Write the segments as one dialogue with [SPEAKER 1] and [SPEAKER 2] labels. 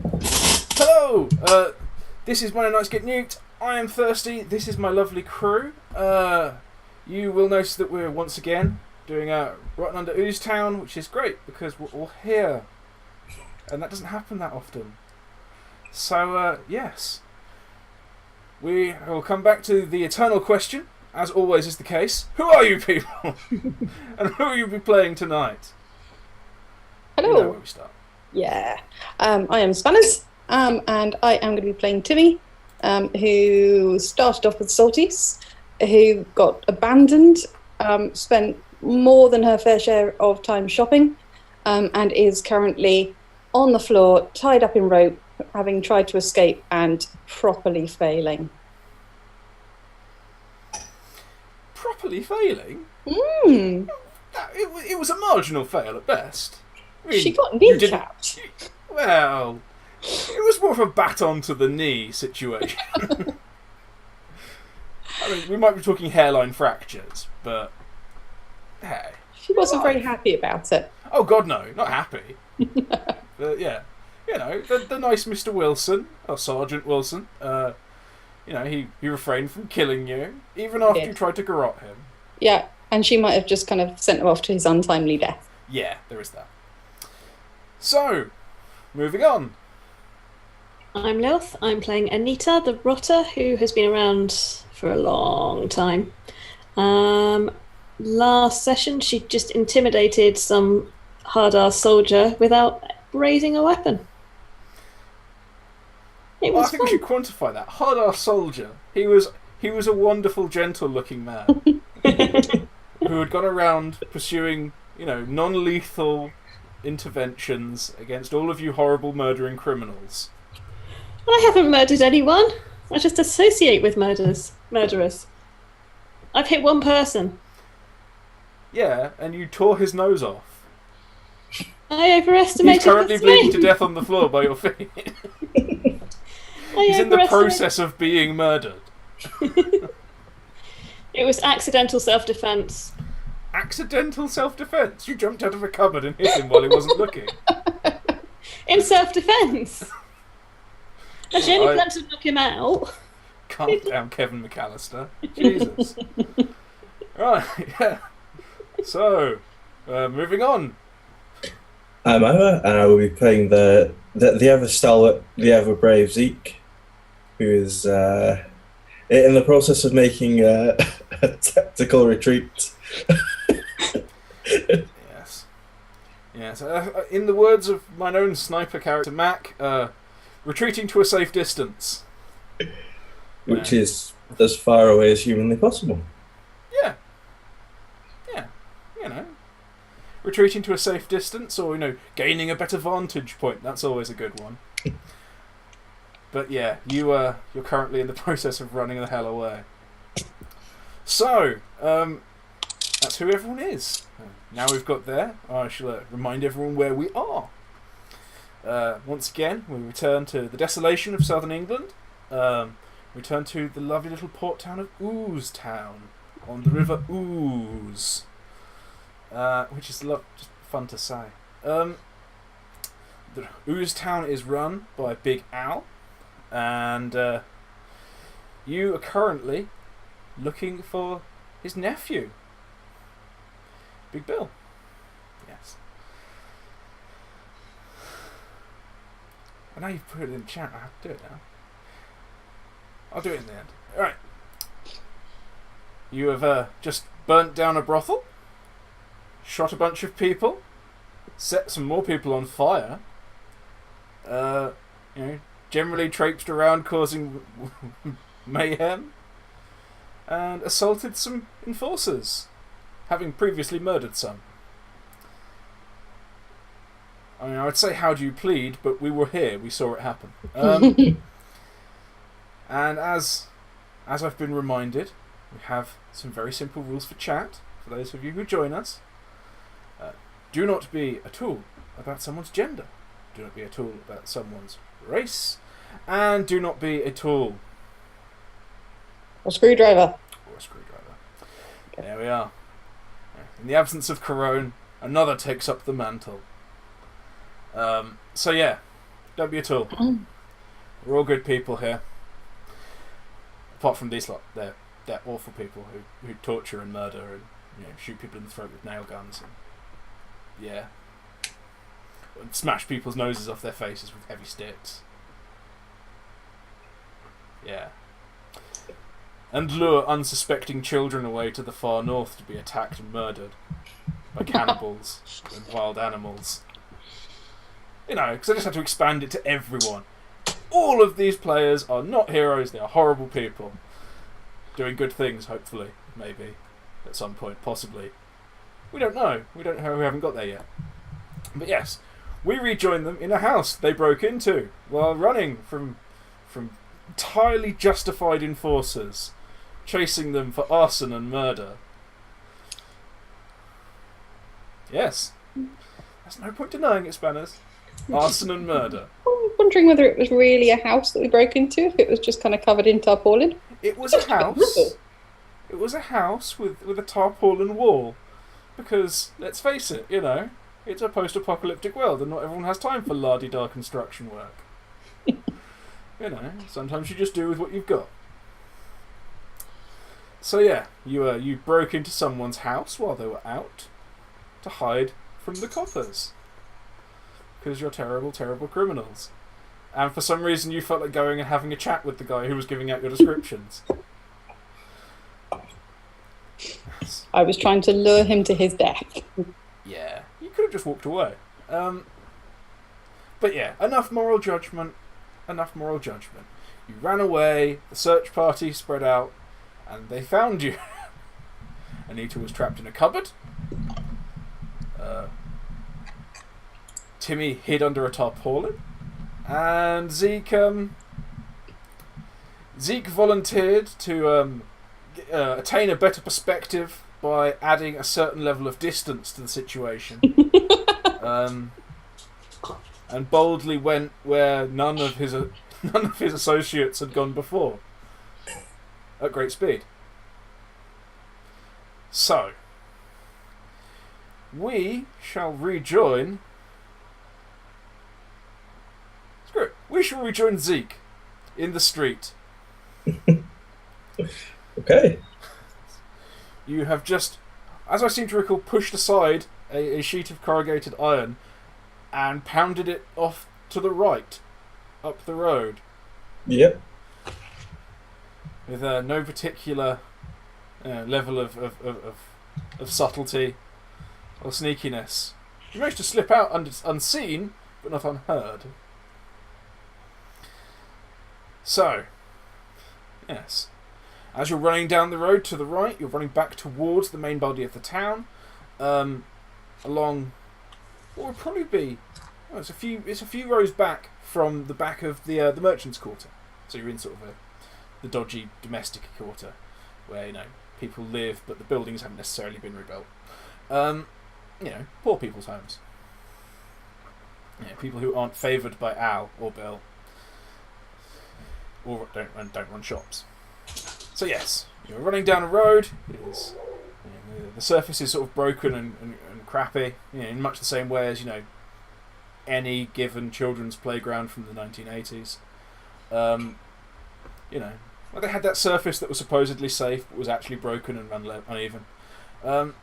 [SPEAKER 1] Hello! This is Monday Nights Get Nuked. I am Thirsty. This is my lovely crew. You will notice that we're once again doing Rotten Under Ooze Town, which is great because we're all here. And that doesn't happen that often. So, yes. We will come back to the eternal question, as always is the case. Who are you people? And who will you be playing tonight?
[SPEAKER 2] Hello.
[SPEAKER 1] You know where we start.
[SPEAKER 2] Yeah. I am Spanners, and I am going to be playing Timmy, who started off with Salties, who got abandoned, spent more than her fair share of time shopping, and is currently on the floor, tied up in rope, having tried to escape and properly failing.
[SPEAKER 1] Properly failing?
[SPEAKER 2] Mm.
[SPEAKER 1] It was a marginal fail at best. I mean,
[SPEAKER 2] She got kneecapped.
[SPEAKER 1] Well, it was more of a baton to the knee situation. I mean, we might be talking hairline fractures, but hey.
[SPEAKER 2] She wasn't very happy about it.
[SPEAKER 1] Oh God, no, not happy. But yeah, you know, the nice Mr. Wilson, or Sergeant Wilson, you know, he refrained from killing you, even after you tried to garrote him.
[SPEAKER 2] Yeah, and she might have just kind of sent him off to his untimely death.
[SPEAKER 1] Yeah, there is that. So, moving on.
[SPEAKER 3] I'm Lilith. I'm playing Anita, the rotter, who has been around for a long time. Last session, she just intimidated some hard-ass soldier without raising a weapon. It was
[SPEAKER 1] I think we should quantify that. Hard-ass soldier. He was a wonderful, gentle-looking man who had gone around pursuing, you know, non-lethal interventions against all of you horrible murdering criminals.
[SPEAKER 3] I haven't murdered anyone. I just associate with murderers. I've hit one person.
[SPEAKER 1] Yeah, and you tore his nose off.
[SPEAKER 3] I overestimated.
[SPEAKER 1] He's currently bleeding to death on the floor by your feet. He's in the process of being murdered.
[SPEAKER 3] It was accidental self-defense.
[SPEAKER 1] Accidental self-defense? You jumped out of a cupboard and hit him while he wasn't looking.
[SPEAKER 3] In self-defense. I only planned to knock him out.
[SPEAKER 1] Calm down, Kevin McAllister. Jesus. Right, yeah. So, moving on.
[SPEAKER 4] I'm Ira, and I will be playing the ever stalwart, the ever brave Zeke, who is in the process of making a tactical retreat.
[SPEAKER 1] Yes. In the words of my own sniper character, Mac, retreating to a safe distance.
[SPEAKER 4] Which is as far away as humanly possible.
[SPEAKER 1] Yeah. You know. Retreating to a safe distance, or, you know, gaining a better vantage point. That's always a good one. But yeah, you're currently in the process of running the hell away. So, that's who everyone is. Now we've got there, I shall remind everyone where we are. Once again, we return to the desolation of southern England. Return to the lovely little port town of Ooze Town on the River Ooze. Which is just fun to say. The Ooze Town is run by Big Al, and you are currently looking for his nephew, Big Bill. Yes. I know you've put it in the chat. I have to do it now. I'll do it in the end. Alright. You have just burnt down a brothel, shot a bunch of people, set some more people on fire, you know, generally traipsed around causing mayhem, and assaulted some enforcers, having previously murdered some. I mean, I would say how do you plead, but we were here, we saw it happen. And as I've been reminded, we have some very simple rules for chat, for those of you who join us. Do not be a tool about someone's gender. Do not be a tool about someone's race. And do not be a tool.
[SPEAKER 2] Or screwdriver.
[SPEAKER 1] Okay. There we are. In the absence of Corone, another takes up the mantle. So yeah, Don't be at all.
[SPEAKER 2] Oh.
[SPEAKER 1] We're all good people here. Apart from these lot, they're awful people who torture and murder and shoot people in the throat with nail guns and and smash people's noses off their faces with heavy sticks. Yeah. And lure unsuspecting children away to the far north to be attacked and murdered by cannibals and wild animals. Because I just had to expand it to everyone. All of these players are not heroes, they are horrible people. Doing good things, hopefully, maybe, at some point, possibly. We don't know. We haven't got there yet. But yes, we rejoin them in a house they broke into while running from entirely justified enforcers chasing them for arson and murder. Yes. There's no point denying it, Spanners. Arson and murder.
[SPEAKER 2] I'm wondering whether it was really a house that we broke into, if it was just kind of covered in tarpaulin.
[SPEAKER 1] It was a house. It was a house with a tarpaulin wall. Because, let's face it, it's a post-apocalyptic world and not everyone has time for la-di-da construction work. Sometimes you just do with what you've got. So yeah, you broke into someone's house while they were out to hide from the coppers. Because you're terrible, terrible criminals. And for some reason you felt like going and having a chat with the guy who was giving out your descriptions.
[SPEAKER 2] I was trying to lure him to his death.
[SPEAKER 1] Yeah, you could have just walked away. But yeah, enough moral judgment. You ran away, the search party spread out, and they found you. Anita was trapped in a cupboard. Timmy hid under a tarpaulin. And Zeke volunteered to attain a better perspective by adding a certain level of distance to the situation. And boldly went where none of his associates had gone before, at great speed. So, we shall rejoin. Screw it. We shall rejoin Zeke in the street.
[SPEAKER 4] Okay.
[SPEAKER 1] You have just, as I seem to recall, pushed aside a sheet of corrugated iron and pounded it off to the right, up the road.
[SPEAKER 4] Yep.
[SPEAKER 1] With no particular level of subtlety or sneakiness. You managed to slip out unseen, but not unheard. So, yes. As you're running down the road to the right, you're running back towards the main body of the town, along what would probably be, it's a few rows back from the back of the merchants' quarter. So you're in sort of the dodgy domestic quarter, where people live, but the buildings haven't necessarily been rebuilt. Poor people's homes. People who aren't favoured by Al or Bill, or don't run shops. So yes, you're running down a road. The surface is sort of broken and crappy, in much the same way as any given children's playground from the 1980s. They had that surface that was supposedly safe, but was actually broken and uneven. So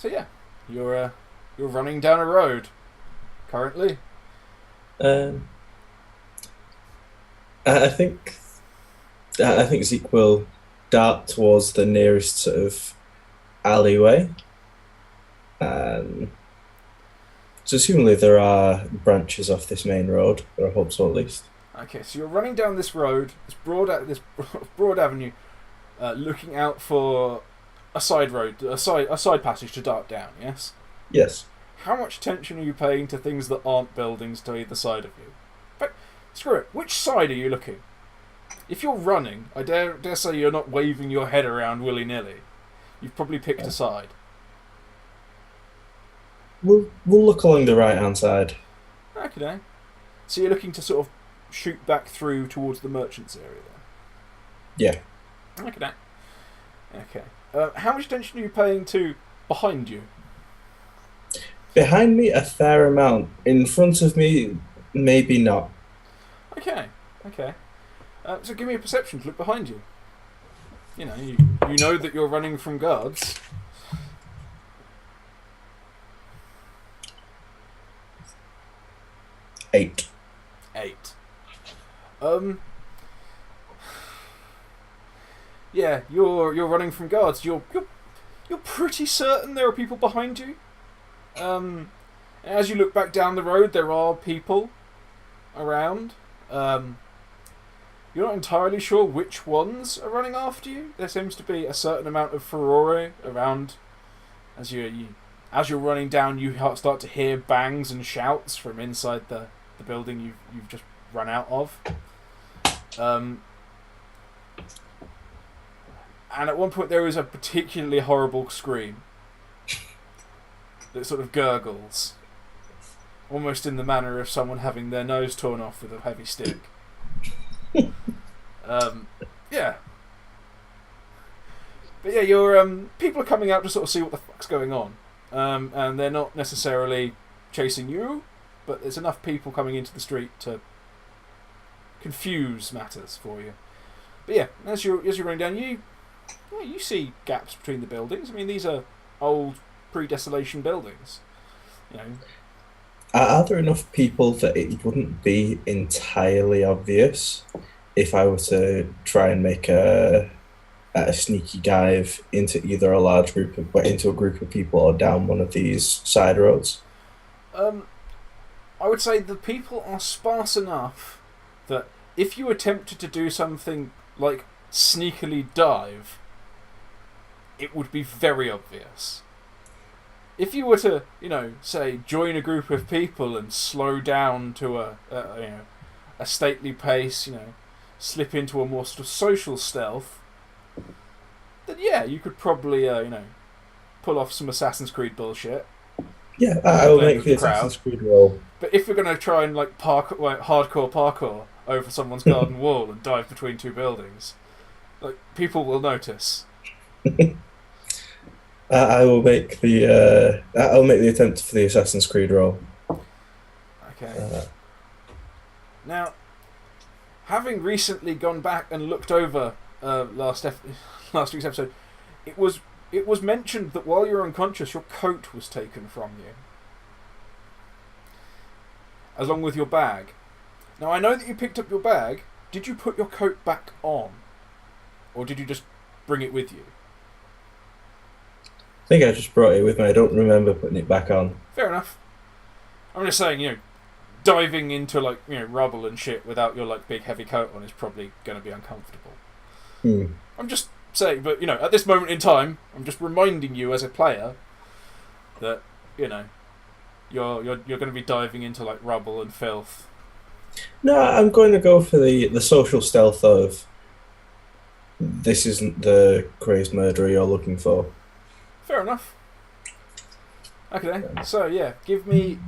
[SPEAKER 1] yeah, you're running down a road currently.
[SPEAKER 4] I think Zeke will dart towards the nearest sort of alleyway. So assumingly there are branches off this main road, or I hope so at least.
[SPEAKER 1] Okay, so you're running down this road, this broad avenue, looking out for a side road, a side passage to dart down. Yes.
[SPEAKER 4] Yes.
[SPEAKER 1] How much attention are you paying to things that aren't buildings to either side of you? But screw it. Which side are you looking? If you're running, I dare say you're not waving your head around willy-nilly. You've probably picked a side.
[SPEAKER 4] We'll look along the right-hand side.
[SPEAKER 1] Okay. So you're looking to sort of shoot back through towards the merchants area then?
[SPEAKER 4] Yeah.
[SPEAKER 1] Okay. How much attention are you paying to behind you?
[SPEAKER 4] Behind me, a fair amount. In front of me, maybe not.
[SPEAKER 1] Okay. So give me a perception to look behind you. You know, you know that you're running from guards.
[SPEAKER 4] 8.
[SPEAKER 1] 8. Yeah, you're running from guards. You're pretty certain there are people behind you. As you look back down the road, there are people around. You're not entirely sure which ones are running after you. There seems to be a certain amount of furore around. As you're running down, you start to hear bangs and shouts from inside the building you've just run out of. And at one point there is a particularly horrible scream that sort of gurgles, almost in the manner of someone having their nose torn off with a heavy stick. Yeah. But yeah, people are coming out to sort of see what the fuck's going on. And they're not necessarily chasing you, but there's enough people coming into the street to confuse matters for you. But yeah, as you're running down, you see gaps between the buildings. I mean, these are old, pre-desolation buildings. You know.
[SPEAKER 4] Are there enough people that it wouldn't be entirely obvious if I were to try and make a sneaky dive into either a large group into a group of people or down one of these side roads?
[SPEAKER 1] I would say the people are sparse enough that if you attempted to do something like sneakily dive, it would be very obvious. If you were to, say, join a group of people and slow down to a stately pace, slip into a more sort of social stealth, then yeah, you could probably, pull off some Assassin's Creed bullshit.
[SPEAKER 4] Yeah, I will make the Assassin's Creed roll.
[SPEAKER 1] But if you're going to try and hardcore parkour over someone's garden wall and dive between two buildings, people will notice.
[SPEAKER 4] I will make the attempt for the Assassin's Creed roll.
[SPEAKER 1] Okay. Now, having recently gone back and looked over last week's episode, it was mentioned that while you were unconscious, your coat was taken from you, along with your bag. Now, I know that you picked up your bag. Did you put your coat back on, or did you just bring it with you?
[SPEAKER 4] I think I just brought it with me. I don't remember putting it back on.
[SPEAKER 1] Fair enough. I'm just saying, diving into rubble and shit without your big heavy coat on is probably going to be uncomfortable. I'm just saying, but at this moment in time, I'm just reminding you as a player that you're going to be diving into rubble and filth.
[SPEAKER 4] No, I'm going to go for the social stealth of this isn't the crazed murderer you're looking for.
[SPEAKER 1] Fair enough. Okay, so yeah, give me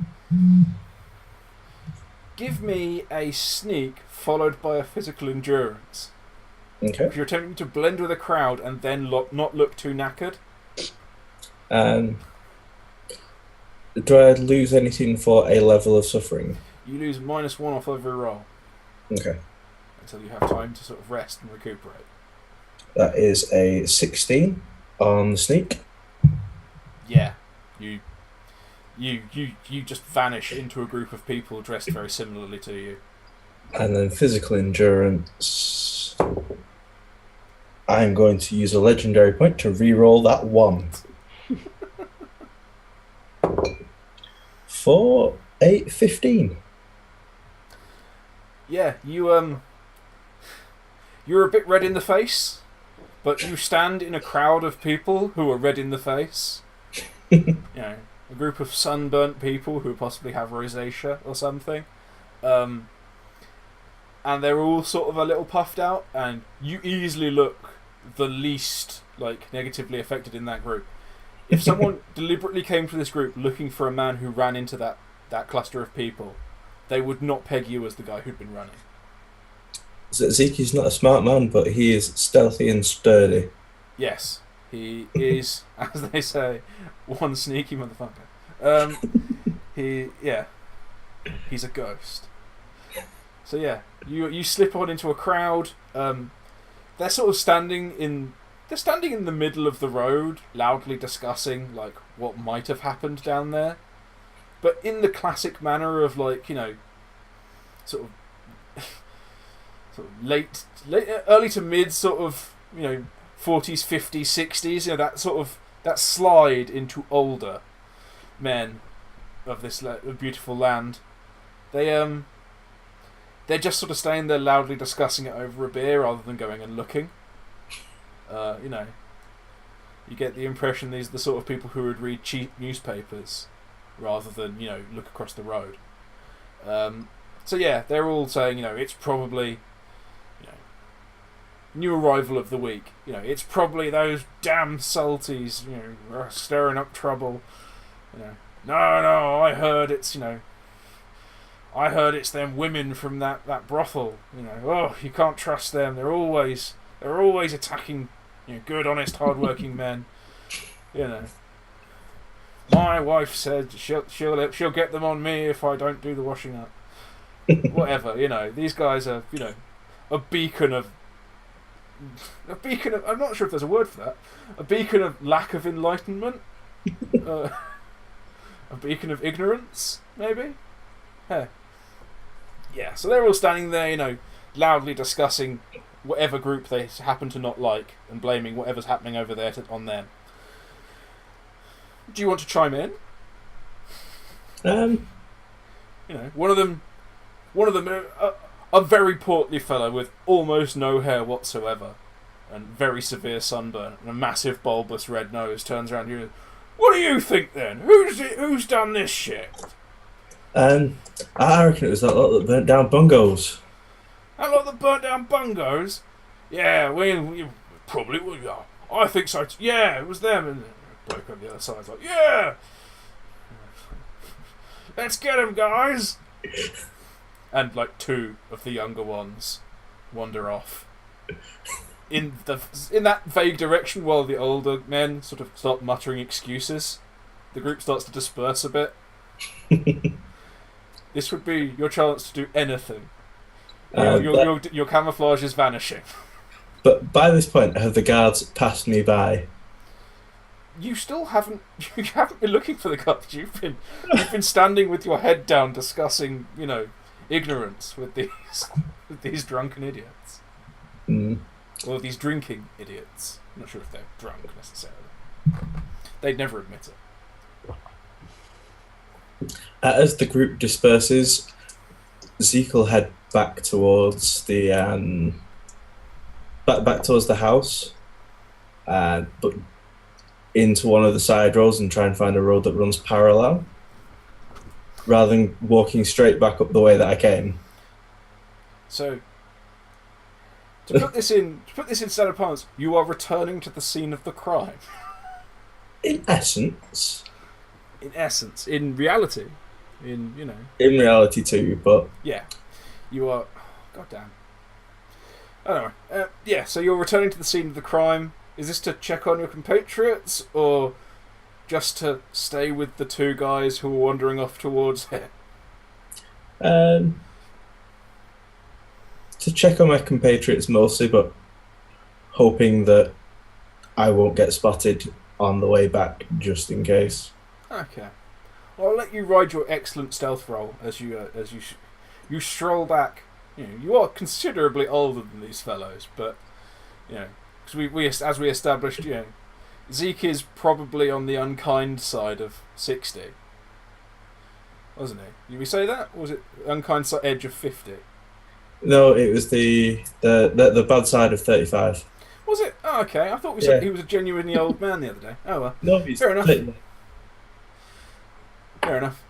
[SPEAKER 1] a sneak followed by a physical endurance.
[SPEAKER 4] Okay.
[SPEAKER 1] If you're attempting to blend with a crowd and then not look too knackered.
[SPEAKER 4] Do I lose anything for a level of suffering?
[SPEAKER 1] You lose -1 off every roll.
[SPEAKER 4] Okay.
[SPEAKER 1] Until you have time to sort of rest and recuperate.
[SPEAKER 4] That is a 16 on the sneak.
[SPEAKER 1] Yeah, you just vanish into a group of people dressed very similarly to you.
[SPEAKER 4] And then physical endurance. I'm going to use a legendary point to re-roll that 1. 4, 8, 15.
[SPEAKER 1] Yeah, you're a bit red in the face, but you stand in a crowd of people who are red in the face. A group of sunburnt people who possibly have rosacea or something. And they're all sort of a little puffed out, and you easily look the least negatively affected in that group. If someone deliberately came to this group looking for a man who ran into that cluster of people, they would not peg you as the guy who'd been running.
[SPEAKER 4] Zeke's not a smart man, but he is stealthy and sturdy.
[SPEAKER 1] Yes, he is, as they say, one sneaky motherfucker. He's a ghost. So yeah, You slip on into a crowd. They're sort of standing in the middle of the road, loudly discussing like what might have happened down there, but in the classic manner of like, you know, sort of late early to mid sort of, you know, 40s, 50s, 60s, you know, that sort of that slide into older men of this beautiful land. They're just sort of staying there loudly discussing it over a beer rather than going and looking. You know, you get the impression these are the sort of people who would read cheap newspapers rather than, you know, look across the road. So yeah, they're all saying, you know, it's probably, you know, new arrival of the week. You know, it's probably those damn salties, you know, stirring up trouble. You know, no, I heard it's, you know, I heard it's them women from that brothel. You know, oh, you can't trust them. They're always attacking, you know, good, honest, hard-working men. You know, my wife said she'll get them on me if I don't do the washing up. Whatever, you know, these guys are, you know, a beacon of. I'm not sure if there's a word for that. A beacon of lack of enlightenment. A beacon of ignorance, maybe. Hey. Yeah, so they're all standing there, you know, loudly discussing whatever group they happen to not like and blaming whatever's happening over there on them. Do you want to chime in?
[SPEAKER 4] Um,
[SPEAKER 1] You know, one of them, a very portly fellow with almost no hair whatsoever, and very severe sunburn and a massive bulbous red nose, turns around to you. What do you think then? Who's done this shit?
[SPEAKER 4] I reckon it was that lot that burnt down bungalows.
[SPEAKER 1] That lot that burnt down bungalows? Yeah, we probably would. I think so. Yeah, it was them. And bloke on the other side's like, yeah, let's get them, guys. And like two of the younger ones wander off in that vague direction while the older men sort of start muttering excuses. The group starts to disperse a bit. This would be your chance to do anything. Your camouflage is vanishing.
[SPEAKER 4] But by this point, have the guards passed me by?
[SPEAKER 1] You still haven't. You haven't been looking for the guards. You've been standing with your head down, discussing, you know, ignorance with these drunken idiots, or these drinking idiots. I'm not sure if they're drunk necessarily. They'd never admit it.
[SPEAKER 4] As the group disperses, Zeke will head back towards the back towards the house, but into one of the side roads and try and find a road that runs parallel, rather than walking straight back up the way that I came.
[SPEAKER 1] So, to put this in standard parlance, you are returning to the scene of the crime.
[SPEAKER 4] In essence.
[SPEAKER 1] In reality, in
[SPEAKER 4] reality too, but
[SPEAKER 1] yeah, you are. Goddamn. I don't know. Yeah, so you're returning to the scene of the crime. Is this to check on your compatriots, or just to stay with the two guys who are wandering off towards it?
[SPEAKER 4] To check on my compatriots mostly, but hoping that I won't get spotted on the way back, just in case.
[SPEAKER 1] Okay. Well, I'll let you ride your excellent stealth roll as you stroll back. You know, you are considerably older than these fellows, but you know, because as we established, you know, Zeke is probably on the unkind side of 60, wasn't he? Did we say that? Or was it unkind edge of 50?
[SPEAKER 4] No, it was the bad side of 35.
[SPEAKER 1] Was it? Oh, okay. I thought we said he was a genuinely old man the other day. Oh well.
[SPEAKER 4] No, he's
[SPEAKER 1] fair enough.
[SPEAKER 4] completely.
[SPEAKER 1] Fair enough.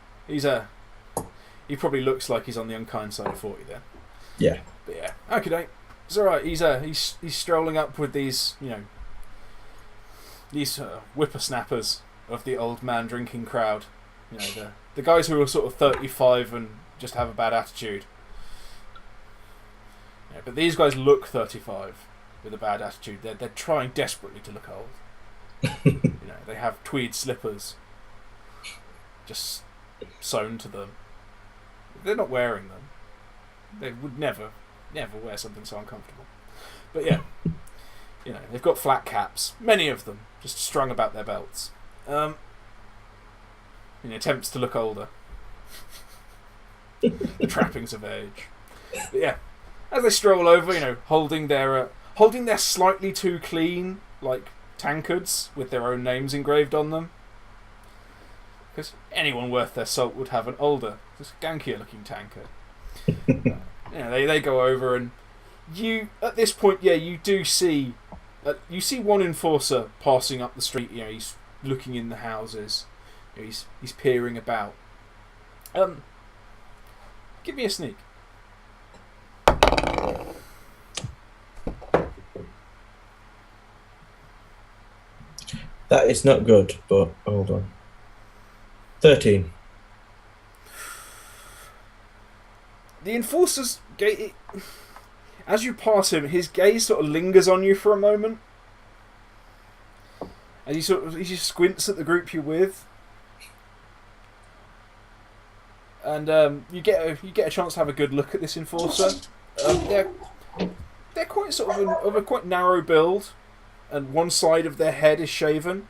[SPEAKER 1] He probably looks like he's on the unkind side of 40 then.
[SPEAKER 4] Yeah.
[SPEAKER 1] But yeah, okay, it's all right. He's strolling up with these, you know, these whippersnappers of the old man drinking crowd. You know, the guys who are sort of 35 and just have a bad attitude. Yeah, but these guys look 35 with a bad attitude. They're trying desperately to look old. You know, they have tweed slippers just sewn to them. They're not wearing them. They would never never wear something so uncomfortable. But yeah, they've got flat caps, many of them, just strung about their belts. Attempts to look older. The trappings of age. But yeah, as they stroll over, holding their slightly too clean, tankards with their own names engraved on them. Because anyone worth their salt would have an older, just gankier looking tankard. They go over, and at this point, you do see, you see one enforcer passing up the street. He's looking in the houses. He's peering about. Give me a sneak.
[SPEAKER 4] That is not good, but hold on. 13.
[SPEAKER 1] The enforcer's gaze, as you pass him, his gaze sort of lingers on you for a moment, and he just squints at the group you're with, and you get a chance to have a good look at this enforcer. They're quite sort of a quite narrow build, and one side of their head is shaven.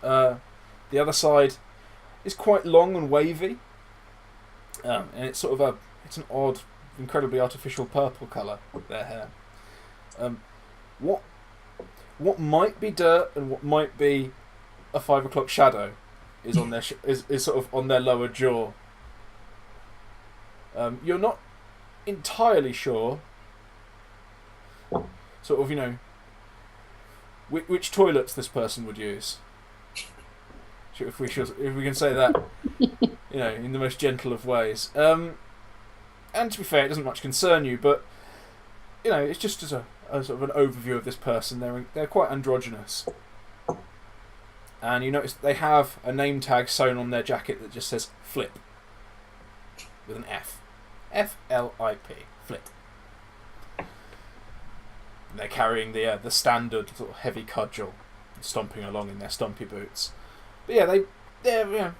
[SPEAKER 1] The other side is quite long and wavy, and it's sort of it's an odd, incredibly artificial purple colour, their hair. What might be dirt and what might be a 5 o'clock shadow is on their is sort of on their lower jaw. You're not entirely sure, sort of, which toilets this person would use. If we can say that, in the most gentle of ways. And to be fair, it doesn't much concern you, but it's just as a sort of an overview of this person. They're quite androgynous, and you notice they have a name tag sewn on their jacket that just says "Flip" with an F, F-L-I-P, Flip. And they're carrying the standard sort of heavy cudgel, stomping along in their stumpy boots. But yeah, they're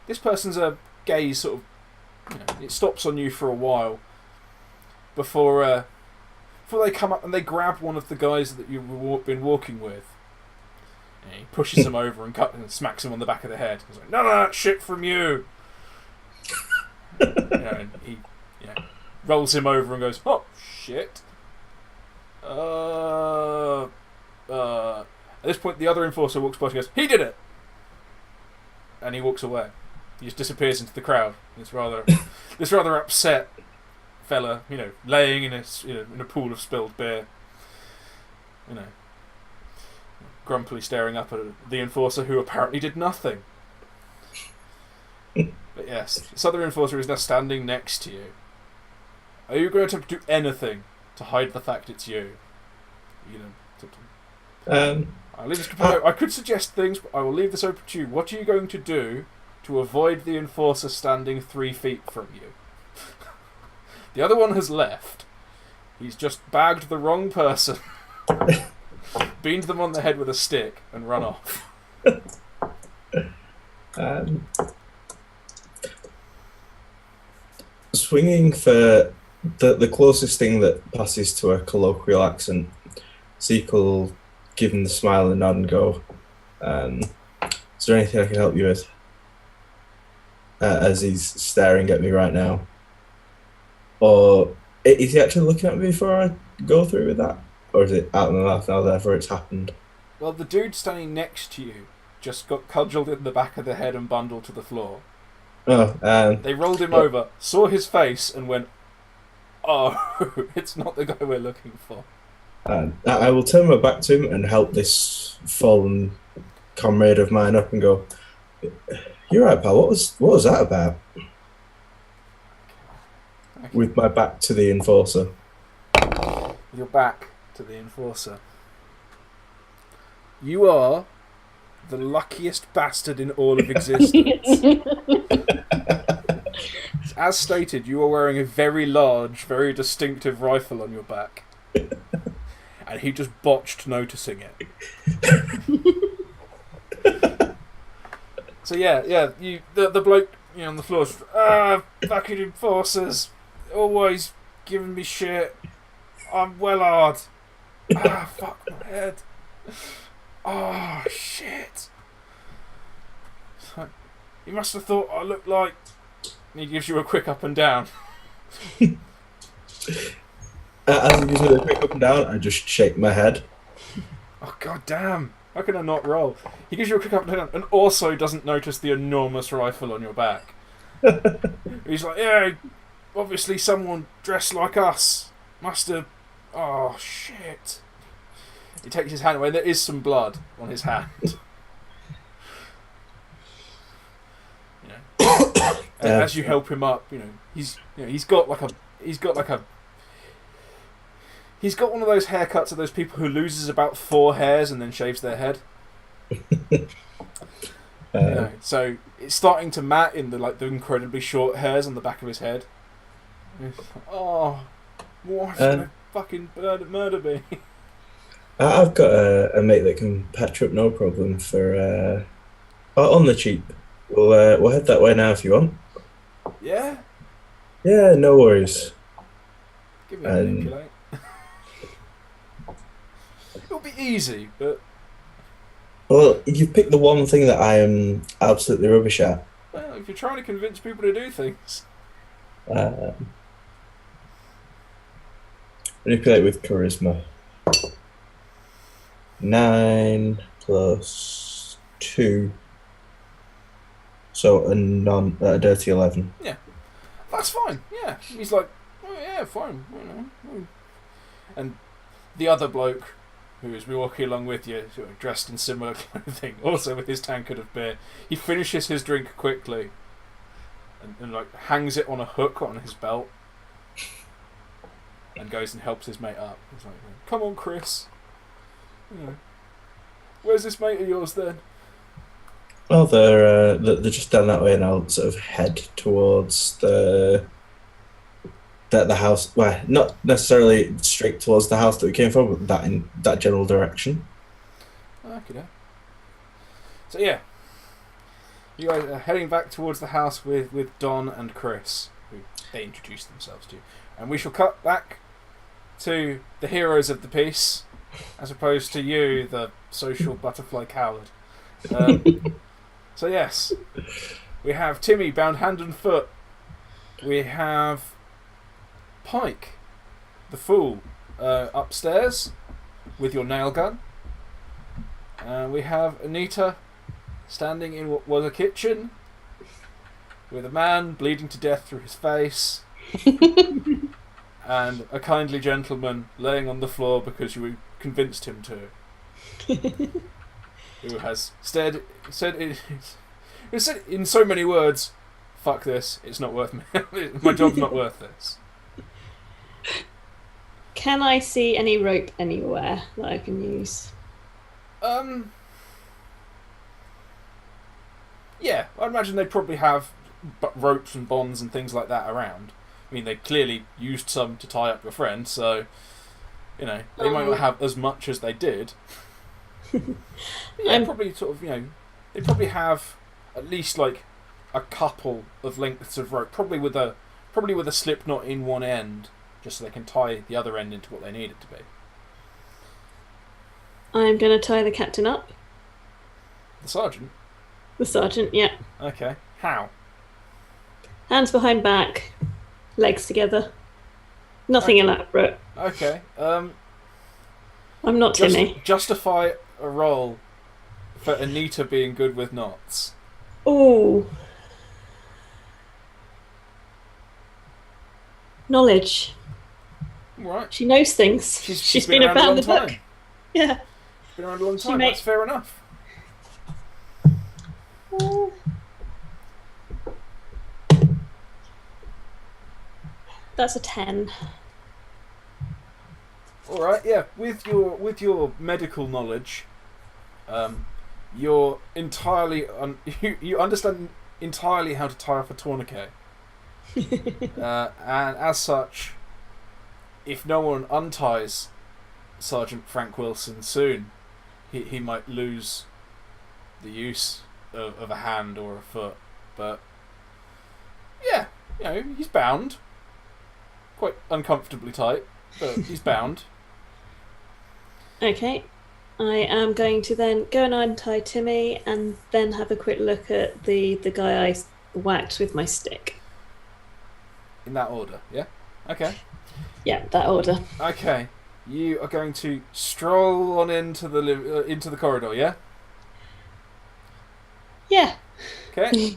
[SPEAKER 1] this person's gaze sort of. It stops on you for a while before they come up and they grab one of the guys that you've been walking with. He pushes him over and smacks him on the back of the head. He's like, "None of that shit from you." And he rolls him over and goes, "Oh shit." At this point, the other enforcer walks by and goes, "He did it," and he walks away. He just disappears into the crowd. This rather upset fella, laying in a pool of spilled beer, grumpily staring up at the enforcer who apparently did nothing. But yes, this other enforcer is now standing next to you. Are you going to do anything to hide the fact it's you? I'll leave this I could suggest things, but I will leave this open to you. What are you going to do to avoid the enforcer standing 3 feet from you? The other one has left. He's just bagged the wrong person, beamed them on the head with a stick, and run off.
[SPEAKER 4] Swinging for the closest thing that passes to a colloquial accent, Zeke will give him the smile and nod and go, "Is there anything I can help you with?" As he's staring at me right now. Or is he actually looking at me before I go through with that? Or is it out in the mouth now, therefore it's happened?
[SPEAKER 1] Well, the dude standing next to you just got cudgelled in the back of the head and bundled to the floor. They rolled him over, saw his face, and went, "Oh, it's not the guy we're looking for."
[SPEAKER 4] I will turn my back to him and help this fallen comrade of mine up and go, "You're right, pal. What was that about?"
[SPEAKER 1] Okay.
[SPEAKER 4] With my back to the enforcer.
[SPEAKER 1] With your back to the enforcer. You are the luckiest bastard in all of existence. As stated, you are wearing a very large, very distinctive rifle on your back. And he just botched noticing it. So the bloke on the floor, fucking enforcers, always giving me shit. I'm well hard. Ah, fuck my head. Oh, shit. So, you must have thought I looked like... And he gives you a quick up and down.
[SPEAKER 4] As he gives me the quick up and down, I just shake my head.
[SPEAKER 1] Oh, god damn. How can I not roll? He gives you a quick up and down and also doesn't notice the enormous rifle on your back. He's like, yeah, obviously someone dressed like us must have... Oh, shit. He takes his hand away. There is some blood on his hand. And as you help him up, he's got one of those haircuts of those people who loses about 4 hairs and then shaves their head. So it's starting to mat in the incredibly short hairs on the back of his head. Oh, why should they fucking murder me?
[SPEAKER 4] I've got a mate that can patch up no problem for on the cheap. We'll head that way now if you want.
[SPEAKER 1] Yeah?
[SPEAKER 4] Yeah, no worries.
[SPEAKER 1] Give me a manipulate. It'll be easy, but...
[SPEAKER 4] Well, you've picked the one thing that I am absolutely rubbish at.
[SPEAKER 1] Well, if you're trying to convince people to do things...
[SPEAKER 4] Manipulate with charisma. 9 plus 2. So a dirty 11.
[SPEAKER 1] Yeah. That's fine, yeah. He's like, oh yeah, fine. And the other bloke, who is walking along with you, sort of dressed in similar clothing, also with his tankard of beer, he finishes his drink quickly and hangs it on a hook on his belt and goes and helps his mate up. He's like, come on, Chris. Where's this mate of yours then?
[SPEAKER 4] Oh, they're just down that way, and I'll sort of head towards the house. Well, not necessarily straight towards the house that we came from, but in that general direction.
[SPEAKER 1] Okay. So yeah, you guys are heading back towards the house with Don and Chris, who they introduced themselves to, and we shall cut back to the heroes of the piece, as opposed to you, the social butterfly coward. So yes, we have Timmy bound hand and foot. We have Pike, the fool, upstairs with your nail gun. We have Anita standing in what was a kitchen with a man bleeding to death through his face and a kindly gentleman laying on the floor because you convinced him to. Who has said in so many words, fuck this, it's not worth me. My job's not worth this.
[SPEAKER 3] Can I see any rope anywhere that I can use?
[SPEAKER 1] Yeah, I'd imagine they probably have ropes and bonds and things like that around. I mean, they clearly used some to tie up your friend, so they might not have as much as they did. Yeah, probably sort of, they probably have at least like a couple of lengths of rope, probably with a slip knot in one end, just so they can tie the other end into what they need it to be.
[SPEAKER 3] I'm going to tie the captain up.
[SPEAKER 1] The sergeant?
[SPEAKER 3] The sergeant, yeah.
[SPEAKER 1] Okay. How?
[SPEAKER 3] Hands behind back, legs together. Nothing elaborate.
[SPEAKER 1] Okay.
[SPEAKER 3] I'm not Timmy.
[SPEAKER 1] Justify a roll for Anita being good with knots.
[SPEAKER 3] Ooh. Knowledge.
[SPEAKER 1] Right.
[SPEAKER 3] She knows things. She's been around the book. Yeah.
[SPEAKER 1] She's been around a long time. That's fair enough.
[SPEAKER 3] That's a 10.
[SPEAKER 1] All right, yeah. With your medical knowledge, you're entirely you understand entirely how to tie off a tourniquet, and as such, if no one unties Sergeant Frank Wilson soon, he might lose the use of a hand or a foot. But yeah, he's bound, quite uncomfortably tight. but he's bound.
[SPEAKER 3] Okay. I am going to then go and untie Timmy and then have a quick look at the guy I whacked with my stick.
[SPEAKER 1] In that order, yeah? Okay.
[SPEAKER 3] Yeah, that order.
[SPEAKER 1] Okay. You are going to stroll on into the corridor, yeah?
[SPEAKER 3] Yeah.
[SPEAKER 1] Okay.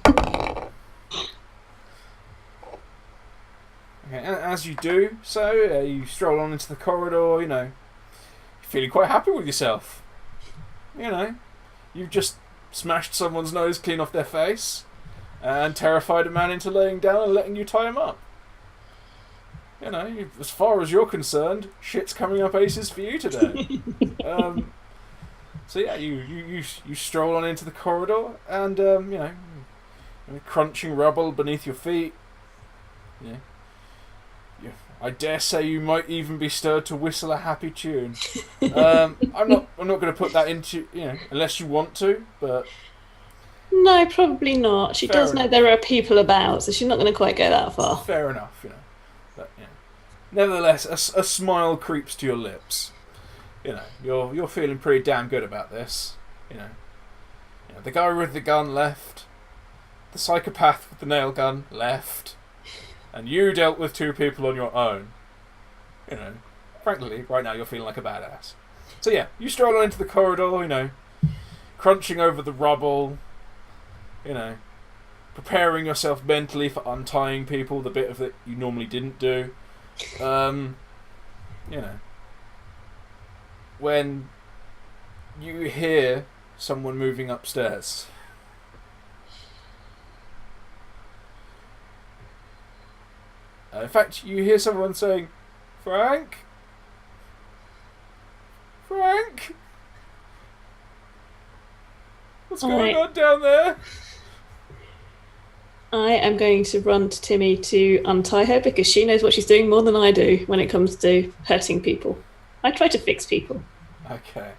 [SPEAKER 1] Okay, and as you do so, you stroll on into the corridor, you're feeling quite happy with yourself. You've just smashed someone's nose clean off their face and terrified a man into laying down and letting you tie him up. As far as you're concerned, shit's coming up aces for you today. So yeah, you stroll on into the corridor and, crunching rubble beneath your feet. Yeah. I dare say you might even be stirred to whistle a happy tune. I'm not going to put that into unless you want to, but
[SPEAKER 3] No, probably not. She does know there are people about, so she's not going to quite go that far.
[SPEAKER 1] fair enough, But nevertheless, a smile creeps to your lips. You're feeling pretty damn good about this. The guy with the gun left, the psychopath with the nail gun left. And you dealt with 2 people on your own. Frankly, right now you're feeling like a badass. So yeah, you stroll on into the corridor, crunching over the rubble, preparing yourself mentally for untying people, the bit of it you normally didn't do. When you hear someone moving upstairs. In fact, you hear someone saying, Frank? Frank? What's going on down there?
[SPEAKER 3] I am going to run to Timmy to untie her because she knows what she's doing more than I do when it comes to hurting people. I try to fix people.
[SPEAKER 1] Okay.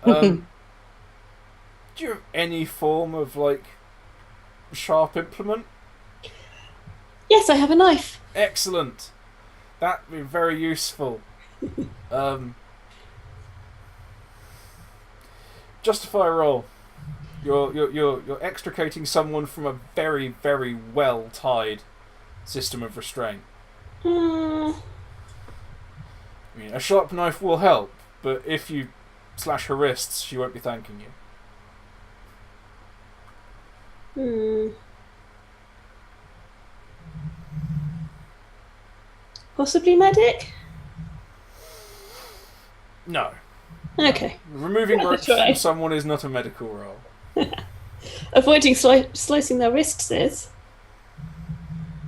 [SPEAKER 1] Do you have any form of, sharp implement?
[SPEAKER 3] Yes, I have a knife.
[SPEAKER 1] Excellent. That'd be very useful. Justify a roll. You're extricating someone from a very, very well tied system of restraint. I mean, a sharp knife will help, but if you slash her wrists, she won't be thanking you.
[SPEAKER 3] Possibly medic?
[SPEAKER 1] No.
[SPEAKER 3] Okay.
[SPEAKER 1] Removing ropes from someone is not a medical role.
[SPEAKER 3] Avoiding slicing their wrists is?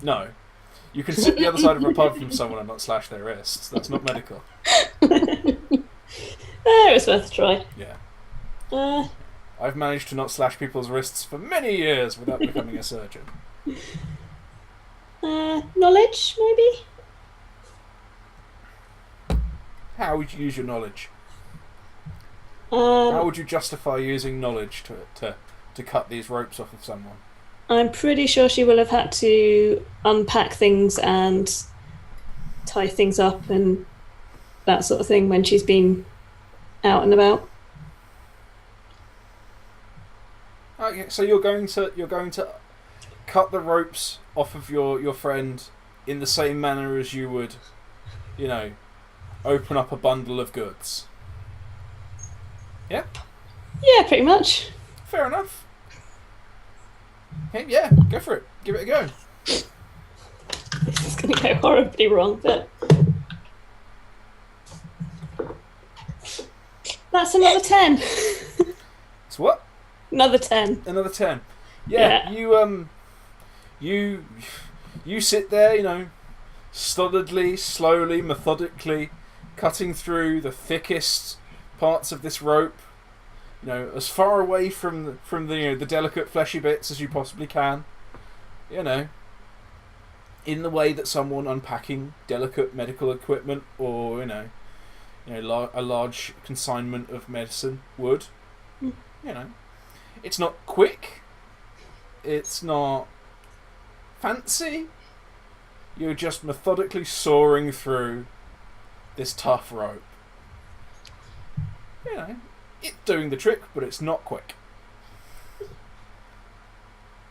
[SPEAKER 1] No. You can sit the other side of a pub from someone and not slash their wrists. That's not medical.
[SPEAKER 3] It was worth a try.
[SPEAKER 1] Yeah. I've managed to not slash people's wrists for many years without becoming a surgeon.
[SPEAKER 3] Knowledge, maybe?
[SPEAKER 1] How would you use your knowledge? How would you justify using knowledge to cut these ropes off of someone?
[SPEAKER 3] I'm pretty sure she will have had to unpack things and tie things up and that sort of thing when she's been out and about.
[SPEAKER 1] Okay, so you're going to cut the ropes off of your friend in the same manner as you would, open up a bundle of goods. Yeah?
[SPEAKER 3] Yeah, pretty much.
[SPEAKER 1] Fair enough. Okay, yeah, go for it. Give it a go.
[SPEAKER 3] This is going to go horribly wrong, but... That's another 10.
[SPEAKER 1] It's what?
[SPEAKER 3] Another 10.
[SPEAKER 1] Another 10. Yeah. You sit there, stolidly, slowly, methodically, cutting through the thickest parts of this rope, as far away from the delicate fleshy bits as you possibly can, in the way that someone unpacking delicate medical equipment or a large consignment of medicine would. It's not quick, it's not fancy, you're just methodically sawing through this tough rope. You know, it's doing the trick, but it's not quick.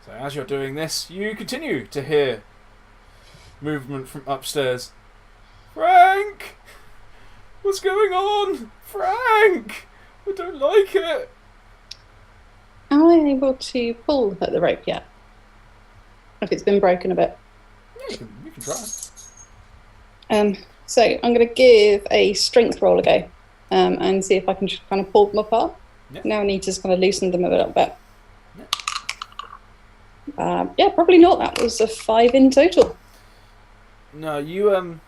[SPEAKER 1] So as you're doing this, you continue to hear movement from upstairs. Frank! What's going on? Frank! I don't like it.
[SPEAKER 2] Am I able to pull at the rope yet? If it's been broken a bit.
[SPEAKER 1] Yeah, you can try.
[SPEAKER 2] So I'm going to give a strength roll a go and see if I can just kind of pull them apart.
[SPEAKER 1] Yeah.
[SPEAKER 2] Now I need to just kind of loosen them a little bit. Yeah, probably not. That was a 5 in total.
[SPEAKER 1] No, you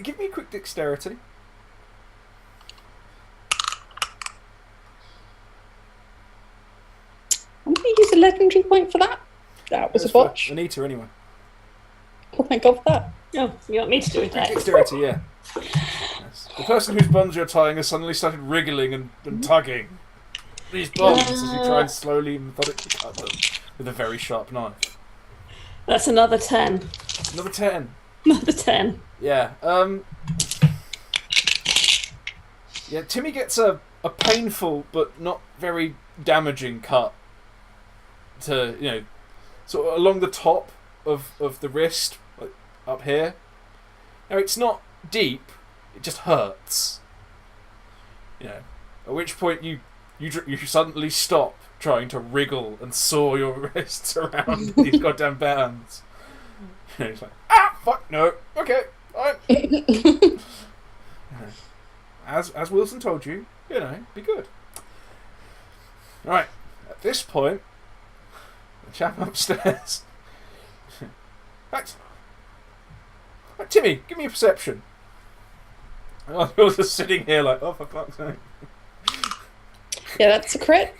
[SPEAKER 1] give me a quick dexterity.
[SPEAKER 2] I'm going to use a legendary point for that. That was a botch.
[SPEAKER 1] Anita, anyway.
[SPEAKER 2] Oh, thank God for that.
[SPEAKER 3] Oh, you want me to do it?
[SPEAKER 1] Quick dexterity, yeah. Yes. The person whose buns you're tying has suddenly started wriggling and tugging these buns as you try and slowly and methodically cut them with a very sharp knife.
[SPEAKER 3] That's another 10.
[SPEAKER 1] Another 10.
[SPEAKER 3] Another 10.
[SPEAKER 1] Yeah. Yeah, Timmy gets a painful but not very damaging cut to, you know, sort of along the top of the wrist, like up here. Now it's not deep, it just hurts. You know, at which point you suddenly stop trying to wriggle and saw your wrists around these goddamn bands. You know, it's like, fuck no, okay, fine. You know, as Wilson told you, you know, be good. Right, at this point, the chap upstairs. Right, Timmy, give me a perception. Oh, you're just sitting here like, oh, for fuck's sake.
[SPEAKER 2] Yeah, that's a crit.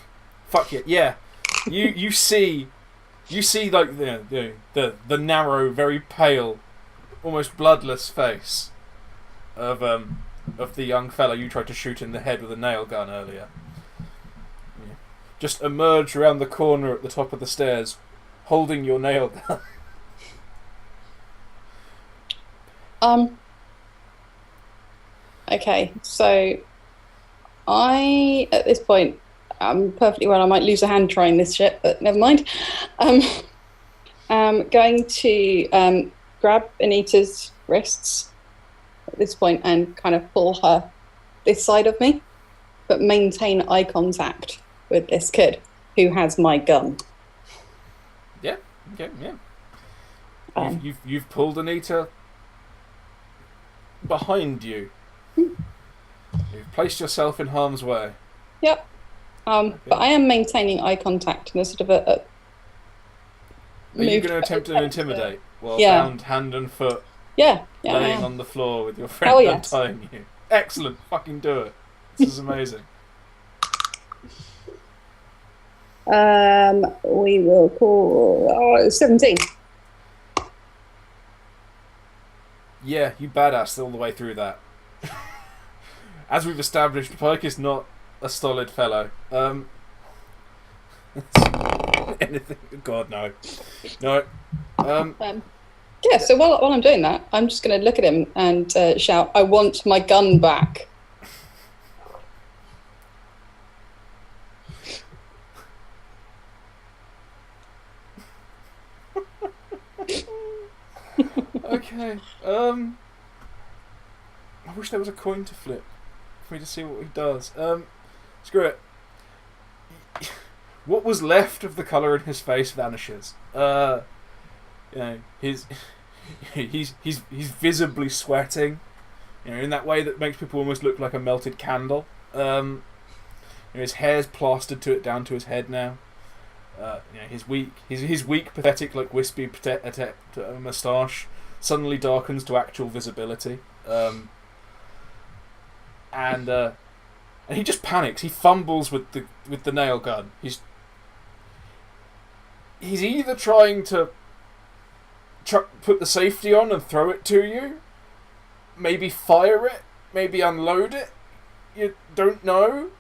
[SPEAKER 1] Fuck it, yeah. You see like the narrow, very pale, almost bloodless face of the young fella you tried to shoot in the head with a nail gun earlier. Yeah. Just emerge around the corner at the top of the stairs, holding your nail gun.
[SPEAKER 2] Okay, so at this point, I'm perfectly well. I might lose a hand trying this shit, but never mind. I'm going to grab Anita's wrists at this point and kind of pull her this side of me, but maintain eye contact with this kid who has my gun.
[SPEAKER 1] Yeah. Okay. Yeah. You've pulled Anita behind you. You've placed yourself in harm's way.
[SPEAKER 2] Yep. But I am maintaining eye contact in a sort of a
[SPEAKER 1] Are you going to attempt to intimidate while
[SPEAKER 2] Yeah.
[SPEAKER 1] bound hand and foot,
[SPEAKER 2] yeah, I
[SPEAKER 1] laying
[SPEAKER 2] am.
[SPEAKER 1] on the floor with your friend
[SPEAKER 2] Oh, yes.
[SPEAKER 1] untying you? Excellent. Fucking do it. This is amazing.
[SPEAKER 2] We will call 17.
[SPEAKER 1] Yeah, you badassed all the way through that. As we've established, Pike is not a stolid fellow. Anything? God, no. No.
[SPEAKER 2] Yeah, so while I'm doing that, I'm just going to look at him and shout, "I want my gun back."
[SPEAKER 1] Okay. I wish there was a coin to flip for me to see what he does. Screw it. What was left of the colour in his face vanishes. You know, he's visibly sweating. You know, in that way that makes people almost look like a melted candle. You know, his hair's plastered to it down to his head now. You know, his weak, pathetic, like wispy moustache suddenly darkens to actual visibility. And he just panics. He fumbles with the nail gun. He's either trying to put the safety on and throw it to you, maybe fire it, maybe unload it. You don't know.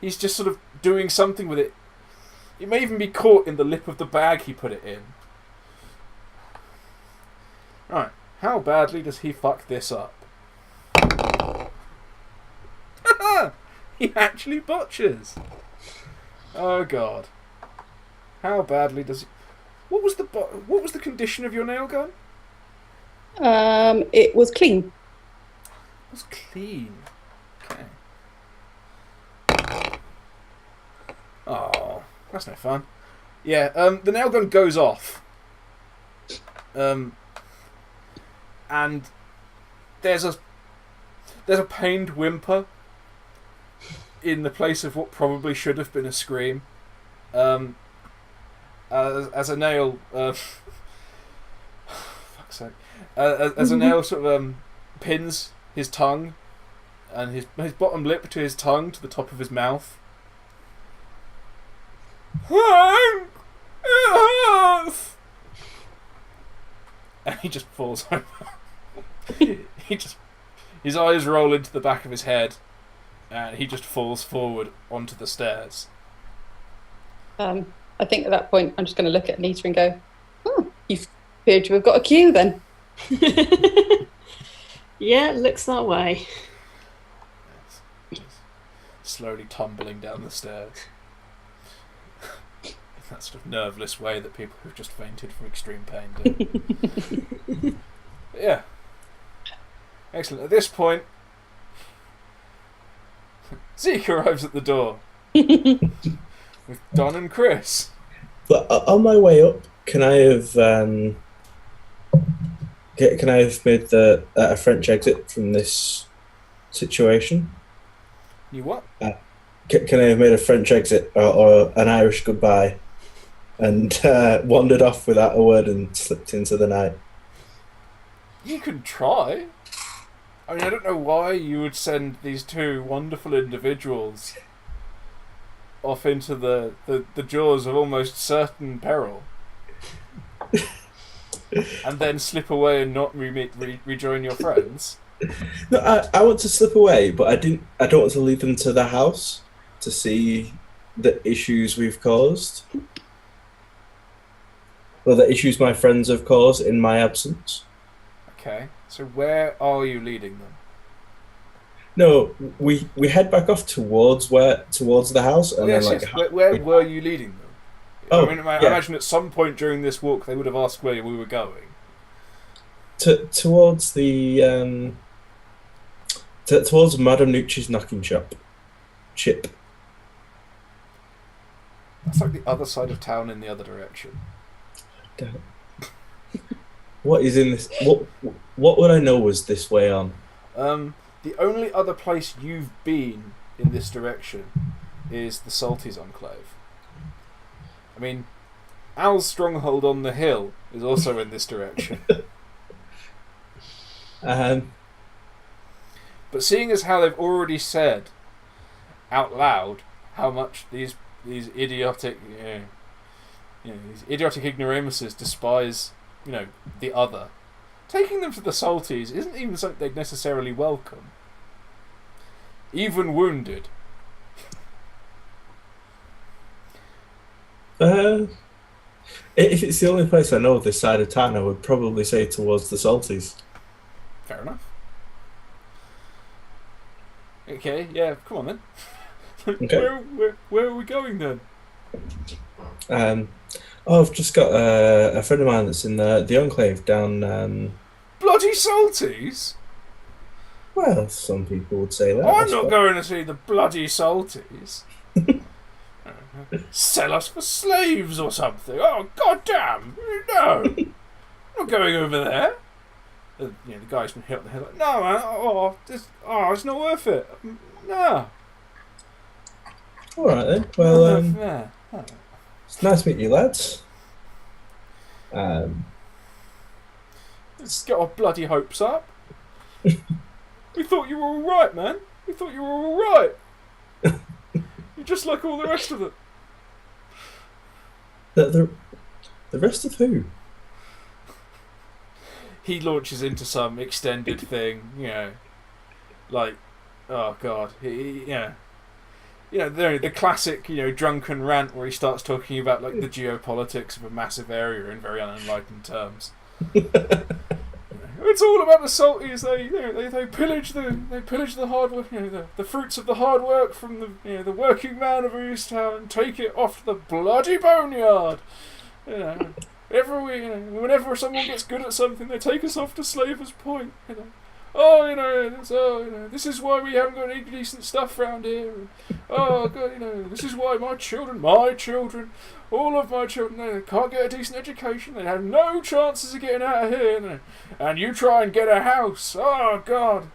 [SPEAKER 1] He's just sort of doing something with it. It may even be caught in the lip of the bag he put it in. Right. How badly does he fuck this up? He actually botches. Oh god. How badly does he... What was the condition of your nail gun?
[SPEAKER 2] It was clean.
[SPEAKER 1] It was clean. Okay. Oh, that's no fun. Yeah, the nail gun goes off. And there's a pained whimper in the place of what probably should have been a scream. As a nail, fuck's sake, as a nail sort of pins his tongue and his bottom lip to his tongue to the top of his mouth. It hurts. And he just falls over. His eyes roll into the back of his head, and he just falls forward onto the stairs.
[SPEAKER 2] I think at that point I'm just going to look at Anita and go, "Oh, you appear to have got a cue then."
[SPEAKER 3] Yeah, it looks that way.
[SPEAKER 1] Yes. Slowly tumbling down the stairs. That sort of nerveless way that people who've just fainted from extreme pain do. Yeah. Excellent. At this point, Zeke arrives at the door with Don and Chris.
[SPEAKER 4] But on my way up, can I have made a French exit from this situation?
[SPEAKER 1] You what?
[SPEAKER 4] Can I have made a French exit or an Irish goodbye and wandered off without a word and slipped into the night?
[SPEAKER 1] You can try. I mean, I don't know why you would send these two wonderful individuals off into the jaws of almost certain peril and then slip away and not rejoin your friends.
[SPEAKER 4] No, I want to slip away, but I don't want to lead them to the house to see the issues we've caused, or the issues my friends have caused in my absence.
[SPEAKER 1] Okay, so where are you leading them?
[SPEAKER 4] No, we head back off towards the house, and
[SPEAKER 1] Yes,
[SPEAKER 4] then
[SPEAKER 1] yes. Where were you leading them?
[SPEAKER 4] Oh,
[SPEAKER 1] I mean, I
[SPEAKER 4] yeah.
[SPEAKER 1] imagine at some point during this walk they would have asked where we were going.
[SPEAKER 4] Towards the towards Madame Nucci's knocking chip.
[SPEAKER 1] That's like the other side of town in the other direction.
[SPEAKER 4] What is in this? What would I know was this way on?
[SPEAKER 1] The only other place you've been in this direction is the Salties Enclave. I mean, Al's stronghold on the hill is also in this direction. But seeing as how they've already said out loud how much these idiotic these idiotic ignoramuses despise the other, taking them to the Salties isn't even something they'd necessarily welcome, even wounded.
[SPEAKER 4] If it's the only place I know of this side of town, I would probably say towards the Salties.
[SPEAKER 1] Fair enough. Okay, yeah, come on then.
[SPEAKER 4] Okay.
[SPEAKER 1] Where are we going then?
[SPEAKER 4] I've just got a friend of mine that's in the Enclave down.
[SPEAKER 1] Bloody Salties?
[SPEAKER 4] Well, some people would say that.
[SPEAKER 1] I'm not going to see the bloody Salties. Sell us for slaves or something. Oh, goddamn! No! I'm not going over there. The guy's been hit on the head like, no, man, it's not worth it. No.
[SPEAKER 4] Alright then. Well,
[SPEAKER 1] Yeah.
[SPEAKER 4] it's nice to meet you, lads.
[SPEAKER 1] Let's get our bloody hopes up. We thought you were alright, man. We thought you were alright. You're just like all the rest of them.
[SPEAKER 4] The rest of who?
[SPEAKER 1] He launches into some extended thing, like, oh god, the classic, drunken rant where he starts talking about like the geopolitics of a massive area in very unenlightened terms. it's all about the salties. They pillage the hard work, the fruits of the hard work from the working man of Easttown and take it off to the bloody boneyard. Whenever someone gets good at something, they take us off to Slaver's Point. This is why we haven't got any decent stuff around here. Oh God, this is why my children, all of my children, they can't get a decent education. They have no chances of getting out of here. And you try and get a house. Oh God,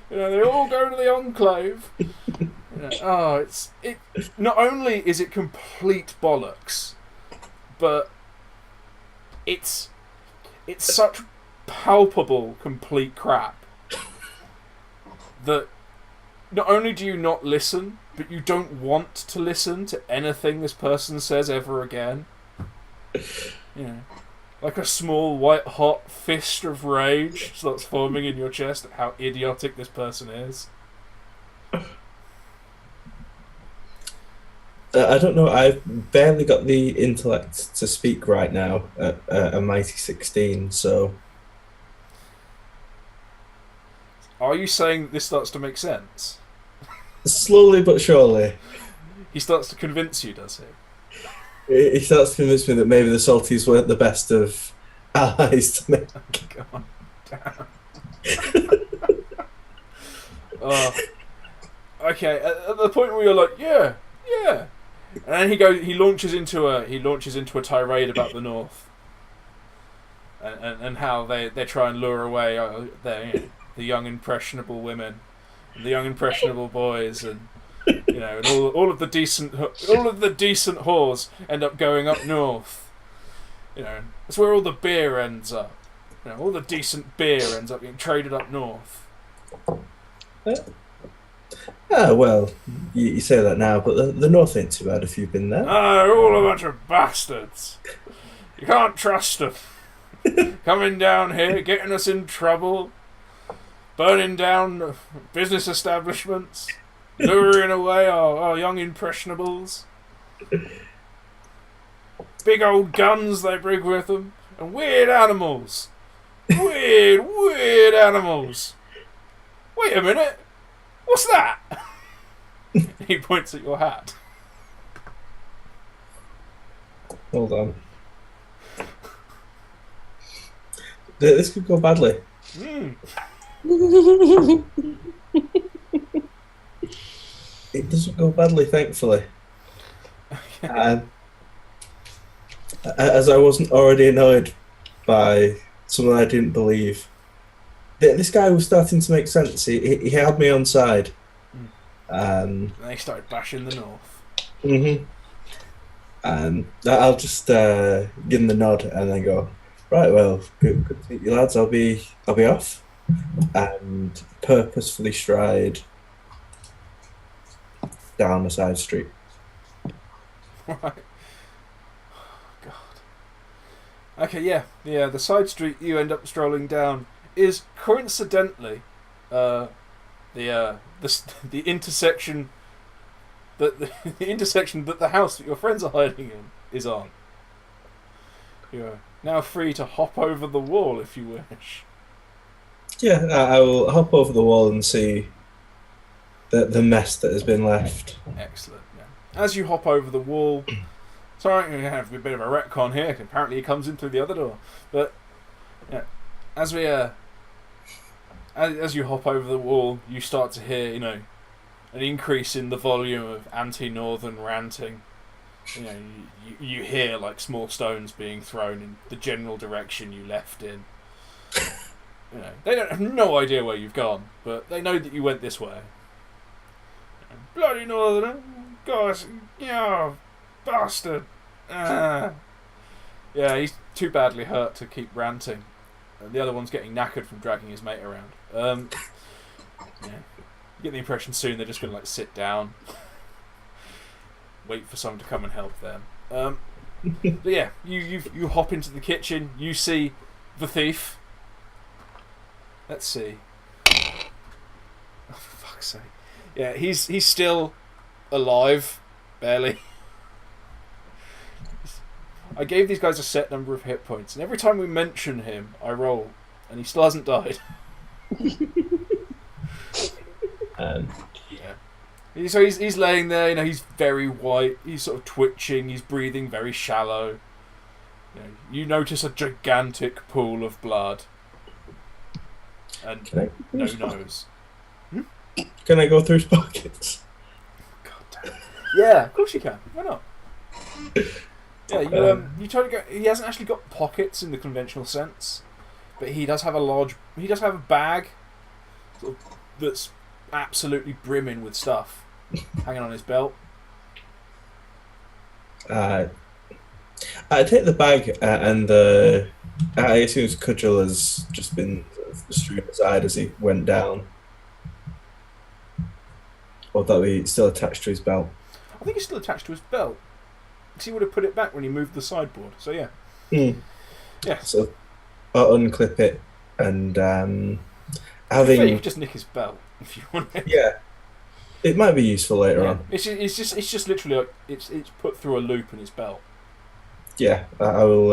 [SPEAKER 1] they all go to the enclave. It. Not only is it complete bollocks, but it's such palpable complete crap that not only do you not listen, but you don't want to listen to anything this person says ever again. Like a small white hot fist of rage starts forming in your chest at how idiotic this person is.
[SPEAKER 4] I don't know, I've barely got the intellect to speak right now at a mighty 16, so...
[SPEAKER 1] Are you saying this starts to make sense?
[SPEAKER 4] Slowly but surely.
[SPEAKER 1] He starts to convince you, does he?
[SPEAKER 4] He starts to convince me that maybe the Salties weren't the best of allies to make.
[SPEAKER 1] God damn. Okay, at the point where you're like, yeah. And then he launches into a tirade about the North. And how they try and lure away the young impressionable women, and the young impressionable boys, and and all of the decent whores end up going up north. That's where all the beer ends up. All the decent beer ends up getting traded up north.
[SPEAKER 4] Well, you say that now, but the North ain't too bad if you've been there.
[SPEAKER 1] They're all a bunch of bastards. You can't trust them. Coming down here, getting us in trouble. Burning down business establishments, luring away our young impressionables. Big old guns they bring with them, and weird animals. Weird animals. Wait a minute, what's that? He points at your hat.
[SPEAKER 4] Hold on. This could go badly. It doesn't go badly, thankfully. As I wasn't already annoyed by something I didn't believe. This guy was starting to make sense. He had me on side.
[SPEAKER 1] And they started bashing the North.
[SPEAKER 4] Mm-hmm. And I'll just give him the nod and then go, right, well, good to meet you lads. I'll be off. And purposefully stride down a side street.
[SPEAKER 1] Right. God. Okay, yeah. The side street you end up strolling down is coincidentally the intersection that the intersection that the house that your friends are hiding in is on. You're now free to hop over the wall if you wish.
[SPEAKER 4] Yeah, I will hop over the wall and see the mess that has been left.
[SPEAKER 1] Excellent. Yeah. As you hop over the wall, sorry, I'm going to have a bit of a retcon here. Apparently, he comes in through the other door. But as you hop over the wall, you start to hear, an increase in the volume of anti-northern ranting. You hear like small stones being thrown in the general direction you left in. They don't have no idea where you've gone, but they know that you went this way. Bloody northerner, gosh, bastard. He's too badly hurt to keep ranting. The other one's getting knackered from dragging his mate around. You get the impression soon they're just going to sit down, wait for someone to come and help them. But yeah, you hop into the kitchen. You see the thief. Let's see. Oh, for fuck's sake! Yeah, he's still alive, barely. I gave these guys a set number of hit points, and every time we mention him, I roll and he still hasn't died. Yeah. So he's laying there. You know, he's very white. He's sort of twitching. He's breathing very shallow. You notice a gigantic pool of blood, and no nose.
[SPEAKER 4] Can I go through his pockets?
[SPEAKER 1] God damn. Yeah, of course you can. Why not? Yeah, you totally go. He hasn't actually got pockets in the conventional sense, but he does have a bag sort of, that's absolutely brimming with stuff hanging on his belt.
[SPEAKER 4] I take the bag and I assume his cudgel has just been strewn aside as he went down, or that it's still attached to his belt.
[SPEAKER 1] I think it's still attached to his belt, because he would have put it back when he moved the sideboard. So yeah. Yeah.
[SPEAKER 4] So I'll unclip it and
[SPEAKER 1] You could just nick his belt if you want.
[SPEAKER 4] Yeah, it might be useful later on.
[SPEAKER 1] It's just literally like it's put through a loop in his belt.
[SPEAKER 4] Yeah, I will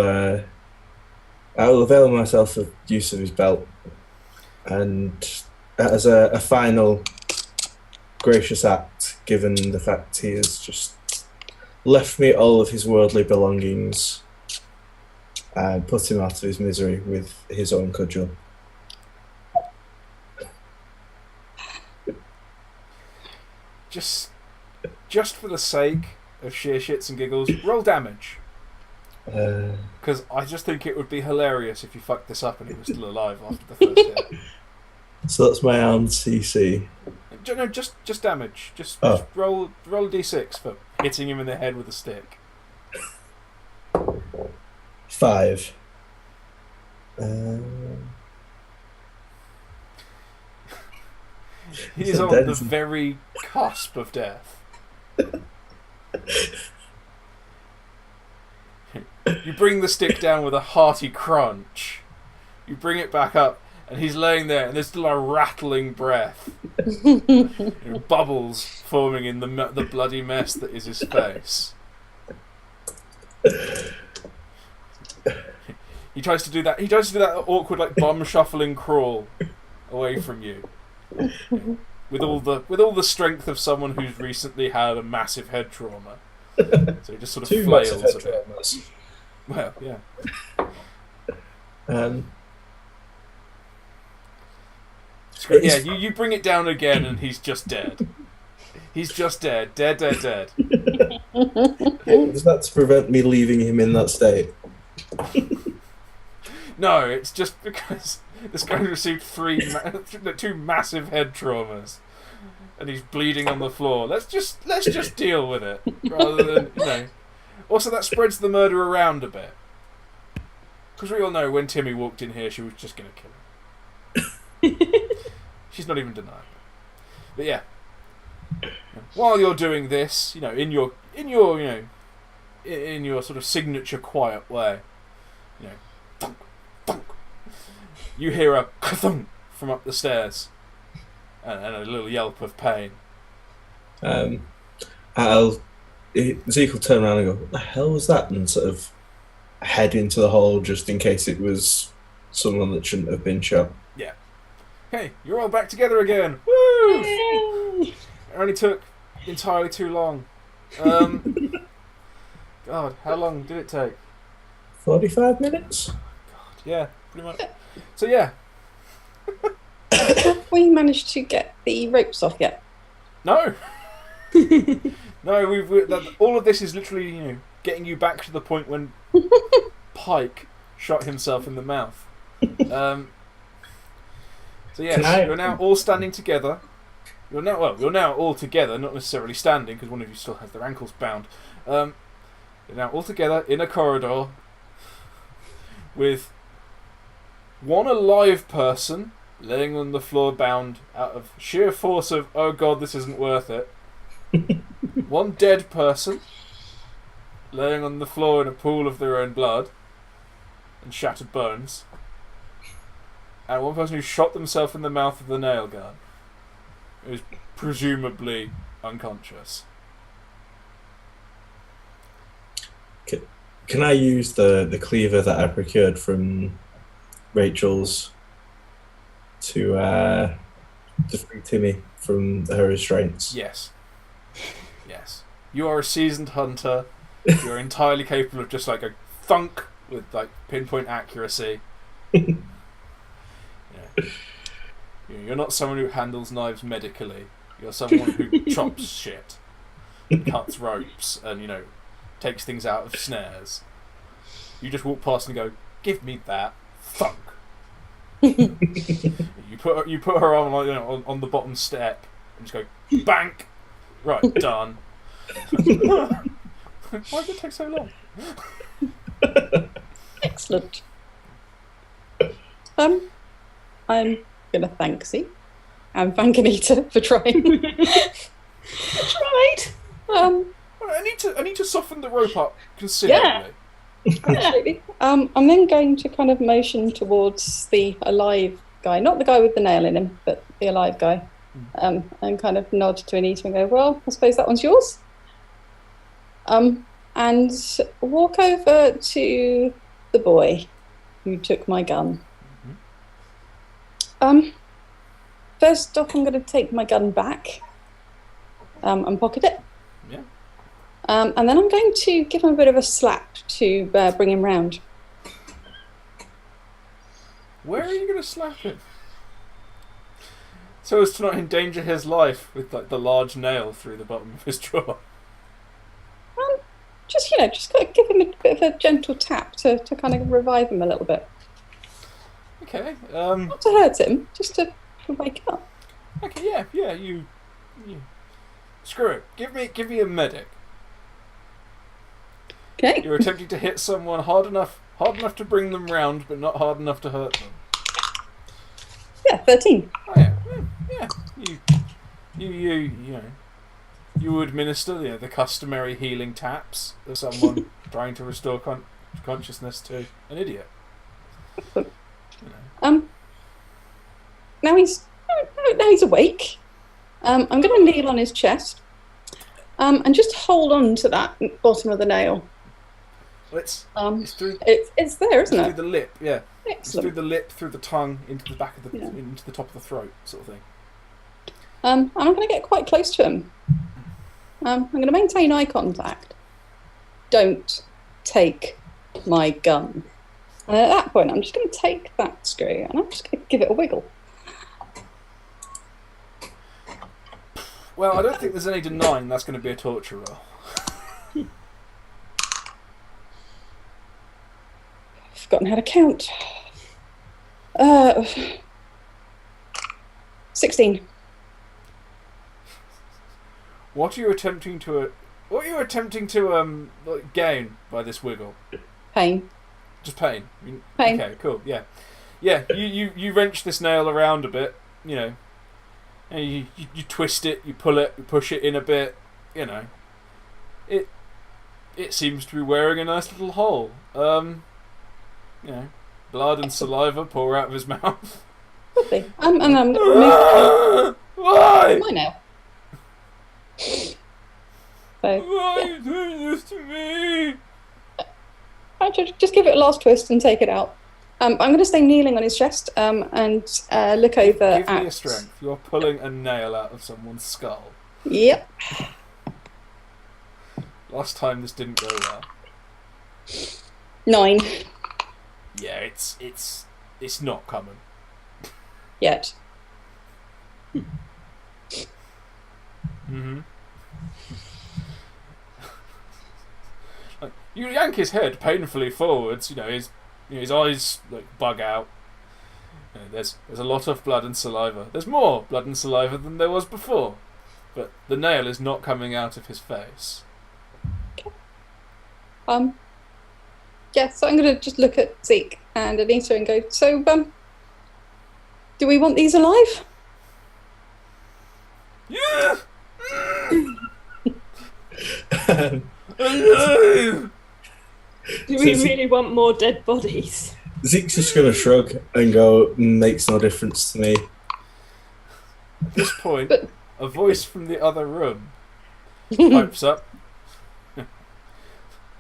[SPEAKER 4] avail myself of use of his belt, and as a final gracious act, given the fact he has just left me all of his worldly belongings, and put him out of his misery with his own cudgel.
[SPEAKER 1] Just for the sake of sheer shits and giggles, roll damage. Because I just think it would be hilarious if you fucked this up and he was still alive after the first hit.
[SPEAKER 4] So that's my armed CC.
[SPEAKER 1] No, just damage. Just roll a d6 for hitting him in the head with a stick.
[SPEAKER 4] 5.
[SPEAKER 1] He's on the very cusp of death. You bring the stick down with a hearty crunch. You bring it back up, and he's laying there, and there's still a rattling breath. Bubbles forming in the bloody mess that is his face. He tries to do that. He tries to do that awkward, like bum shuffling crawl away from you, with all the strength of someone who's recently had a massive head trauma. So he just sort of flails a bit. Well, yeah. You bring it down again, and he's just dead. He's just dead. Dead.
[SPEAKER 4] Is that to prevent me leaving him in that state?
[SPEAKER 1] No, it's just because this guy received two massive head traumas, and he's bleeding on the floor. Let's just deal with it, rather than Also, that spreads the murder around a bit, because we all know when Timmy walked in here, she was just going to kill him. She's not even denying it. But yeah, while you're doing this, in your sort of signature quiet way, thunk, thunk, you hear a ka-thunk from up the stairs, and a little yelp of pain.
[SPEAKER 4] Zeke will turn around and go, "What the hell was that?" and sort of head into the hole just in case it was someone that shouldn't have been shot.
[SPEAKER 1] Yeah. Hey, you're all back together again. Woo! It only took entirely too long. God, how long did it take?
[SPEAKER 4] 45 minutes?
[SPEAKER 1] God, yeah, pretty much. So yeah.
[SPEAKER 2] Have we managed to get the ropes off yet?
[SPEAKER 1] No. No, all of this is literally, getting you back to the point when Pike shot himself in the mouth. So yes, you're now all standing together. You're now all together, not necessarily standing, because one of you still has their ankles bound. You're now all together in a corridor with one alive person laying on the floor bound out of sheer force of, oh god, this isn't worth it. One dead person laying on the floor in a pool of their own blood and shattered bones, and one person who shot themselves in the mouth with a nail gun, who's presumably unconscious.
[SPEAKER 4] Can I use the cleaver that I procured from Rachel's to free Timmy from her restraints.
[SPEAKER 1] Yes. Yes. You are a seasoned hunter. You're entirely capable of just like a thunk with like pinpoint accuracy. Yeah. You're not someone who handles knives medically. You're someone who chops shit, cuts ropes, and takes things out of snares. You just walk past and go, "Give me that thunk." you put her on the bottom step and just go bank. Right, done. Why did it take so long?
[SPEAKER 2] Excellent. I'm gonna thank Z and thank Anita for trying.
[SPEAKER 3] Tried.
[SPEAKER 1] I need to soften the rope up considerably.
[SPEAKER 2] Absolutely. I'm then going to kind of motion towards the alive guy, not the guy with the nail in him, but the alive guy, and kind of nod to Anita and go, "Well, I suppose that one's yours." And walk over to the boy who took my gun. First off, I'm going to take my gun back and pocket it.
[SPEAKER 1] Yeah.
[SPEAKER 2] And then I'm going to give him a bit of a slap to bring him round.
[SPEAKER 1] Where are you going to slap him? So as to not endanger his life with like the large nail through the bottom of his jaw.
[SPEAKER 2] Just gotta give him a bit of a gentle tap to kind of revive him a little bit.
[SPEAKER 1] Okay.
[SPEAKER 2] Not to hurt him, just to wake up.
[SPEAKER 1] Okay. Yeah. You. Screw it. Give me a medic.
[SPEAKER 2] Okay.
[SPEAKER 1] You're attempting to hit someone hard enough to bring them round, but not hard enough to hurt them.
[SPEAKER 2] Yeah, 13.
[SPEAKER 1] Oh yeah. You administer the customary healing taps of someone trying to restore consciousness to an idiot.
[SPEAKER 2] Now he's awake. I'm going to kneel on his chest, and just hold on to that bottom of the nail.
[SPEAKER 1] Well, it's through.
[SPEAKER 2] It's there, isn't it?
[SPEAKER 1] Through the lip, yeah.
[SPEAKER 2] Excellent.
[SPEAKER 1] It's through the lip, through the tongue, into the back of the, into the top of the throat, sort of thing.
[SPEAKER 2] And I'm going to get quite close to him. I'm going to maintain eye contact. Don't take my gun. And at that point, I'm just going to take that screw and I'm just going to give it a wiggle.
[SPEAKER 1] Well, I don't think there's any denying that's going to be a torture roll.
[SPEAKER 2] I've forgotten how to count. 16.
[SPEAKER 1] What are you attempting to gain by this wiggle?
[SPEAKER 2] Pain.
[SPEAKER 1] Just pain.
[SPEAKER 2] Pain.
[SPEAKER 1] Okay, cool. Yeah. You wrench this nail around a bit. And you twist it, you pull it, you push it in a bit. It seems to be wearing a nice little hole. Blood and saliva pour out of his mouth.
[SPEAKER 2] Lovely. And I'm moving
[SPEAKER 1] Why?
[SPEAKER 2] my nail. So,
[SPEAKER 1] Why are you doing this to me?
[SPEAKER 2] I'll just give it a last twist and take it out. I'm going to stay kneeling on his chest and look over
[SPEAKER 1] Give
[SPEAKER 2] at...
[SPEAKER 1] me a strength. You're pulling a nail out of someone's skull.
[SPEAKER 2] Yep.
[SPEAKER 1] Last time this didn't go well.
[SPEAKER 2] 9.
[SPEAKER 1] Yeah, it's not coming.
[SPEAKER 2] Yet.
[SPEAKER 1] Mm-hmm. You yank his head painfully forwards. His eyes bug out. There's a lot of blood and saliva. There's more blood and saliva than there was before, but the nail is not coming out of his face.
[SPEAKER 2] Yeah, so I'm going to just look at Zeke and Anita and go, so, do we want these alive?
[SPEAKER 1] Yeah! Alive!
[SPEAKER 3] Do we really want more dead bodies?
[SPEAKER 4] Zeke's just going to shrug and go, makes no difference to me.
[SPEAKER 1] At this point, a voice from the other room pipes up.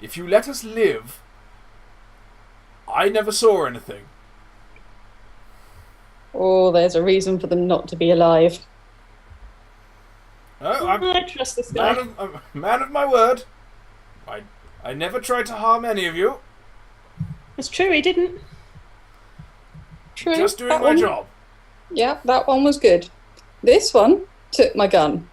[SPEAKER 1] If you let us live, I never saw anything.
[SPEAKER 2] Oh, there's a reason for them not to be alive.
[SPEAKER 1] Oh, I'm
[SPEAKER 3] I trust this guy.
[SPEAKER 1] I'm a man of my word. I never tried to harm any of you.
[SPEAKER 3] It's true, he didn't.
[SPEAKER 2] True.
[SPEAKER 1] Just doing
[SPEAKER 2] that
[SPEAKER 1] my
[SPEAKER 2] one-
[SPEAKER 1] job.
[SPEAKER 2] Yeah, that one was good. This one took my gun.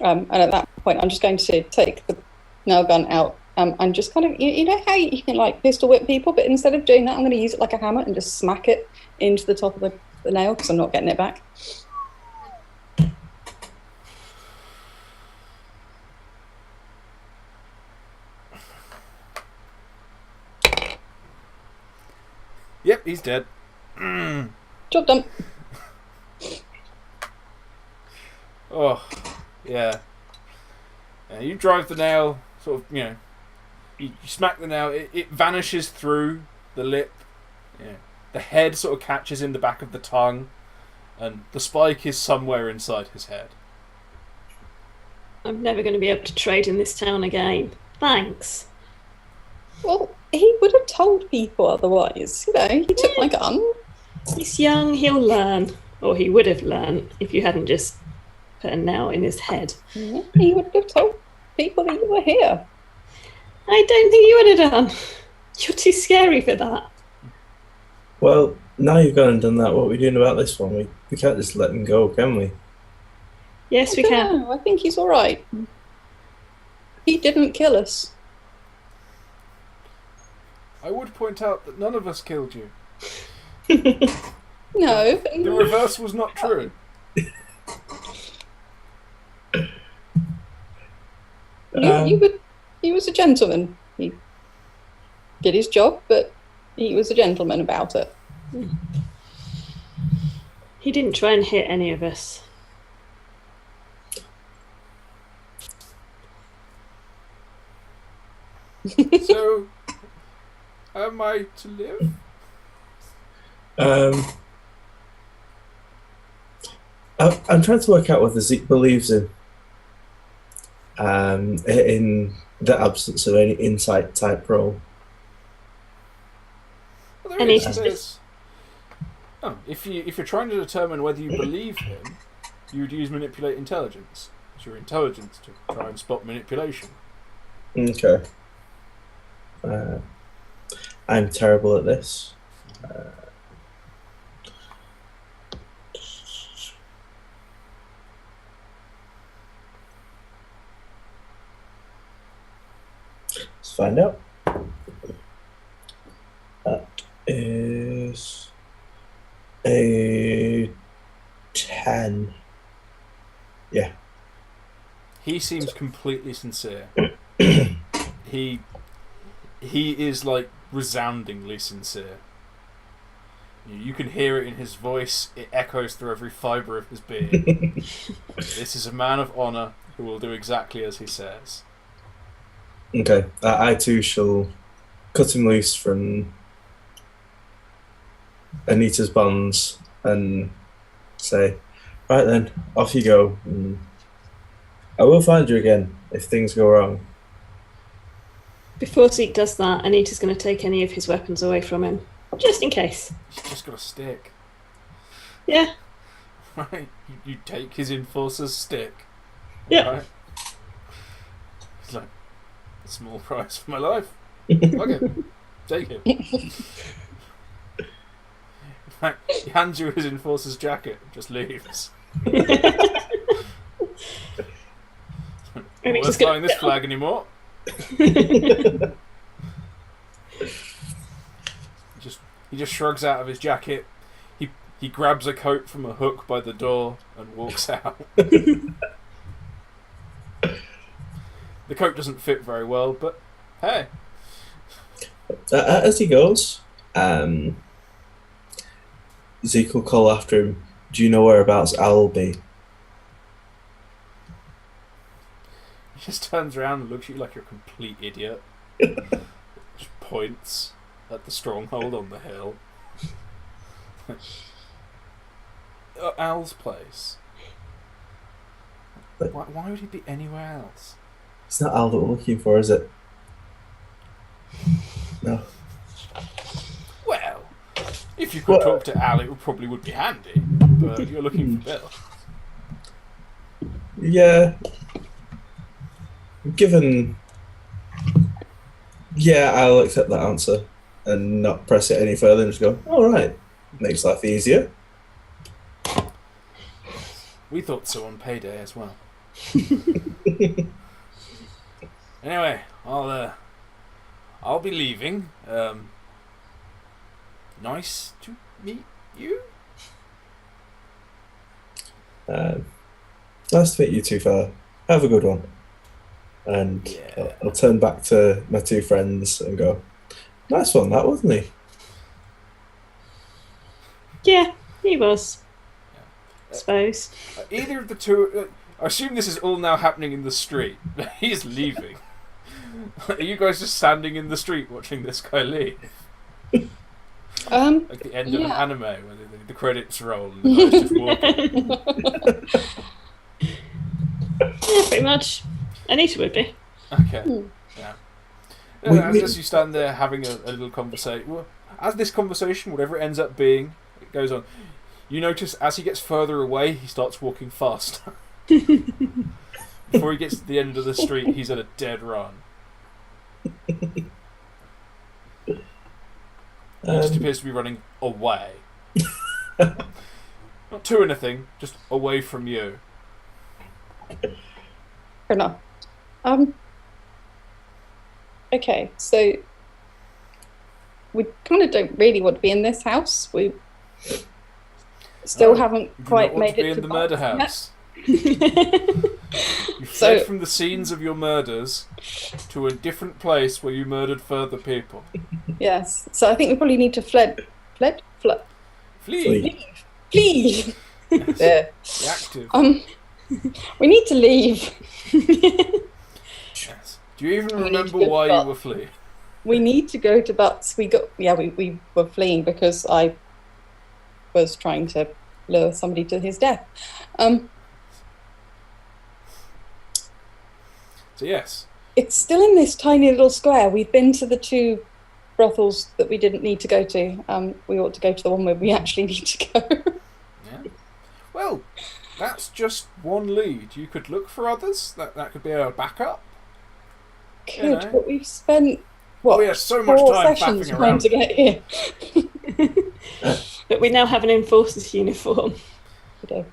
[SPEAKER 2] And at that point, I'm just going to take the nail gun out and just kind of, you know how you can like pistol whip people, but instead of doing that, I'm going to use it like a hammer and just smack it into the top of the nail because I'm not getting it back.
[SPEAKER 1] Yep, he's dead.
[SPEAKER 2] Job done.
[SPEAKER 1] Oh, yeah. You drive the nail, sort of, you smack the nail, it vanishes through the lip. Yeah. The head sort of catches in the back of the tongue, and the spike is somewhere inside his head.
[SPEAKER 3] I'm never going to be able to trade in this town again. Thanks.
[SPEAKER 2] Well, he would have told people otherwise. You know, he took my gun.
[SPEAKER 3] He's young, he'll learn. Or he would have learned if you hadn't just put a nail in his head.
[SPEAKER 2] Yeah, he would have told people that you were here.
[SPEAKER 3] I don't think you would have done. You're too scary for that.
[SPEAKER 4] Well, now you've gone and done that, what are we doing about this one? We can't just let him go, can we?
[SPEAKER 3] Yes, we
[SPEAKER 2] I
[SPEAKER 3] can.
[SPEAKER 2] don't know, I think he's all right. He didn't kill us.
[SPEAKER 1] I would point out that none of us killed you.
[SPEAKER 2] No, but
[SPEAKER 1] The reverse was not true.
[SPEAKER 2] he was a gentleman. He did his job, but he was a gentleman about it.
[SPEAKER 3] He didn't try and hit any of us.
[SPEAKER 1] So, am I to live?
[SPEAKER 4] I'm trying to work out whether Zeke believes in the absence of any insight type role.
[SPEAKER 1] Well, there
[SPEAKER 3] And
[SPEAKER 1] is.
[SPEAKER 3] he's
[SPEAKER 1] There's- Oh, if you're trying to determine whether you believe him, you would use manipulate intelligence. It's your intelligence to try and spot manipulation.
[SPEAKER 4] Okay. I'm terrible at this. Let's find out. That is a 10. Yeah.
[SPEAKER 1] He seems completely sincere. he is like resoundingly sincere. You can hear it in his voice. It echoes through every fibre of his being. This is a man of honour who will do exactly as he says.
[SPEAKER 4] Okay. I too shall cut him loose from Anita's bonds and say, right then, off you go. And I will find you again if things go wrong.
[SPEAKER 3] Before Zeke does that, Anita's going to take any of his weapons away from him. Just in case.
[SPEAKER 1] He's just got a stick.
[SPEAKER 3] Yeah.
[SPEAKER 1] Right? You take his enforcer's stick.
[SPEAKER 3] Yeah.
[SPEAKER 1] Right? He's like, a small price for my life. Okay, take it. In fact, he hands you his enforcer's jacket and just leaves.
[SPEAKER 3] Maybe
[SPEAKER 1] Not
[SPEAKER 3] just
[SPEAKER 1] worth
[SPEAKER 3] gonna
[SPEAKER 1] flying this
[SPEAKER 3] get
[SPEAKER 1] flag anymore. He just shrugs out of his jacket. He grabs a coat from a hook by the door and walks out. The coat doesn't fit very well, but hey.
[SPEAKER 4] As he goes, Zeke will call after him. Do you know whereabouts Al will be?
[SPEAKER 1] He just turns around and looks at you like you're a complete idiot. Just points at the stronghold on the hill. Al's place. Why would he be anywhere else?
[SPEAKER 4] It's not Al that we're looking for, is it? No.
[SPEAKER 1] Well, if if you could talk to Al, it probably would be handy. But you're looking for Bill.
[SPEAKER 4] Yeah. Given... Yeah, I'll accept that answer and not press it any further and just go, all right, makes life easier.
[SPEAKER 1] We thought so on payday as well. Anyway, I'll be leaving. Nice to meet you.
[SPEAKER 4] Nice to meet you too, fella. Have a good one. And
[SPEAKER 1] Yeah.
[SPEAKER 4] I'll turn back to my two friends and go, nice one, that wasn't he?
[SPEAKER 3] Yeah, he was. I suppose.
[SPEAKER 1] Either of the two... I assume this is all now happening in the street. He's leaving. Are you guys just standing in the street watching this guy leave? Like the end of an anime where the credits roll and the guy's just walking.
[SPEAKER 3] Yeah, pretty much. Anita would be.
[SPEAKER 1] Okay. Yeah. As you stand there having a little conversation, well, as this conversation, whatever it ends up being, it goes on. You notice as he gets further away, he starts walking faster. Before he gets to the end of the street, he's at a dead run. He just appears to be running away. Not to anything, just away from you.
[SPEAKER 2] Fair enough. Okay, so we kind of don't really want to be in this house. We still haven't
[SPEAKER 1] You do
[SPEAKER 2] quite
[SPEAKER 1] not want
[SPEAKER 2] made
[SPEAKER 1] to be
[SPEAKER 2] it
[SPEAKER 1] in
[SPEAKER 2] to
[SPEAKER 1] the murder
[SPEAKER 2] Bart
[SPEAKER 1] house.
[SPEAKER 2] yet.
[SPEAKER 1] You fled
[SPEAKER 2] So-
[SPEAKER 1] from the scenes of your murders to a different place where you murdered further people.
[SPEAKER 2] Yes, so I think we probably need to flee.
[SPEAKER 1] Flee.
[SPEAKER 2] There.
[SPEAKER 1] Be active.
[SPEAKER 2] We need to leave.
[SPEAKER 1] Yes. Do you even
[SPEAKER 2] We need
[SPEAKER 1] remember
[SPEAKER 2] to go
[SPEAKER 1] why
[SPEAKER 2] back.
[SPEAKER 1] you were fleeing?
[SPEAKER 2] We need to go to Butts. We were fleeing because I was trying to lure somebody to his death.
[SPEAKER 1] So yes.
[SPEAKER 2] It's still in this tiny little square. We've been to the two brothels that we didn't need to go to. We ought to go to the one where we actually need to go.
[SPEAKER 1] Yeah. Well, that's just one lead. You could look for others. That could be a backup.
[SPEAKER 2] Good,
[SPEAKER 1] You know.
[SPEAKER 2] but we've spent what?
[SPEAKER 1] Oh, yeah, so much
[SPEAKER 2] 4
[SPEAKER 1] time
[SPEAKER 2] sessions
[SPEAKER 1] faffing
[SPEAKER 2] trying
[SPEAKER 1] around.
[SPEAKER 2] to get here.
[SPEAKER 3] But we now have an enforcer's uniform.
[SPEAKER 2] We do.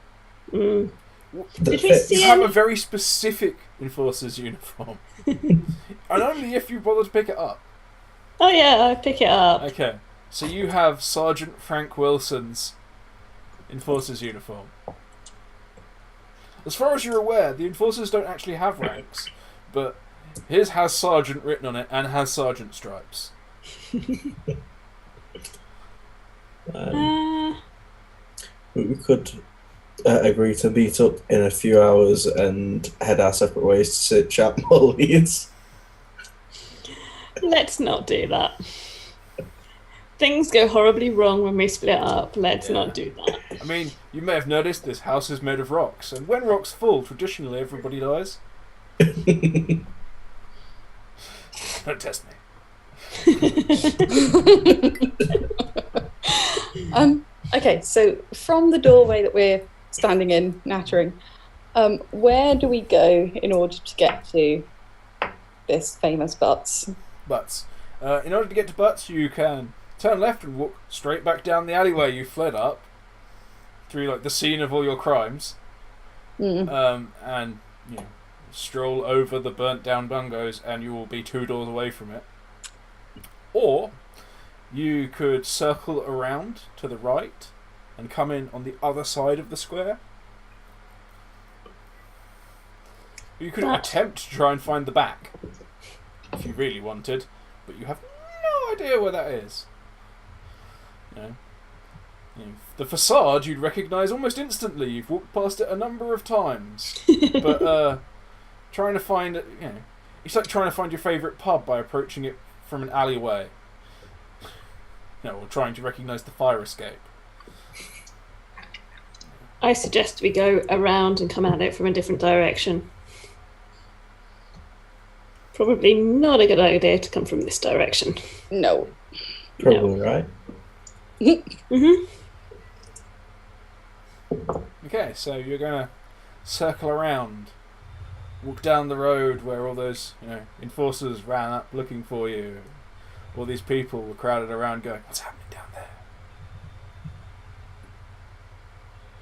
[SPEAKER 3] Mm.
[SPEAKER 4] That
[SPEAKER 3] Did we
[SPEAKER 4] fits.
[SPEAKER 3] see
[SPEAKER 1] You have
[SPEAKER 3] him?
[SPEAKER 1] a very specific enforcer's uniform. And only if you bother to pick it up.
[SPEAKER 3] Oh yeah, I pick it up.
[SPEAKER 1] Okay. So you have Sergeant Frank Wilson's enforcer's uniform. As far as you're aware, the enforcers don't actually have ranks, but his has Sergeant written on it and has Sergeant stripes.
[SPEAKER 4] We could agree to meet up in a few hours and head our separate ways to sit chat more leads.
[SPEAKER 3] Let's not do that. Things go horribly wrong when we split up. Let's
[SPEAKER 1] Yeah.
[SPEAKER 3] not do that.
[SPEAKER 1] I mean, you may have noticed this house is made of rocks, and when rocks fall, traditionally everybody dies. Don't test me.
[SPEAKER 2] Okay, so from the doorway that we're standing in, nattering, where do we go in order to get to this famous Butts?
[SPEAKER 1] Butts. In order to get to Butts, you can turn left and walk straight back down the alleyway you fled up through like the scene of all your crimes, and you know, stroll over the burnt down bungalows, and you will be 2 doors away from it. Or you could circle around to the right and come in on the other side of the square. You could attempt to try and find the back if you really wanted, but you have no idea where that is. You know, the facade you'd recognise almost instantly. You've walked past it a number of times, but trying to find it, you know, it's like trying to find your favourite pub by approaching it from an alleyway. You know, or trying to recognise the fire escape.
[SPEAKER 3] I suggest we go around and come at it from a different direction. Probably not a good idea to come from this direction.
[SPEAKER 2] No.
[SPEAKER 4] Probably right.
[SPEAKER 3] Mm-hmm.
[SPEAKER 1] Okay, so you're going to circle around, walk down the road where all those enforcers ran up looking for you. All these people were crowded around going, what's happening down there?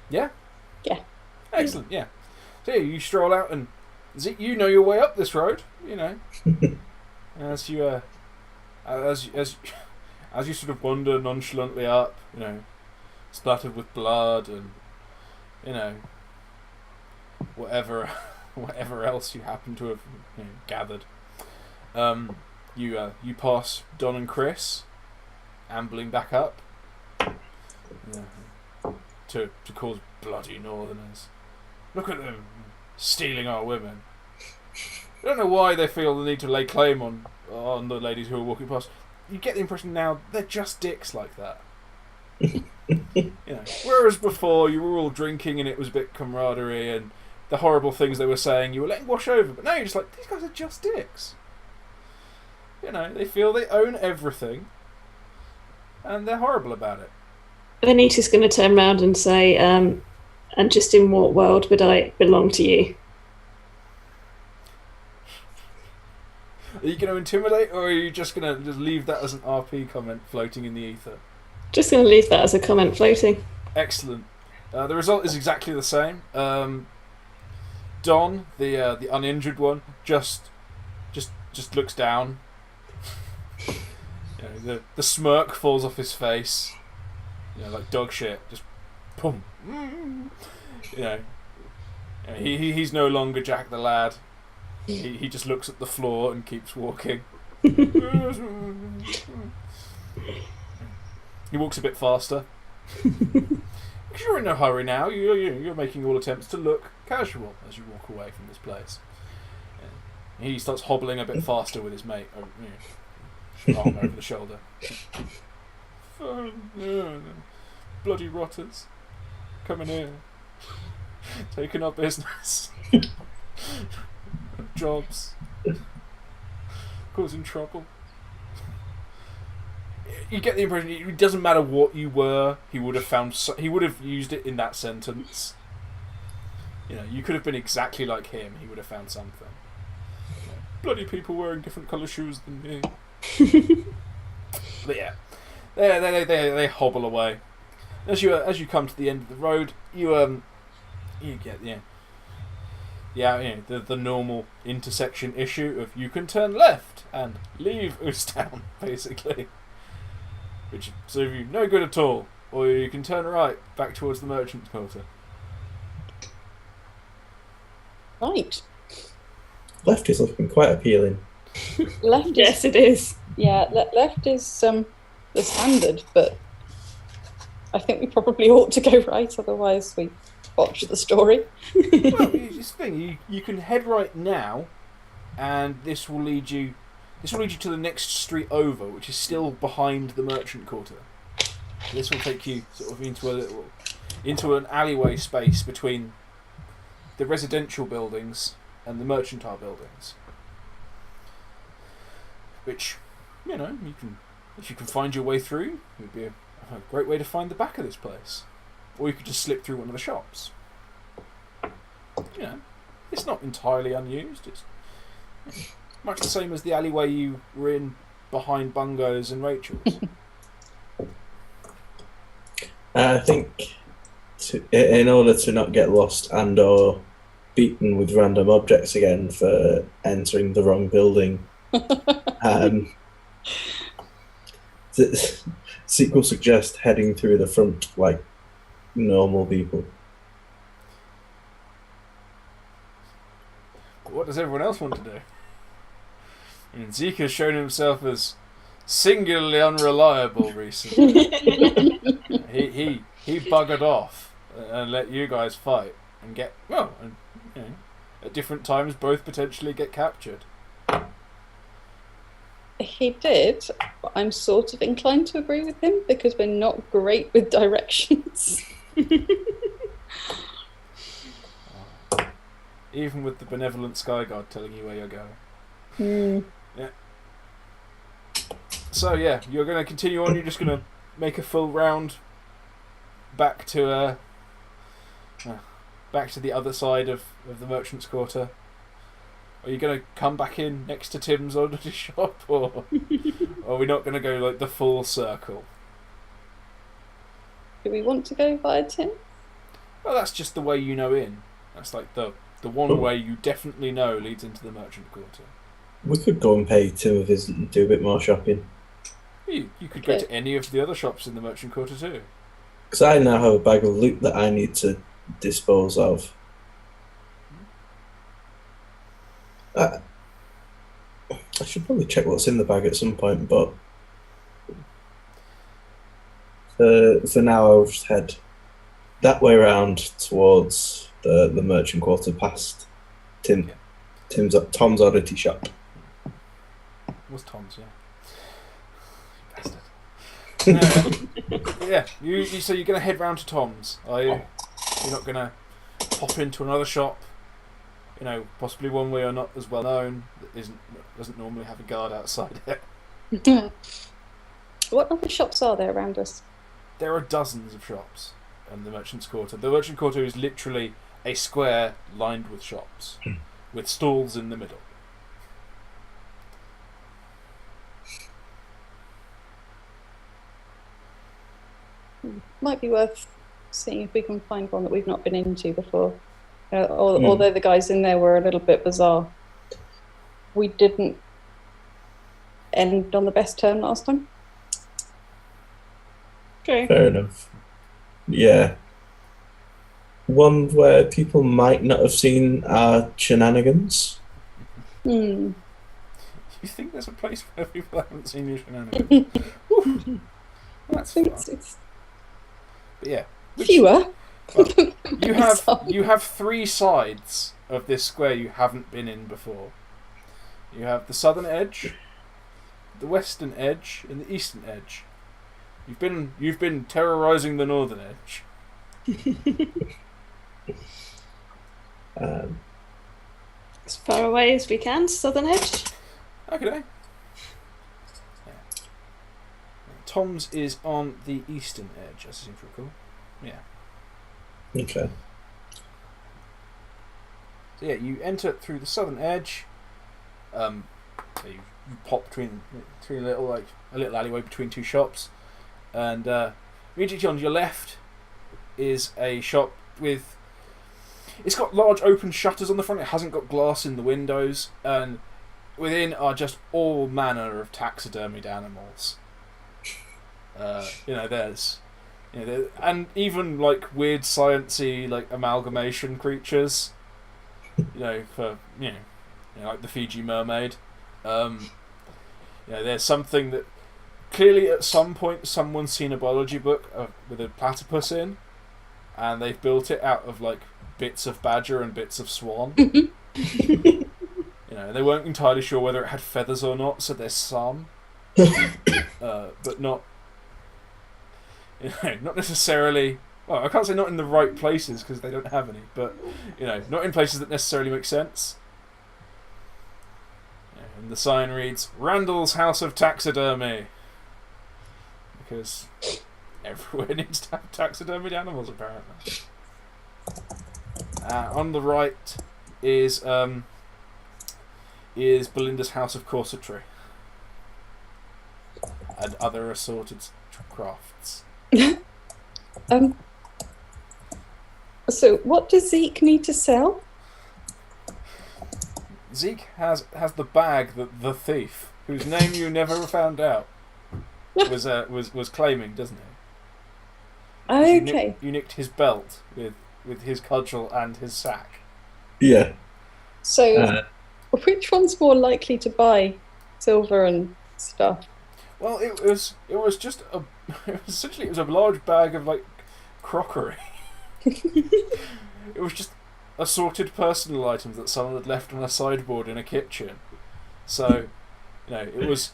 [SPEAKER 1] Yeah?
[SPEAKER 2] Yeah.
[SPEAKER 1] Excellent, yeah. So you stroll out and you know your way up this road, as you as you sort of wander nonchalantly up, splattered with blood and whatever else you happen to have gathered. You pass Don and Chris ambling back up to cause bloody northerners. Look at them stealing our women. I don't know why they feel the need to lay claim on the ladies who are walking past. You get the impression now they're just dicks like that. Whereas before you were all drinking and it was a bit camaraderie and the horrible things they were saying you were letting wash over, but now you're just like, these guys are just dicks. They feel they own everything and they're horrible about it.
[SPEAKER 3] Anita's going to turn around and say, and just in what world would I belong to you?
[SPEAKER 1] Are you going to intimidate, or are you just going to just leave that as an RP comment floating in the ether?
[SPEAKER 3] Just going to leave that as a comment floating.
[SPEAKER 1] Excellent. The result is exactly the same. Don, the uninjured one, just looks down. The smirk falls off his face. Like dog shit. Just, boom. He's no longer Jack the Lad. He just looks at the floor and keeps walking. He walks a bit faster. Because you're in no hurry now. You're making all attempts to look casual as you walk away from this place. He starts hobbling a bit faster with his mate, arm over the shoulder. Bloody rotters. Coming here. Taking our business. Jobs. Causing trouble. You get the impression it doesn't matter what you were, he would have used it in that sentence. You could have been exactly like him, he would have found something. Bloody people wearing different colour shoes than me. But yeah, they hobble away. As you come to the end of the road, you get the normal intersection issue of you can turn left and leave Ooze Town, basically, which serve you no good at all, or you can turn right back towards the merchant's quarter.
[SPEAKER 2] Right.
[SPEAKER 4] Left is looking quite appealing.
[SPEAKER 2] Left
[SPEAKER 3] Yes, it is.
[SPEAKER 2] Yeah, left is the standard, but I think we probably ought to go right, otherwise we botch the story.
[SPEAKER 1] Well, this thing you can head right now, and this will lead you to the next street over, which is still behind the merchant quarter. This will take you sort of into an alleyway space between the residential buildings and the mercantile buildings, which if you can find your way through, it would be a great way to find the back of this place. Or you could just slip through one of the shops. It's not entirely unused. It's much the same as the alleyway you were in behind Bungo's and Rachel's.
[SPEAKER 4] I think in order to not get lost and or beaten with random objects again for entering the wrong building, the sequel suggests heading through the front like normal people.
[SPEAKER 1] What does everyone else want to do? Zeke has shown himself as singularly unreliable recently. he buggered off and let you guys fight and get at different times both potentially get captured.
[SPEAKER 2] He did, but I'm sort of inclined to agree with him because we're not great with directions.
[SPEAKER 1] Even with the benevolent Sky Guard telling you where you're going.
[SPEAKER 2] Mm.
[SPEAKER 1] Yeah. So yeah, you're going to continue on. You're just going to make a full round back to the other side of the merchant's quarter? Are you going to come back in next to Tim's oddity shop, or are we not going to go like the full circle?
[SPEAKER 2] Do we want to go via Tim?
[SPEAKER 1] Well, that's just the way you know in. That's like the one way you definitely know leads into the merchant quarter.
[SPEAKER 4] We could go and pay Tim a visit and do a bit more shopping.
[SPEAKER 1] You could go to any of the other shops in the merchant quarter too.
[SPEAKER 4] Because I now have a bag of loot that I need to dispose of. I should probably check what's in the bag at some point, but for now I'll just head that way around towards the merchant quarter past Tom's oddity shop.
[SPEAKER 1] It was Tom's, yeah. You bastard. Yeah, so you're going to head round to Tom's, are you? You're not going to pop into another shop, possibly one where you're not as well known, that doesn't normally have a guard outside it.
[SPEAKER 2] What other shops are there around us?
[SPEAKER 1] There are dozens of shops in the merchant's quarter. The merchant quarter is literally a square lined with shops, with stalls in the middle.
[SPEAKER 2] Might be worth seeing if we can find one that we've not been into before. Although the guys in there were a little bit bizarre. We didn't end on the best term last time.
[SPEAKER 3] True.
[SPEAKER 4] Fair enough. Yeah. One where people might not have seen our shenanigans.
[SPEAKER 2] Hmm.
[SPEAKER 1] You think there's a place where people haven't seen your shenanigans? Well, that's fun. But yeah.
[SPEAKER 2] Fewer.
[SPEAKER 1] Well, you have three sides of this square you haven't been in before. You have the southern edge, the western edge, and the eastern edge. You've been terrorizing the northern edge.
[SPEAKER 3] As far away as we can, southern edge.
[SPEAKER 1] Okay. Yeah. Tom's is on the eastern edge, as I seem to recall. Yeah.
[SPEAKER 4] Okay.
[SPEAKER 1] So yeah, you enter through the southern edge. You pop between a little alleyway between two shops, and immediately on your left is a shop with. It's got large open shutters on the front. It hasn't got glass in the windows, and within are just all manner of taxidermied animals. And even like weird sciencey like amalgamation creatures. For like the Fiji mermaid. There's something that clearly at some point someone's seen a biology book with a platypus in, and they've built it out of like bits of badger and bits of swan. They weren't entirely sure whether it had feathers or not, so there's some, but not. Not necessarily. Well, I can't say not in the right places because they don't have any, but not in places that necessarily make sense. And the sign reads Randall's House of Taxidermy, because everywhere needs to have taxidermied animals apparently. On the right is Belinda's House of Corsetry and other assorted crafts.
[SPEAKER 2] So what does Zeke need to sell?
[SPEAKER 1] Zeke has the bag that the thief, whose name you never found out, was claiming, doesn't he?
[SPEAKER 2] Okay.
[SPEAKER 1] You nicked his belt with his cudgel and his sack.
[SPEAKER 4] Yeah.
[SPEAKER 2] So, which one's more likely to buy silver and stuff?
[SPEAKER 1] Well, it was just essentially it was a large bag of like crockery. It was just assorted personal items that someone had left on a sideboard in a kitchen. So, it was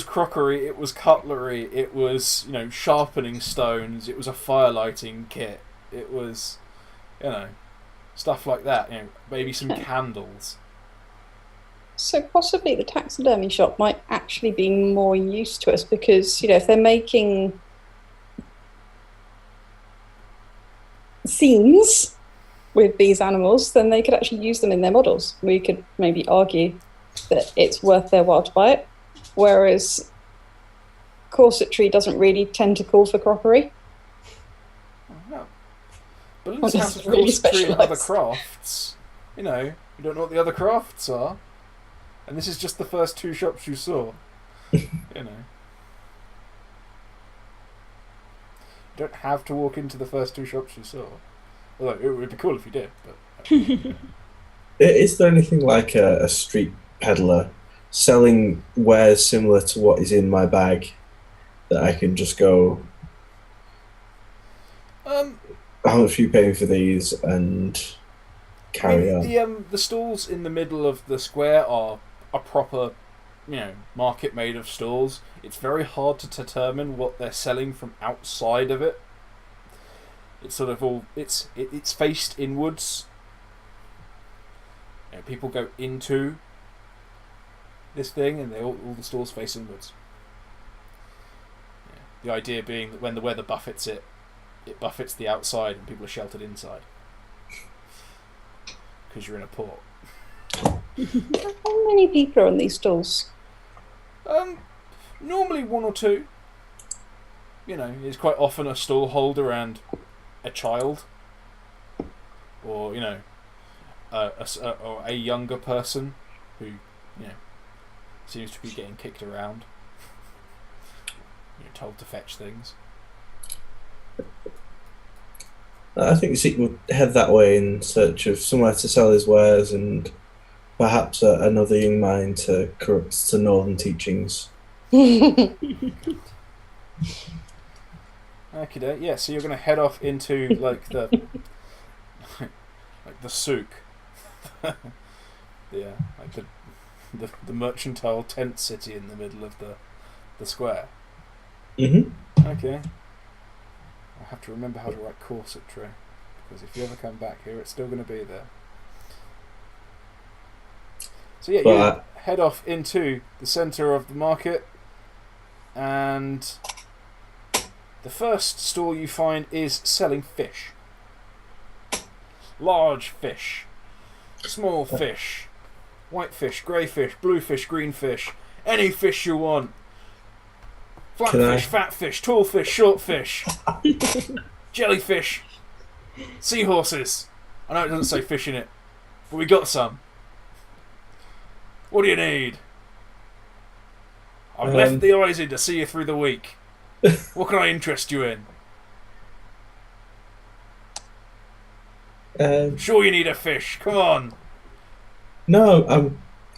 [SPEAKER 1] crockery, it was cutlery, it was sharpening stones, it was a fire lighting kit, it was stuff like that. Maybe some candles.
[SPEAKER 2] So possibly the taxidermy shop might actually be more use to us because, if they're making scenes with these animals, then they could actually use them in their models. We could maybe argue that it's worth their while to buy it, whereas corsetry doesn't really tend to call for crockery.
[SPEAKER 1] No. Balloon's
[SPEAKER 2] Well,
[SPEAKER 1] House of
[SPEAKER 2] really
[SPEAKER 1] Corsetry and other
[SPEAKER 2] specialised.
[SPEAKER 1] crafts. You don't know what the other crafts are. And this is just the first 2 shops you saw. You don't have to walk into the first 2 shops you saw. Although it would be cool if you did. But
[SPEAKER 4] Is there anything like a street peddler selling wares similar to what is in my bag that I can just go, how much are you paying for these, and carry on?
[SPEAKER 1] The stalls in the middle of the square are a proper, market made of stalls. It's very hard to determine what they're selling from outside of it. It's sort of all it's faced inwards. People go into this thing, and all the stalls face inwards. The idea being that when the weather buffets it buffets the outside, and people are sheltered inside because you're in a port.
[SPEAKER 2] How many people are on these stalls?
[SPEAKER 1] Normally 1 or 2. It's quite often a stall holder and a child, or or a younger person who seems to be getting kicked around. Told to fetch things.
[SPEAKER 4] I think Zeke would head that way in search of somewhere to sell his wares and perhaps another young mind to corrupt to northern teachings.
[SPEAKER 1] Okay, yeah. So you're going to head off into like the souk, the mercantile tent city in the middle of the square.
[SPEAKER 4] Mm-hmm.
[SPEAKER 1] Okay. I have to remember how to write corsetry, because if you ever come back here, it's still going to be there. So yeah, you head off into the centre of the market, and the first stall you find is selling fish. Large fish, small fish, white fish, grey fish, blue fish, green fish, any fish you want. Flat fish, fat fish, tall fish, short fish, jellyfish, seahorses. I know it doesn't say fish in it, but we got some. What do you need? I've left the eyes in to see you through the week. What can I interest you in? Sure you need a fish, come on.
[SPEAKER 4] No,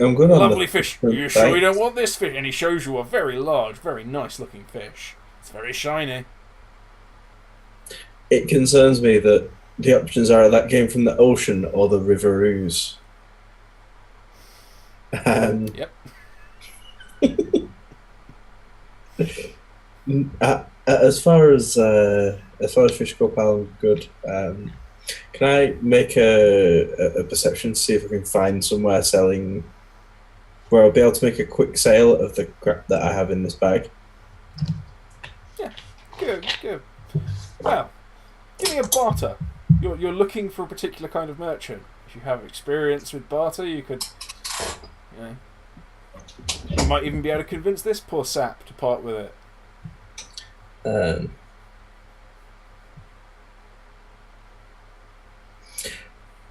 [SPEAKER 4] I'm good on
[SPEAKER 1] Lovely fish. Are you sure you don't want this fish? And he shows you a very large, very nice looking fish. It's very shiny.
[SPEAKER 4] It concerns me that the options are that came from the ocean or the river Ooze.
[SPEAKER 1] Yep.
[SPEAKER 4] As far as fish go, pal, I'm good. Can I make a perception to see if I can find somewhere selling where I'll be able to make a quick sale of the crap that I have in this bag?
[SPEAKER 1] Yeah, good. Well, give me a barter. You're looking for a particular kind of merchant. If you have experience with barter, you could, you might even be able to convince this poor sap to part with it.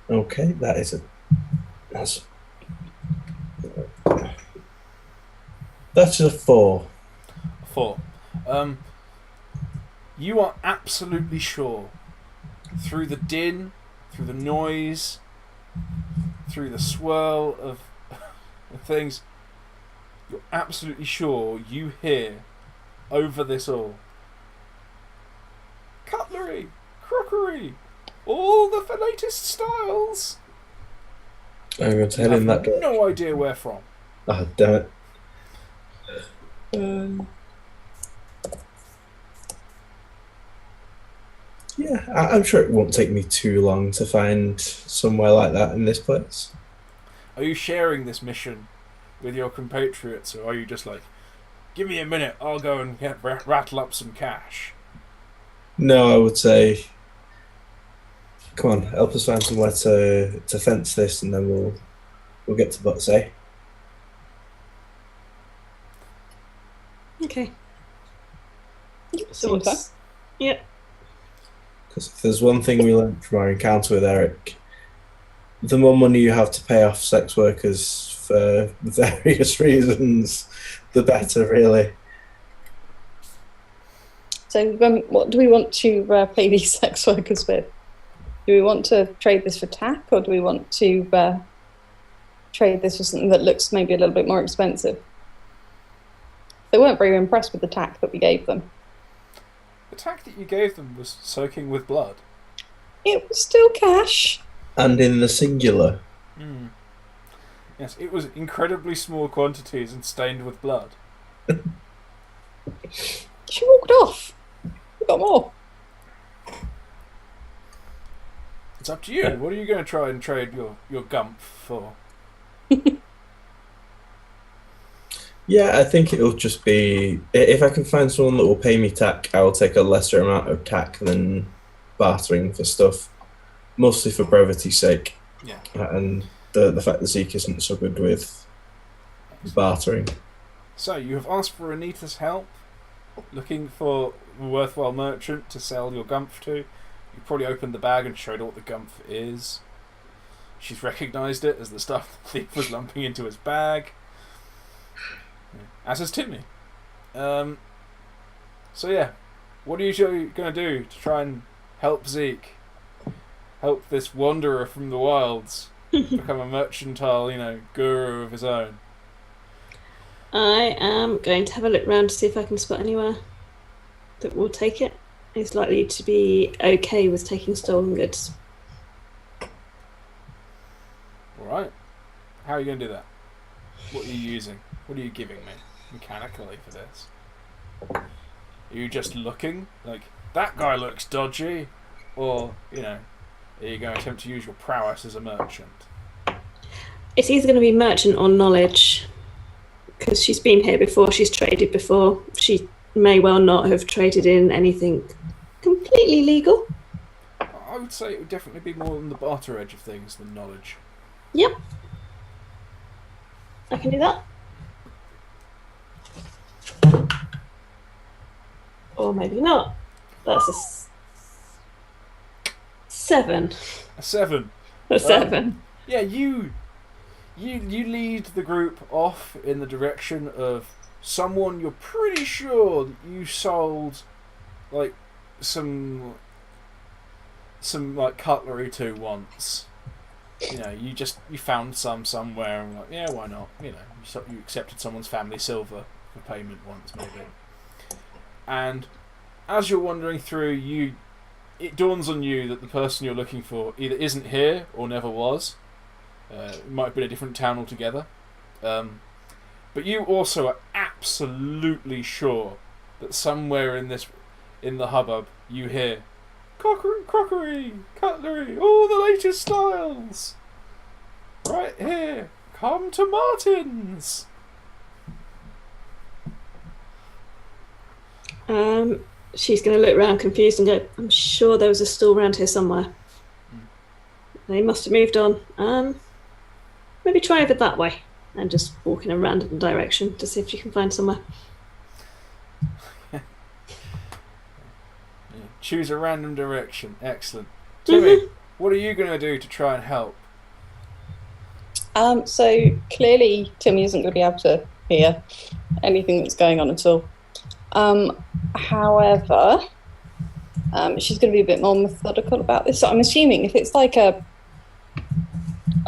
[SPEAKER 4] Okay, that's a 4.
[SPEAKER 1] 4. You are absolutely sure, through the din, through the noise, through the swirl of things, you're absolutely sure you hear over this all cutlery, crockery, all the latest styles.
[SPEAKER 4] I'm going to head in that direction.
[SPEAKER 1] No idea where from.
[SPEAKER 4] Oh, damn it. Yeah, I'm sure it won't take me too long to find somewhere like that in this place.
[SPEAKER 1] Are you sharing this mission with your compatriots, or are you just like, give me a minute, I'll go and rattle up some cash?
[SPEAKER 4] No, I would say, come on, help us find somewhere to fence this, and then we'll get to butts, eh?
[SPEAKER 3] Okay. So
[SPEAKER 2] Seems
[SPEAKER 3] what's... Yep.
[SPEAKER 4] Because if there's one thing we learned from our encounter with Eric, the more money you have to pay off sex workers for various reasons, the better, really.
[SPEAKER 2] So, what do we want to pay these sex workers with? Do we want to trade this for tack, or do we want to trade this for something that looks maybe a little bit more expensive? They weren't very impressed with the tack that we gave them.
[SPEAKER 1] The tack that you gave them was soaking with blood.
[SPEAKER 2] It was still cash.
[SPEAKER 4] And in the singular.
[SPEAKER 1] Yes, it was incredibly small quantities and stained with blood.
[SPEAKER 2] She walked off. We got more.
[SPEAKER 1] It's up to you. What are you going to try and trade your gump for?
[SPEAKER 4] Yeah, I think it'll just be, if I can find someone that will pay me tack, I'll take a lesser amount of tack than bartering for stuff, mostly for brevity's sake.
[SPEAKER 1] Yeah.
[SPEAKER 4] And the fact that Zeke isn't so good with bartering.
[SPEAKER 1] So, you have asked for Anita's help, looking for a worthwhile merchant to sell your gumph to. You probably opened the bag and showed her what the gumph is. She's recognised it as the stuff the thief was lumping into his bag. As is Timmy. So yeah, what are you going to do to try and help Zeke? Help this wanderer from the wilds become a mercantile, guru of his own?
[SPEAKER 3] I am going to have a look round to see if I can spot anywhere that will take it. Is likely to be okay with taking stolen goods.
[SPEAKER 1] Alright. How are you going to do that? What are you using? What are you giving me mechanically for this? Are you just looking? Like, that guy looks dodgy? Or, are you going to attempt to use your prowess as a merchant?
[SPEAKER 3] It's either going to be merchant or knowledge. Because she's been here before, she's traded before. She may well not have traded in anything completely legal.
[SPEAKER 1] I would say it would definitely be more on the barter edge of things than knowledge.
[SPEAKER 3] Yep. I can do that. Or maybe not. That's a 7.
[SPEAKER 1] A 7.
[SPEAKER 3] A 7.
[SPEAKER 1] Yeah, you lead the group off in the direction of someone you're pretty sure that you sold like some like cutlery to once. You found some somewhere and like, yeah, why not? You accepted someone's family silver for payment once maybe. And as you're wandering through, it dawns on you that the person you're looking for either isn't here or never was. It might have been a different town altogether. But you also are absolutely sure that somewhere in the hubbub you hear crockery, cutlery, all the latest styles. Right here, come to Martin's.
[SPEAKER 3] She's going to look around confused and go, I'm sure there was a stall around here somewhere. They must have moved on. Maybe try over that way. And just walk in a random direction to see if you can find somewhere.
[SPEAKER 1] Choose a random direction. Excellent. Timmy, what are you going to do to try and help?
[SPEAKER 2] So clearly Timmy isn't going to be able to hear anything that's going on at all. However, she's going to be a bit more methodical about this. So I'm assuming if it's like a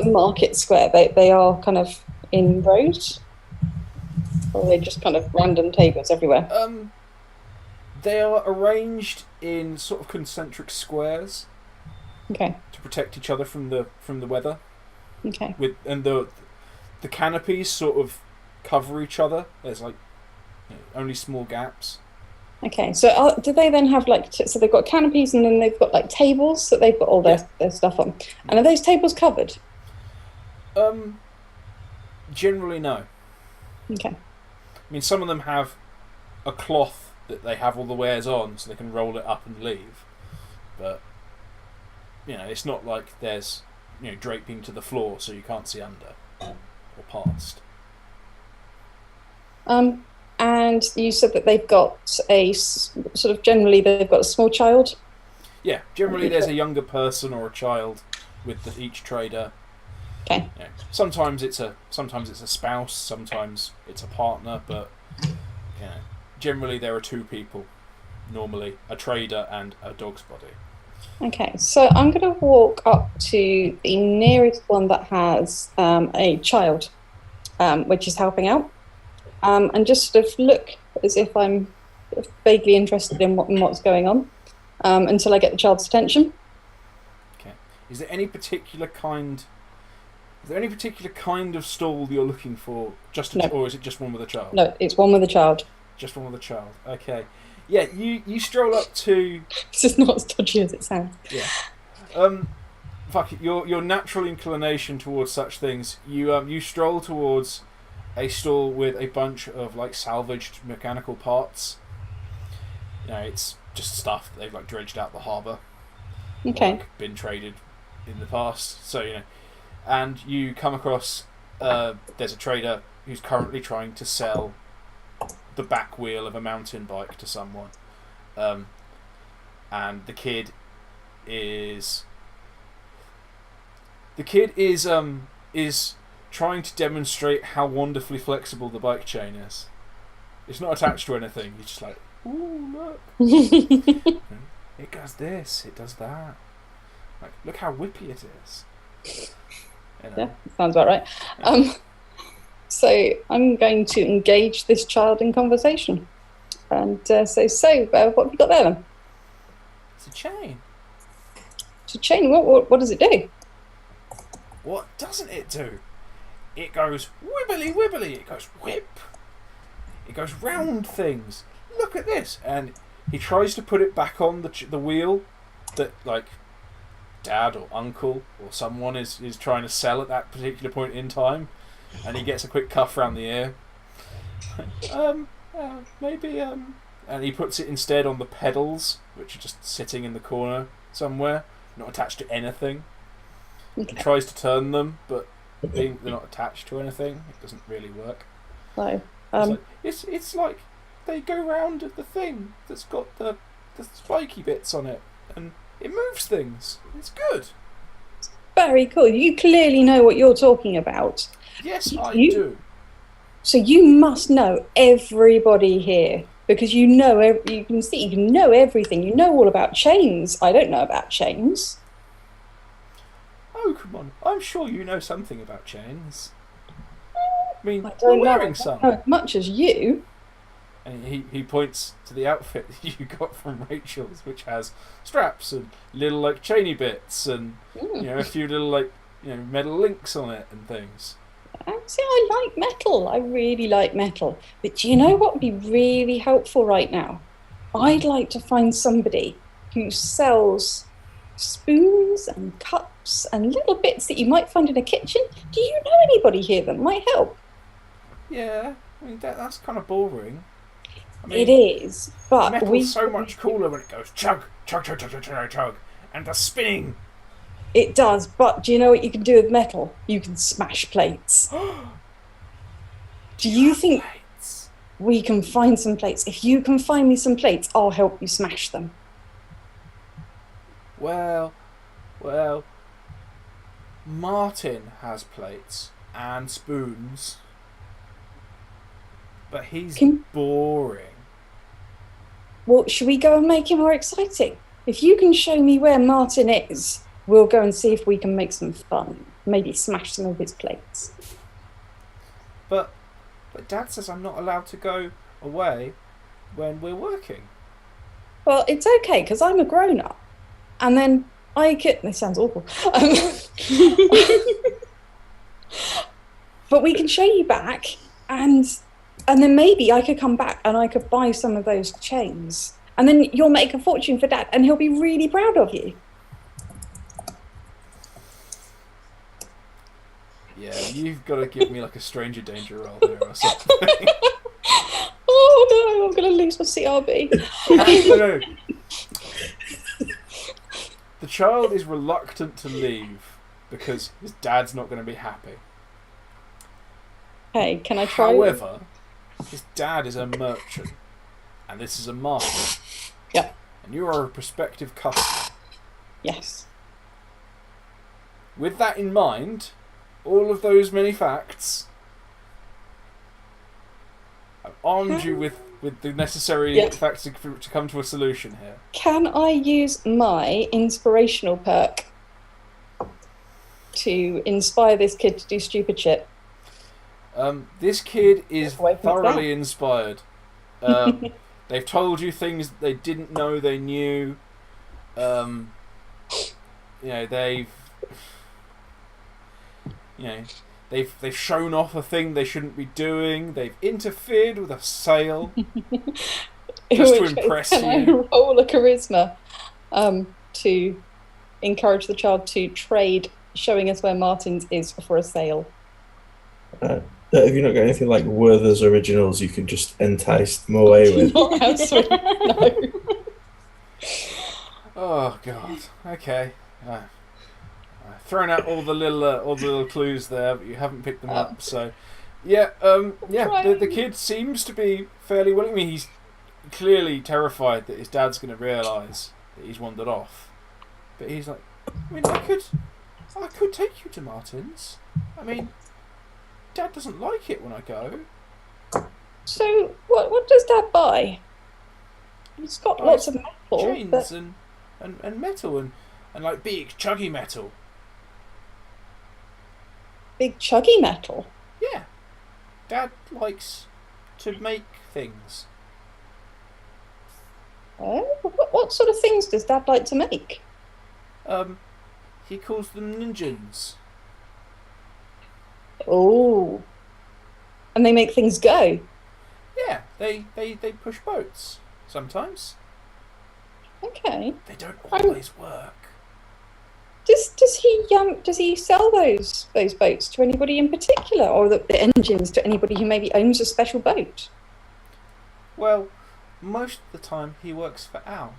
[SPEAKER 2] market square, they are kind of in rows, or are they just kind of random tables everywhere?
[SPEAKER 1] They are arranged in sort of concentric squares.
[SPEAKER 2] Okay.
[SPEAKER 1] To protect each other from the weather.
[SPEAKER 2] Okay.
[SPEAKER 1] And the canopies sort of cover each other. There's like only small gaps.
[SPEAKER 2] Okay. So do they then have so they've got canopies and then they've got like tables that they've got all their stuff on, and are those tables covered?
[SPEAKER 1] Generally no.
[SPEAKER 2] Okay.
[SPEAKER 1] I mean, some of them have a cloth that they have all the wares on, so they can roll it up and leave. But it's not like there's draping to the floor, so you can't see under or past.
[SPEAKER 2] And you said that they've got generally they've got a small child.
[SPEAKER 1] Yeah, generally there's a younger person or a child with each trader.
[SPEAKER 2] Okay.
[SPEAKER 1] Sometimes it's a spouse, sometimes it's a partner, but generally there are two people. Normally, a trader and a dog's body.
[SPEAKER 2] Okay, so I'm going to walk up to the nearest one that has a child, which is helping out, and just sort of look as if I'm vaguely interested in what's going on until I get the child's attention.
[SPEAKER 1] Okay. Is there any particular kind of stall you're looking for?
[SPEAKER 2] No.
[SPEAKER 1] Or is it just one with a child?
[SPEAKER 2] No, it's one with a child.
[SPEAKER 1] Just one with a child. Okay. Yeah, you stroll up to.
[SPEAKER 2] This is not as dodgy as it sounds.
[SPEAKER 1] Yeah. Fuck it. Your natural inclination towards such things. You stroll towards a stall with a bunch of salvaged mechanical parts. It's just stuff that they've dredged out the harbour.
[SPEAKER 2] Okay.
[SPEAKER 1] Or, been traded in the past. So and you come across there's a trader who's currently trying to sell the back wheel of a mountain bike to someone, and the kid is trying to demonstrate how wonderfully flexible the bike chain is. It's not attached to anything. He's just like, ooh, look, it does this, it does that. Look how whippy it is.
[SPEAKER 2] Yeah, sounds about right. So I'm going to engage this child in conversation, and what have you got there then?
[SPEAKER 1] It's a chain.
[SPEAKER 2] It's a chain. What does it do?
[SPEAKER 1] What doesn't it do? It goes wibbly wibbly. It goes whip. It goes round things. Look at this, and he tries to put it back on the wheel that dad or uncle or someone is trying to sell at that particular point in time. And he gets a quick cuff round the ear. Maybe. And he puts it instead on the pedals, which are just sitting in the corner somewhere, not attached to anything.
[SPEAKER 2] Okay.
[SPEAKER 1] He tries to turn them, but they're not attached to anything. It doesn't really work.
[SPEAKER 2] No.
[SPEAKER 1] It's like they go round the thing that's got the spiky bits on it, and it moves things. It's good.
[SPEAKER 2] Very cool. You clearly know what you're talking about.
[SPEAKER 1] Yes, I do.
[SPEAKER 2] So you must know everybody here because you know everything. You know all about chains. I don't know about chains.
[SPEAKER 1] Oh, come on. I'm sure you know something about chains. I mean,
[SPEAKER 2] I
[SPEAKER 1] you're
[SPEAKER 2] don't
[SPEAKER 1] wearing
[SPEAKER 2] know
[SPEAKER 1] some.
[SPEAKER 2] as much as you.
[SPEAKER 1] And he points to the outfit that you got from Rachel's, which has straps and little chainy bits and a few little metal links on it and things.
[SPEAKER 2] See, I like metal. I really like metal. But do you know what would be really helpful right now? I'd like to find somebody who sells spoons and cups and little bits that you might find in a kitchen. Do you know anybody here that might help?
[SPEAKER 1] Yeah, I mean that's kind of boring. I mean,
[SPEAKER 2] it is, but
[SPEAKER 1] metal's so much cooler when it goes chug, chug, chug, chug, chug, chug, chug, and the spinning.
[SPEAKER 2] It does, but do you know what you can do with metal? You can smash plates. Do you think we can find some plates? If you can find me some plates, I'll help you smash them.
[SPEAKER 1] Well, Martin has plates and spoons, but he's boring.
[SPEAKER 2] Well, should we go and make him more exciting? If you can show me where Martin is, we'll go and see if we can make some fun. Maybe smash some of his plates.
[SPEAKER 1] But Dad says I'm not allowed to go away when we're working.
[SPEAKER 2] Well, it's okay, because I'm a grown-up. And then I could... This sounds awful. But we can show you back, and then maybe I could come back and I could buy some of those chains. And then you'll make a fortune for Dad, and he'll be really proud of you.
[SPEAKER 1] Yeah, you've got to give me like a stranger danger roll here or something.
[SPEAKER 2] Oh no, I'm going to lose my CRB.
[SPEAKER 1] No. The child is reluctant to leave because his dad's not going to be happy.
[SPEAKER 2] Hey, can I try?
[SPEAKER 1] However, his dad is a merchant, and this is a market.
[SPEAKER 2] Yeah.
[SPEAKER 1] And you are a prospective customer.
[SPEAKER 2] Yes.
[SPEAKER 1] With that in mind, all of those many facts, I've armed you with the necessary facts to come to a solution here.
[SPEAKER 2] Can I use my inspirational perk to inspire this kid to do stupid shit?
[SPEAKER 1] This kid is
[SPEAKER 2] Away from his
[SPEAKER 1] thoroughly inspired. They've told you things they didn't know they knew. They've shown off a thing they shouldn't be doing. They've interfered with a sale just to impress you.
[SPEAKER 2] Can I roll a charisma to encourage the child to trade, showing us where Martin's is for a sale?
[SPEAKER 4] Have you not got anything like Werther's Originals you can just entice them away with?
[SPEAKER 2] Not absolutely, no.
[SPEAKER 1] Oh God. Okay. I've thrown out all the little clues there, but you haven't picked them up. So, the kid seems to be fairly willing. I mean, he's clearly terrified that his dad's going to realise that he's wandered off. But he's like, I mean, I could take you to Martin's. I mean, Dad doesn't like it when I go.
[SPEAKER 2] So, what does Dad buy? He's got lots of metal.
[SPEAKER 1] Chains and metal and like big chuggy metal.
[SPEAKER 2] Big chuggy metal?
[SPEAKER 1] Yeah. Dad likes to make things.
[SPEAKER 2] Oh, what sort of things does Dad like to make?
[SPEAKER 1] He calls them ninjas.
[SPEAKER 2] Oh. And they make things go?
[SPEAKER 1] Yeah, they push boats sometimes.
[SPEAKER 2] Okay.
[SPEAKER 1] They don't always work.
[SPEAKER 2] Does he sell those boats to anybody in particular, or the engines to anybody who maybe owns a special boat?
[SPEAKER 1] Well, most of the time he works for Al.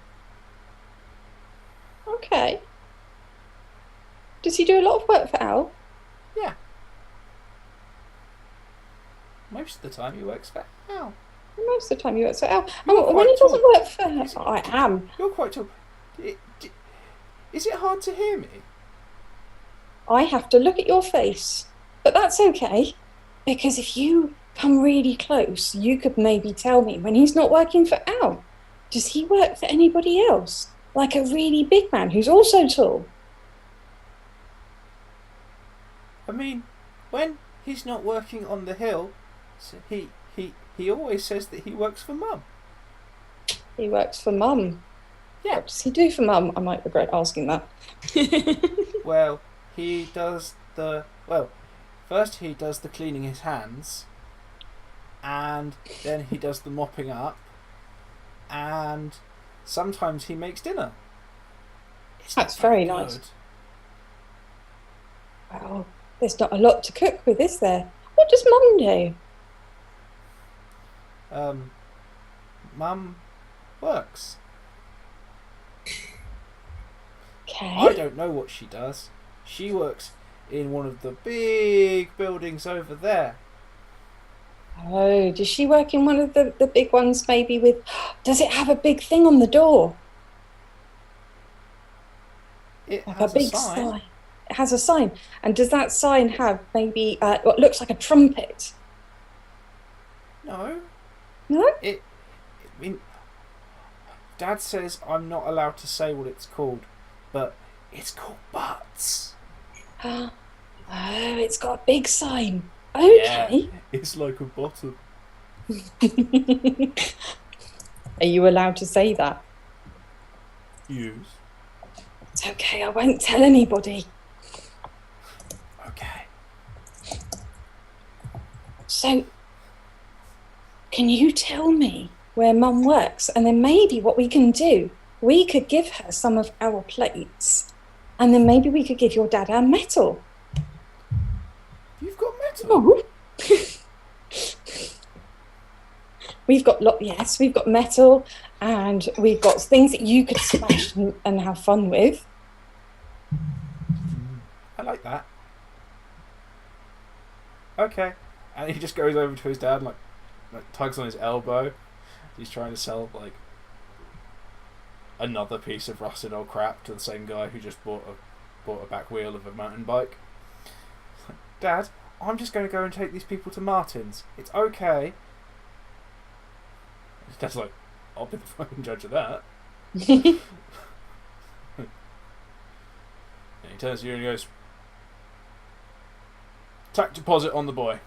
[SPEAKER 2] Okay. Does he do a lot of work for Al?
[SPEAKER 1] Yeah. Most of the time he works for Al.
[SPEAKER 2] Most of the time he works for Al.
[SPEAKER 1] You're
[SPEAKER 2] When he
[SPEAKER 1] quite
[SPEAKER 2] doesn't
[SPEAKER 1] tall.
[SPEAKER 2] work for her, I am.
[SPEAKER 1] You're quite tall. Is it hard to hear me?
[SPEAKER 2] I have to look at your face. But that's okay. Because if you come really close, you could maybe tell me when he's not working for Al. Does he work for anybody else? Like a really big man who's also tall?
[SPEAKER 1] I mean, when he's not working on the hill, so he always says that he works for Mum.
[SPEAKER 2] He works for Mum.
[SPEAKER 1] Yeah.
[SPEAKER 2] What does he do for Mum? I might regret asking that.
[SPEAKER 1] Well, first he does the cleaning his hands, and then he does the mopping up, and sometimes he makes dinner.
[SPEAKER 2] That's very nice. Well, there's not a lot to cook with, is there? What does Mum do?
[SPEAKER 1] Mum works.
[SPEAKER 2] Okay.
[SPEAKER 1] I don't know what she does. She works in one of the big buildings over there.
[SPEAKER 2] Oh, does she work in one of the big ones maybe with... Does it have a big thing on the door?
[SPEAKER 1] It
[SPEAKER 2] Like
[SPEAKER 1] has
[SPEAKER 2] a big
[SPEAKER 1] sign.
[SPEAKER 2] sign. It has a sign. And does that sign have maybe what looks like a trumpet?
[SPEAKER 1] No.
[SPEAKER 2] No?
[SPEAKER 1] I mean, Dad says I'm not allowed to say what it's called, but it's called Butts.
[SPEAKER 2] Oh, it's got a big sign. Okay.
[SPEAKER 1] Yeah, it's like a bottom.
[SPEAKER 2] Are you allowed to say that?
[SPEAKER 1] Use.
[SPEAKER 2] It's okay, I won't tell anybody.
[SPEAKER 1] Okay.
[SPEAKER 2] So, can you tell me where Mum works? And then maybe what we can do, we could give her some of our plates, and then maybe we could give your dad our metal.
[SPEAKER 1] Metal?
[SPEAKER 2] Oh. We've got we've got metal, and we've got things that you could smash and have fun with.
[SPEAKER 1] I like that. Okay. And he just goes over to his dad and like tugs on his elbow. He's trying to sell like another piece of rusted old crap to the same guy who just bought a back wheel of a mountain bike. Like, Dad, I'm just going to go and take these people to Martin's. It's okay. His dad's like, I'll be the fucking judge of that. And he turns to you and he goes, tack deposit on the boy.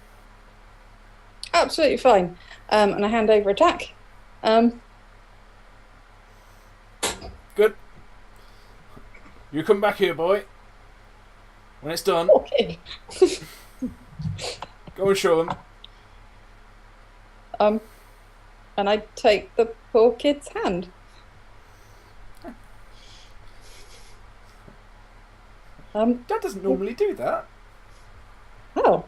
[SPEAKER 2] Absolutely fine. And I hand over a tack.
[SPEAKER 1] Good. You come back here, boy. When it's done,
[SPEAKER 2] Okay.
[SPEAKER 1] go and show them.
[SPEAKER 2] And I take the poor kid's hand.
[SPEAKER 1] Dad doesn't normally do that.
[SPEAKER 2] Oh,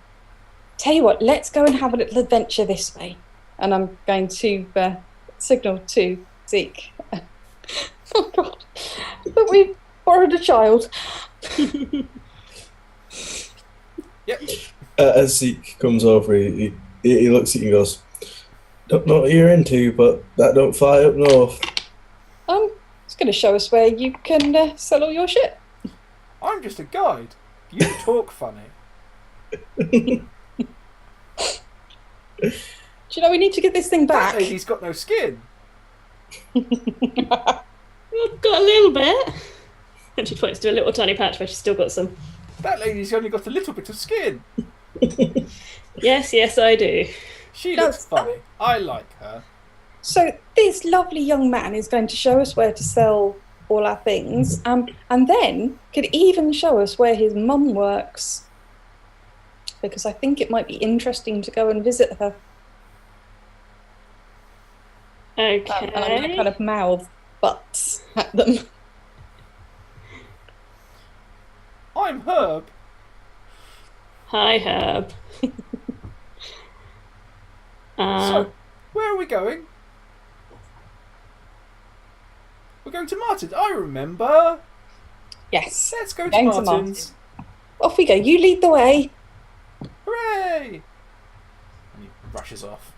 [SPEAKER 2] tell you what, let's go and have a little adventure this way. And I'm going to signal to Zeke. Oh God, but we borrowed a child.
[SPEAKER 1] Yep.
[SPEAKER 4] As Zeke comes over, he looks at you and goes, "Don't know what you're into, but that don't fly up north."
[SPEAKER 2] It's going to show us where you can sell all your shit.
[SPEAKER 1] I'm just a guide. You talk funny.
[SPEAKER 3] Mm.
[SPEAKER 2] Do you know we need to get this thing
[SPEAKER 1] That
[SPEAKER 2] back?
[SPEAKER 1] lady's got no skin.
[SPEAKER 3] I've got a little bit. And she points to a little tiny patch where she's still got some.
[SPEAKER 1] That lady's only got a little bit of skin.
[SPEAKER 3] Yes, I do.
[SPEAKER 1] She
[SPEAKER 2] No,
[SPEAKER 1] looks funny. I like her.
[SPEAKER 2] So this lovely young man is going to show us where to sell all our things, and then could even show us where his mum works, because I think it might be interesting to go and visit her.
[SPEAKER 3] Okay.
[SPEAKER 2] And I'm going to kind of mouth butts at them.
[SPEAKER 1] I'm Herb.
[SPEAKER 3] Hi, Herb.
[SPEAKER 1] So, where are we going? We're going to Martin's. I remember.
[SPEAKER 2] Yes.
[SPEAKER 1] Let's go to
[SPEAKER 2] Going to
[SPEAKER 1] Martin's.
[SPEAKER 2] Off we go. You lead the way.
[SPEAKER 1] Hooray! And he rushes off.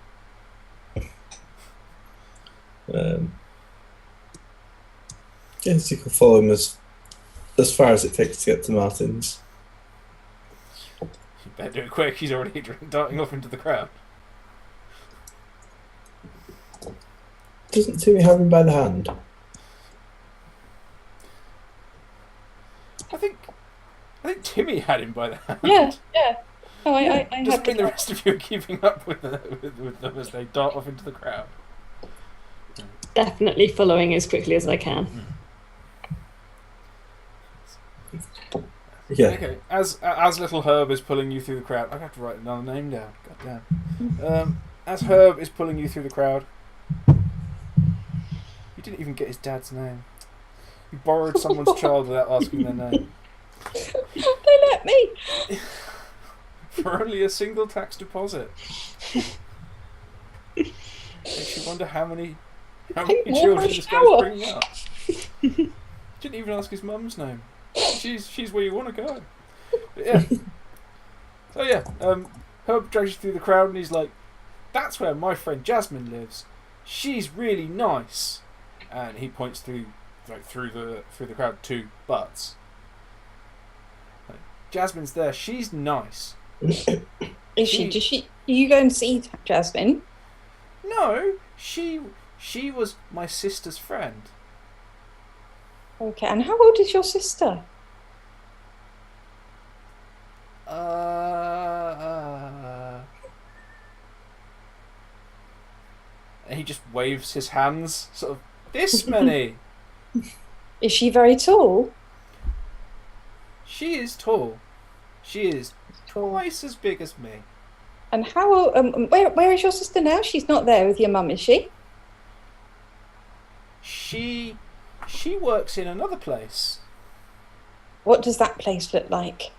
[SPEAKER 4] Yes, you can follow him as far as it takes to get to Martin's.
[SPEAKER 1] You better do it quick. He's already darting off into the crowd.
[SPEAKER 4] Doesn't Timmy have him by the hand?
[SPEAKER 1] I think Timmy had him by the hand.
[SPEAKER 2] Yeah. Oh, I
[SPEAKER 1] Just
[SPEAKER 2] had
[SPEAKER 1] mean the rest of you are keeping up with them as they dart off into the crowd.
[SPEAKER 3] Definitely following as quickly as I can.
[SPEAKER 4] Yeah.
[SPEAKER 1] Okay. As little Herb is pulling you through the crowd, I have to write another name down. God damn. As Herb is pulling you through the crowd, you didn't even get his dad's name. You borrowed someone's child without asking their name.
[SPEAKER 2] They let me.
[SPEAKER 1] For only a single tax deposit. Makes you wonder how many children this guy's bringing up. Didn't even ask his mum's name. She's where you want to go. But yeah. So yeah, Herb drags you through the crowd and he's like, "That's where my friend Jasmine lives. She's really nice." And he points through the crowd to butts. Like, Jasmine's there. She's nice.
[SPEAKER 2] Is she? Does she? Do you go and see Jasmine?
[SPEAKER 1] No, she was my sister's friend.
[SPEAKER 2] Okay. And how old is your sister?
[SPEAKER 1] And he just waves his hands, sort of this many.
[SPEAKER 2] Is she very tall?
[SPEAKER 1] She is tall. She is twice as big as me.
[SPEAKER 2] And how? Where is your sister now? She's not there with your mum, is she?
[SPEAKER 1] She works in another place.
[SPEAKER 2] What does that place look like?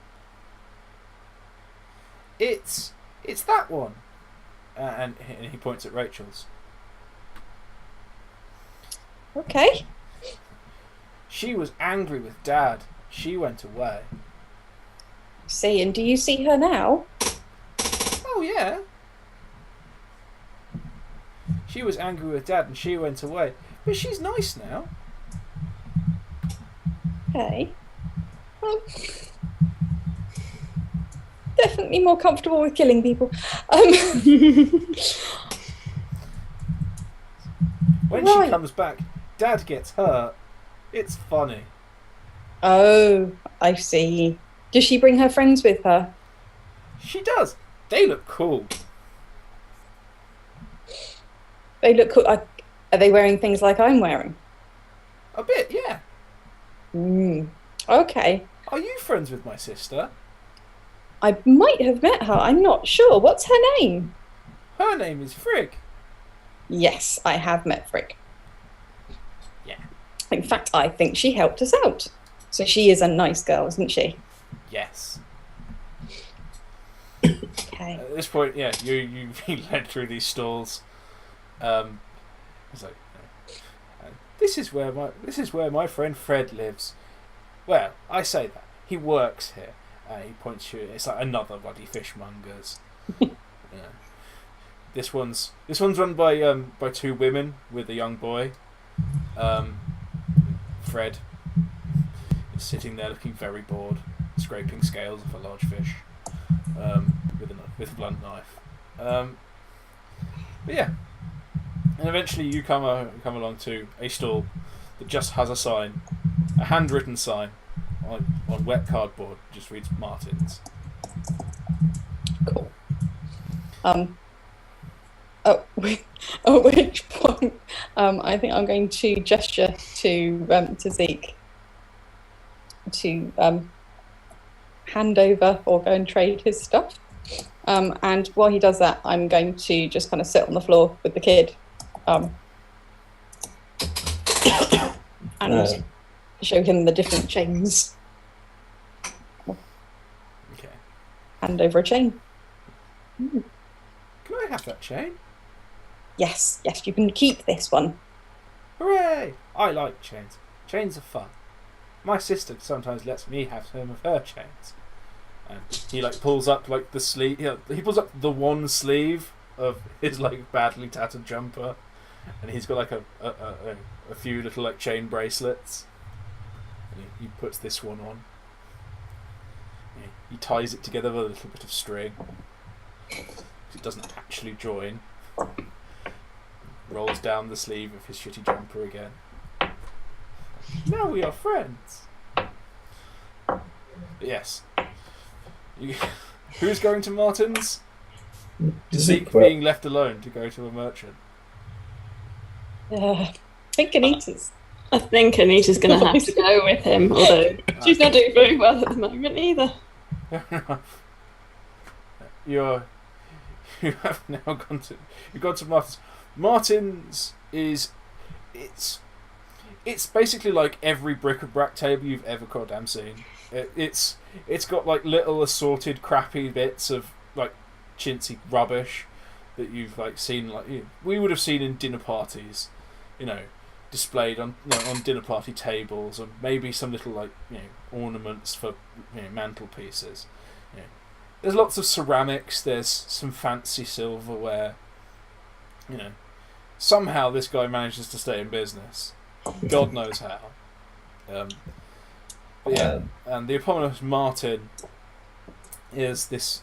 [SPEAKER 1] It's that one. And he points at Rachel's.
[SPEAKER 2] Okay.
[SPEAKER 1] She was angry with Dad. She went away.
[SPEAKER 2] See, and do you see her now?
[SPEAKER 1] Oh, yeah. She was angry with Dad and she went away. But she's nice now.
[SPEAKER 2] Okay. Well, definitely more comfortable with killing people.
[SPEAKER 1] When
[SPEAKER 2] Right.
[SPEAKER 1] she comes back, Dad gets hurt. It's funny.
[SPEAKER 2] Oh, I see. Does she bring her friends with her?
[SPEAKER 1] She does. They look cool.
[SPEAKER 2] They look cool. Are they wearing things like I'm wearing?
[SPEAKER 1] A bit, yeah.
[SPEAKER 2] Okay.
[SPEAKER 1] Are you friends with my sister?
[SPEAKER 2] I might have met her. I'm not sure. What's her name?
[SPEAKER 1] Her name is Frigg.
[SPEAKER 2] Yes, I have met Frick.
[SPEAKER 1] Yeah.
[SPEAKER 2] In fact, I think she helped us out. So she is a nice girl, isn't she?
[SPEAKER 1] Yes.
[SPEAKER 2] Okay.
[SPEAKER 1] At this point, yeah, you've been led through these stalls. It's like, this is where my friend Fred lives. Well, I say that he works here. He points you. It's like another bloody fishmonger's. Yeah. This one's run by two women with a young boy. Fred is sitting there looking very bored, scraping scales off a large fish with a blunt knife. But yeah, and eventually you come along to a stall that just has a sign, a handwritten sign on wet cardboard. Just reads Martin's.
[SPEAKER 2] Cool. At which point, I think I'm going to gesture to Zeke to hand over or go and trade his stuff. And while he does that, I'm going to just kind of sit on the floor with the kid and show him the different chains.
[SPEAKER 1] Okay.
[SPEAKER 2] Hand over a chain.
[SPEAKER 1] Can I have that chain?
[SPEAKER 2] Yes, you can keep this one.
[SPEAKER 1] Hooray! I like chains. Chains are fun. My sister sometimes lets me have some of her chains. And he pulls up the sleeve. He pulls up the one sleeve of his badly tattered jumper, and he's got a few little chain bracelets. And he puts this one on. He ties it together with a little bit of string. It doesn't actually join. Rolls down the sleeve of his shitty jumper again. Now we are friends. But yes. Who's going to Martin's? Zeke being left alone to go to a merchant.
[SPEAKER 2] I think Anita's.
[SPEAKER 3] I think Anita's going to have to go with him, although she's not doing very well at the moment either.
[SPEAKER 1] Fair enough. You have now gone to Martin's. Martin's is it's basically like every bric-a-brac table you've ever goddamn seen. It's got little assorted crappy bits of chintzy rubbish that you've seen we would have seen in dinner parties, displayed on dinner party tables, and maybe some little ornaments for mantelpieces. There's lots of ceramics. There's some fancy silverware. Somehow this guy manages to stay in business. God knows how. But yeah, and the eponymous Martin is this.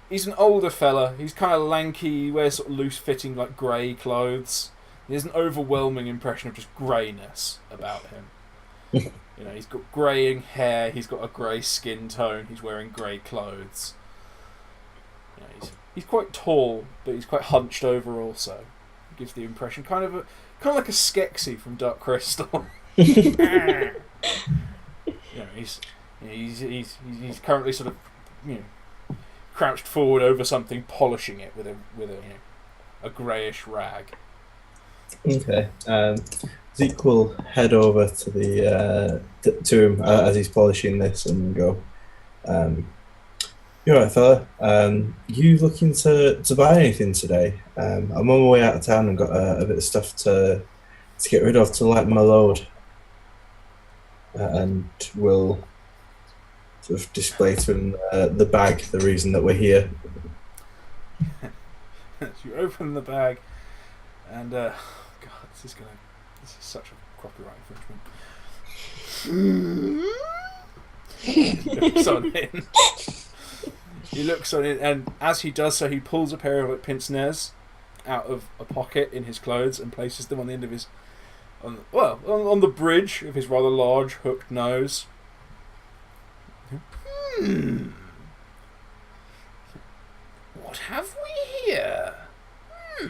[SPEAKER 1] He's an older fella. He's kind of lanky. He wears sort of loose-fitting grey clothes. There's an overwhelming impression of just greyness about him. He's got greying hair. He's got a grey skin tone. He's wearing grey clothes. He's quite tall, but he's quite hunched over also. Gives the impression kind of like a Skeksis from Dark Crystal. He's currently sort of crouched forward over something, polishing it with a greyish rag.
[SPEAKER 4] Okay. Zeke will head over to him as he's polishing this and go. You're right, fella. You looking to buy anything today? I'm on my way out of town and got a bit of stuff to get rid of to lighten my load, and will sort of display to him the bag, the reason that we're here.
[SPEAKER 1] You open the bag, and God, this is such a copyright infringement. He looks on it. He looks on it, and as he does so, he pulls a pair of pince nez out of a pocket in his clothes and places them on the end of his, on the bridge of his rather large hooked nose. What have we here? He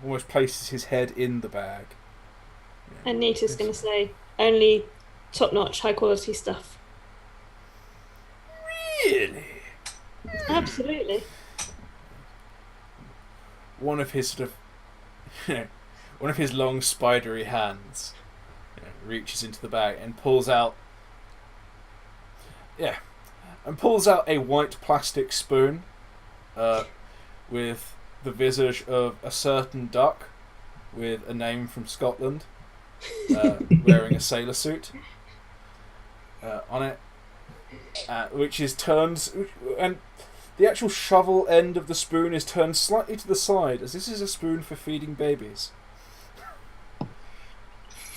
[SPEAKER 1] almost places his head in the bag.
[SPEAKER 3] And Nita's going to say, only top-notch, high-quality stuff.
[SPEAKER 1] Really?
[SPEAKER 3] Absolutely.
[SPEAKER 1] One of his sort of, one of his long spidery hands, reaches into the bag and pulls out, a white plastic spoon, with the visage of a certain duck, with a name from Scotland, wearing a sailor suit, on it. Which is turned, and the actual shovel end of the spoon is turned slightly to the side, as this is a spoon for feeding babies,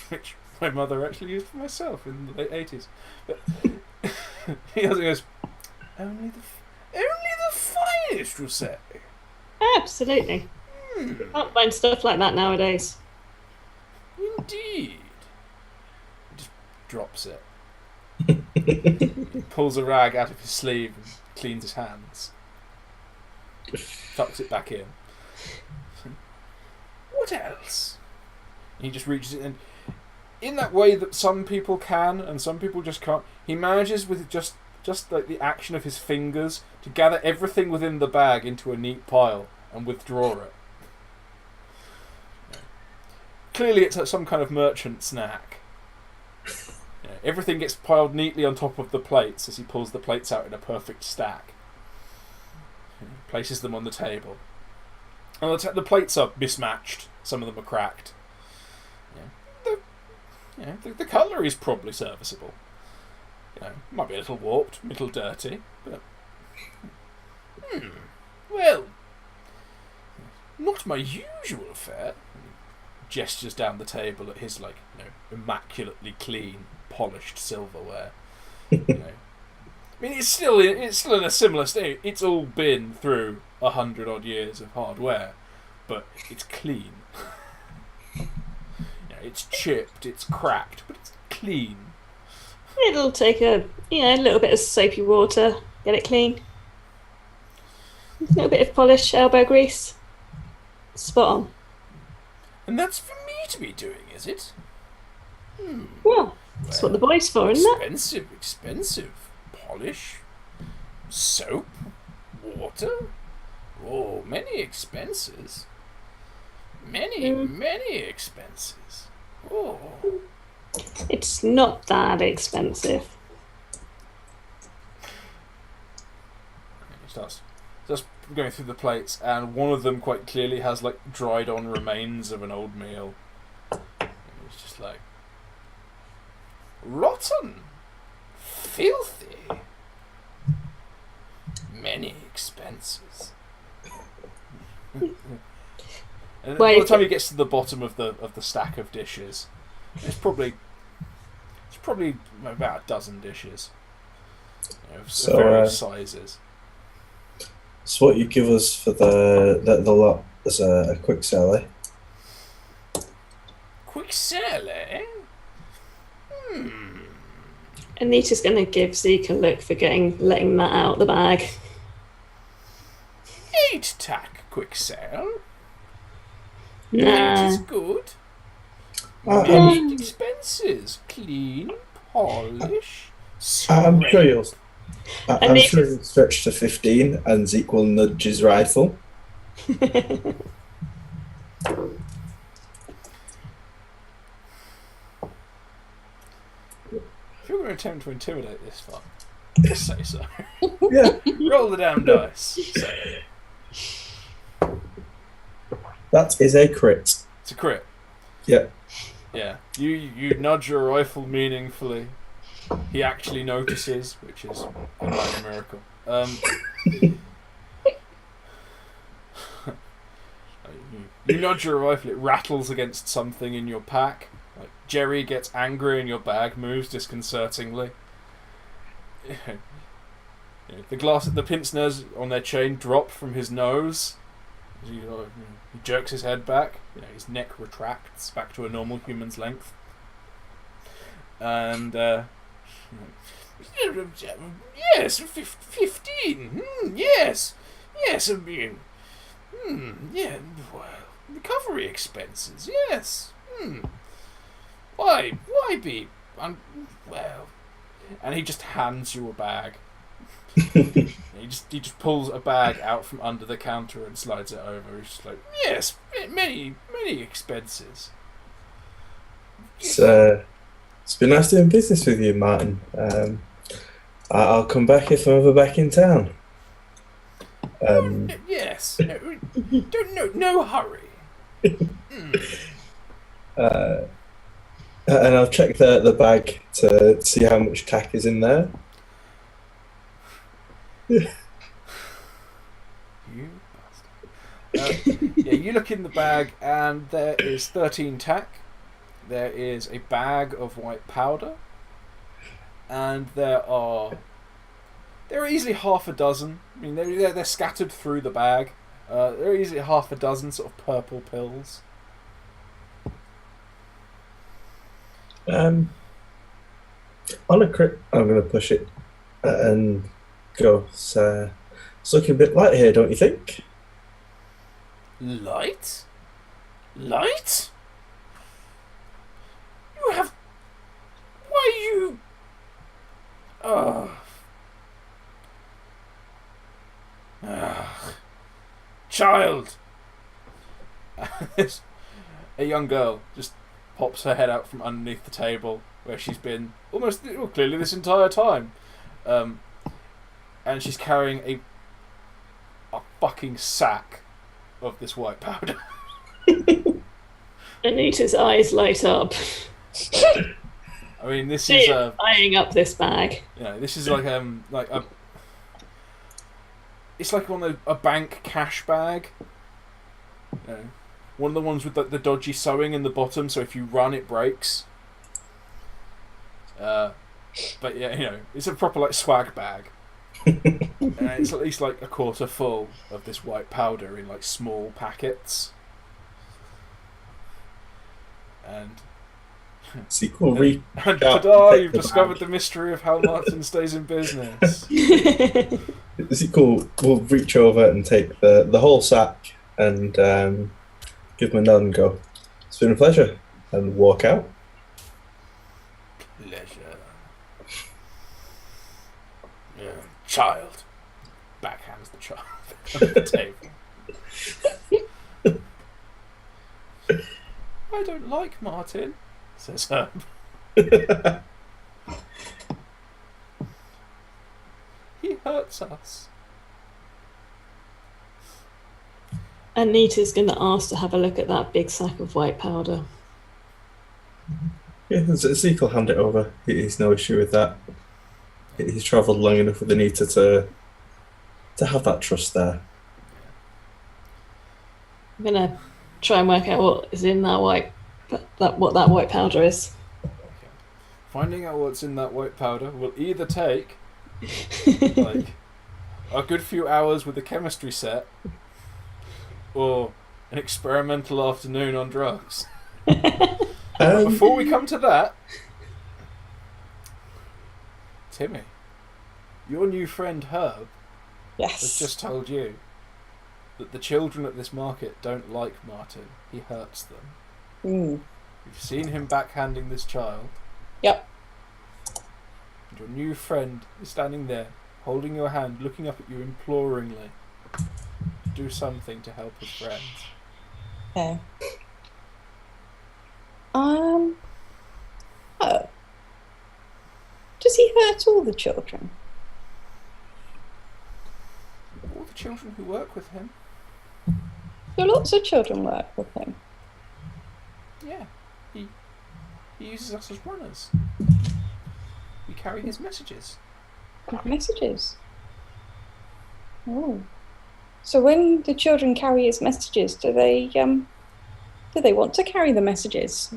[SPEAKER 1] which my mother actually used for myself in the late 80s. But he also goes, only the finest will say.
[SPEAKER 3] Absolutely. You can't find stuff like that nowadays.
[SPEAKER 1] Indeed. He just drops it. He pulls a rag out of his sleeve and cleans his hands. Tucks it back in. What else? And he just reaches it, and in that way that some people can and some people just can't, he manages with just like the action of his fingers to gather everything within the bag into a neat pile and withdraw it. Clearly it's some kind of merchant snack. Everything gets piled neatly on top of the plates as he pulls the plates out in a perfect stack. Places them on the table. And the plates are mismatched. Some of them are cracked. The cutlery is probably serviceable. Might be a little warped, a little dirty, but well, not my usual fare. Gestures down the table at his immaculately clean, polished silverware. I mean, it's still in a similar state. It's all been through 100-odd years of hard wear, but it's clean. It's chipped, it's cracked, but it's clean.
[SPEAKER 3] It'll take a little bit of soapy water, get it clean. A little bit of polish, elbow grease. Spot on.
[SPEAKER 1] And that's for me to be doing, is it?
[SPEAKER 3] Well, that's what the boy's for, isn't it?
[SPEAKER 1] Expensive. Polish, soap, water. Oh, many expenses. Many expenses. Oh.
[SPEAKER 3] It's not that expensive.
[SPEAKER 1] He starts going through the plates, and one of them quite clearly has dried on remains of an old meal. And it's just like rotten, filthy, many expenses. And by the time he gets to the bottom of the stack of dishes, it's probably about a dozen dishes, of various sizes.
[SPEAKER 4] So what you give us for the lot as a quick sell, eh?
[SPEAKER 1] Quick sell, eh?
[SPEAKER 3] Anita's going to give Zeke a look for letting that out of the bag.
[SPEAKER 1] 8-tack quick sell.
[SPEAKER 3] Nah.
[SPEAKER 1] It is good. Many expenses. Clean, polish,
[SPEAKER 4] I'm sure you'll
[SPEAKER 3] Anita's-
[SPEAKER 4] stretch to 15 and Zeke will nudge his rifle.
[SPEAKER 1] If you're going to attempt to intimidate this fuck, Just say so.
[SPEAKER 4] Yeah,
[SPEAKER 1] Roll the damn dice. So,
[SPEAKER 4] that is a crit.
[SPEAKER 1] it's a crit.
[SPEAKER 4] Yeah.
[SPEAKER 1] Yeah. You nudge your rifle meaningfully. He actually notices, which is a minor miracle. You nudge your rifle, it rattles against something in your pack. Like Jerry gets angry and your bag moves disconcertingly. The pince nez on their chain drop from his nose. He jerks his head back. His neck retracts back to a normal human's length. And yes, 15. Yes, I mean, yeah. Well, recovery expenses. Yes. Why be? Well, and he just hands you a bag. He just pulls a bag out from under the counter and slides it over. He's just like, yes, many expenses.
[SPEAKER 4] It's been nice doing business with you, Martin. I'll come back if I'm ever back in town.
[SPEAKER 1] Yes. No hurry.
[SPEAKER 4] And I'll check the bag to see how much tack is in there.
[SPEAKER 1] You bastard. You look in the bag and there is 13 tack. There is a bag of white powder. And there are easily half a dozen. I mean, they're scattered through the bag. There are easily half a dozen sort of purple pills.
[SPEAKER 4] On a crit, I'm going to push it and go. It's looking a bit light here, don't you think?
[SPEAKER 1] Light? Light? You have... Why you... Child! A young girl just pops her head out from underneath the table where she's been clearly this entire time. And she's carrying a fucking sack of this white powder.
[SPEAKER 3] Anita's eyes light up.
[SPEAKER 1] I mean, this is
[SPEAKER 3] eyeing up this bag.
[SPEAKER 1] This is like a. It's like a bank cash bag. One of the ones with the dodgy sewing in the bottom, so if you run, it breaks. But yeah, it's a proper like swag bag. And it's at least like a quarter full of this white powder in like small packets. And
[SPEAKER 4] Sequel
[SPEAKER 1] and ta-da, you've discovered the mystery of how Martin stays in business.
[SPEAKER 4] The sequel will reach over and take the whole sack and give him a nod and go, "It's been a pleasure," and walk out.
[SPEAKER 1] Pleasure. Yeah. Child. Backhands the child on the table. I don't like Martin, says Herb. He hurts us.
[SPEAKER 3] Anita's going to ask to have a look at that big sack of white powder.
[SPEAKER 4] Yeah, Zeke will hand it over. He's no issue with that. He's travelled long enough with Anita to have that trust there.
[SPEAKER 3] I'm going to try and work out what is in what that white powder is.
[SPEAKER 1] Okay. Finding out what's in that white powder will either take like a good few hours with the chemistry set or an experimental afternoon on drugs. But before we come to that, Timmy, your new friend Herb has just told you that the children at this market don't like Martin. He hurts them. You've seen him backhanding this child.
[SPEAKER 2] Yep.
[SPEAKER 1] And your new friend is standing there, holding your hand, looking up at you imploringly to do something to help his friends.
[SPEAKER 2] Okay. Oh. Does he hurt all the children?
[SPEAKER 1] the children who work with him.
[SPEAKER 2] Do lots of children work with him?
[SPEAKER 1] Yeah, he uses us as runners. We carry his messages.
[SPEAKER 2] Messages. Oh. So when the children carry his messages, do they want to carry the messages?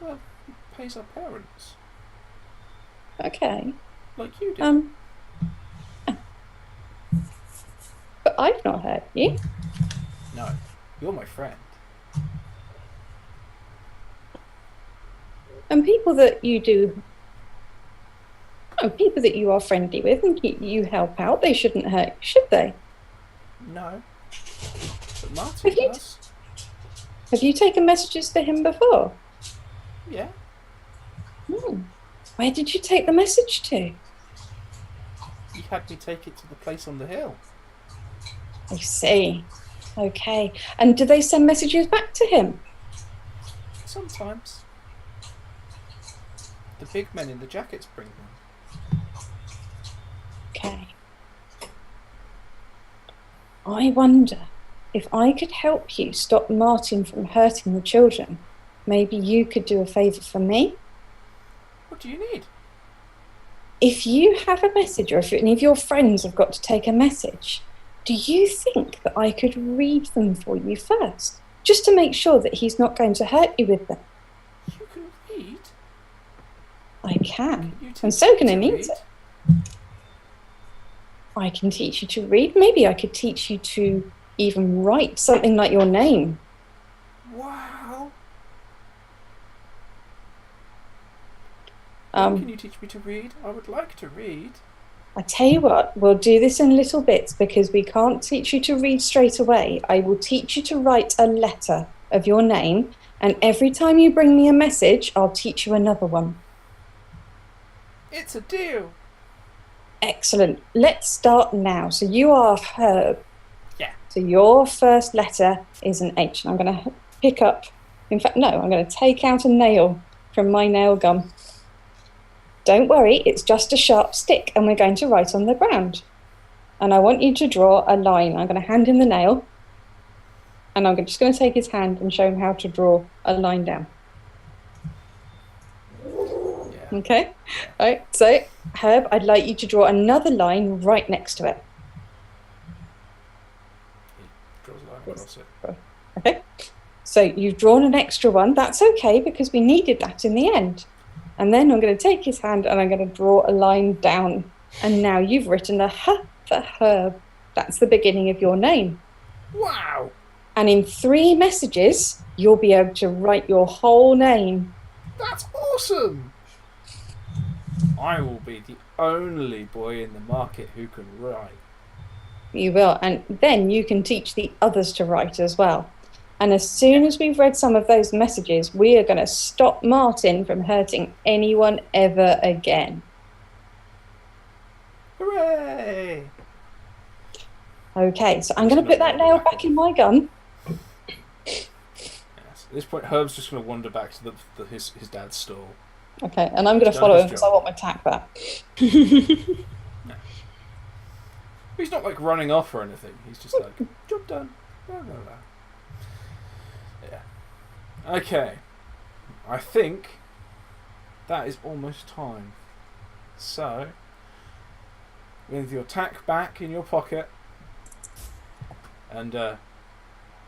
[SPEAKER 1] Well, he pays our parents.
[SPEAKER 2] Okay.
[SPEAKER 1] Like you did.
[SPEAKER 2] But I've not hurt you.
[SPEAKER 1] No, you're my friend.
[SPEAKER 2] And people that you are friendly with and you help out, they shouldn't hurt you, should they?
[SPEAKER 1] No. But Martin does.
[SPEAKER 2] Have you taken messages to him before?
[SPEAKER 1] Yeah.
[SPEAKER 2] Where did you take the message to?
[SPEAKER 1] He had me take it to the place on the hill.
[SPEAKER 2] I see. Okay. And do they send messages back to him?
[SPEAKER 1] Sometimes. The big men in the jackets bring them.
[SPEAKER 2] Okay. I wonder if I could help you stop Martin from hurting the children. Maybe you could do a favour for me?
[SPEAKER 1] What do you need?
[SPEAKER 2] If you have a message, or if any of your friends have got to take a message, do you think that I could read them for you first? Just to make sure that he's not going to hurt you with them.
[SPEAKER 1] You can read?
[SPEAKER 2] I can.
[SPEAKER 1] You teach
[SPEAKER 2] And so
[SPEAKER 1] me
[SPEAKER 2] can
[SPEAKER 1] to
[SPEAKER 2] Anita.
[SPEAKER 1] read?
[SPEAKER 2] I can teach you to read. Maybe I could teach you to even write something like your name.
[SPEAKER 1] Wow. When can you teach me to read? I would like to read.
[SPEAKER 2] I tell you what, we'll do this in little bits because we can't teach you to read straight away. I will teach you to write a letter of your name, and every time you bring me a message, I'll teach you another one.
[SPEAKER 1] It's a deal.
[SPEAKER 2] Excellent. Let's start now. So you are Herb.
[SPEAKER 1] Yeah.
[SPEAKER 2] So your first letter is an H. And I'm going to pick up, in fact, no, I'm going to take out a nail from my nail gun. Don't worry, it's just a sharp stick and we're going to write on the ground. And I want you to draw a line. I'm going to hand him the nail and I'm just going to take his hand and show him how to draw a line down.
[SPEAKER 1] Yeah.
[SPEAKER 2] Okay? All right, so Herb, I'd like you to draw another line right next to it.
[SPEAKER 1] He draws a line across it.
[SPEAKER 2] Okay? So you've drawn an extra one. That's okay because we needed that in the end. And then I'm going to take his hand and I'm going to draw a line down. And now you've written a H for Herb. That's the beginning of your name.
[SPEAKER 1] Wow!
[SPEAKER 2] And in 3 messages, you'll be able to write your whole name.
[SPEAKER 1] That's awesome! I will be the only boy in the market who can write.
[SPEAKER 2] You will. And then you can teach the others to write as well. And as soon as we've read some of those messages, we are going to stop Martin from hurting anyone ever again.
[SPEAKER 1] Hooray!
[SPEAKER 2] Okay, so I'm going to put that nail back in my gun.
[SPEAKER 1] Yes. At this point, Herb's just going to wander back to his dad's stall.
[SPEAKER 2] Okay, and I'm going to
[SPEAKER 1] Done
[SPEAKER 2] follow
[SPEAKER 1] his
[SPEAKER 2] him because
[SPEAKER 1] job.
[SPEAKER 2] I want my tack back.
[SPEAKER 1] No. He's not like running off or anything. He's just like, job done. Blah, blah, blah. Yeah. Okay. I think that is almost time. So, with your tack back in your pocket and a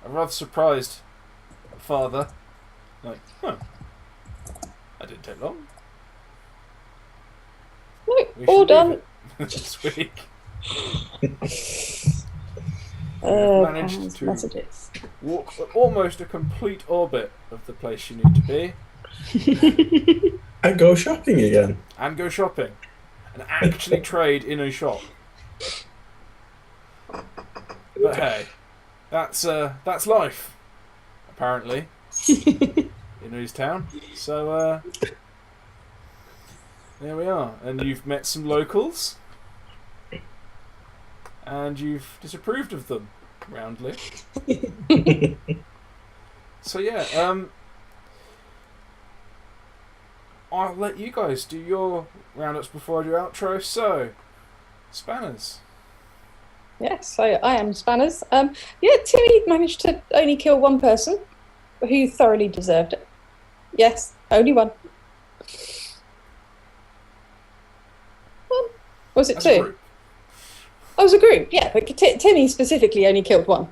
[SPEAKER 1] rather surprised father, like, huh, that didn't take long.
[SPEAKER 2] No,
[SPEAKER 1] We
[SPEAKER 2] all
[SPEAKER 1] should
[SPEAKER 2] done.
[SPEAKER 1] leave it this week.
[SPEAKER 2] Managed
[SPEAKER 1] to
[SPEAKER 2] messages.
[SPEAKER 1] walk almost a complete orbit of the place you need to be.
[SPEAKER 4] And go shopping again.
[SPEAKER 1] And go shopping. And actually trade in a shop. But hey, that's life, apparently, in Ooze Town. So, there we are. And you've met some locals. And you've disapproved of them, roundly. So yeah, I'll let you guys do your roundups before I do outro. So, Spanners,
[SPEAKER 2] Yes, I am Spanners. Yeah, Timmy managed to only kill one person who thoroughly deserved it. Yes, only one. Was it
[SPEAKER 1] As
[SPEAKER 2] two?
[SPEAKER 1] a group.
[SPEAKER 2] Oh, it was a group, yeah, but Timmy specifically only killed one.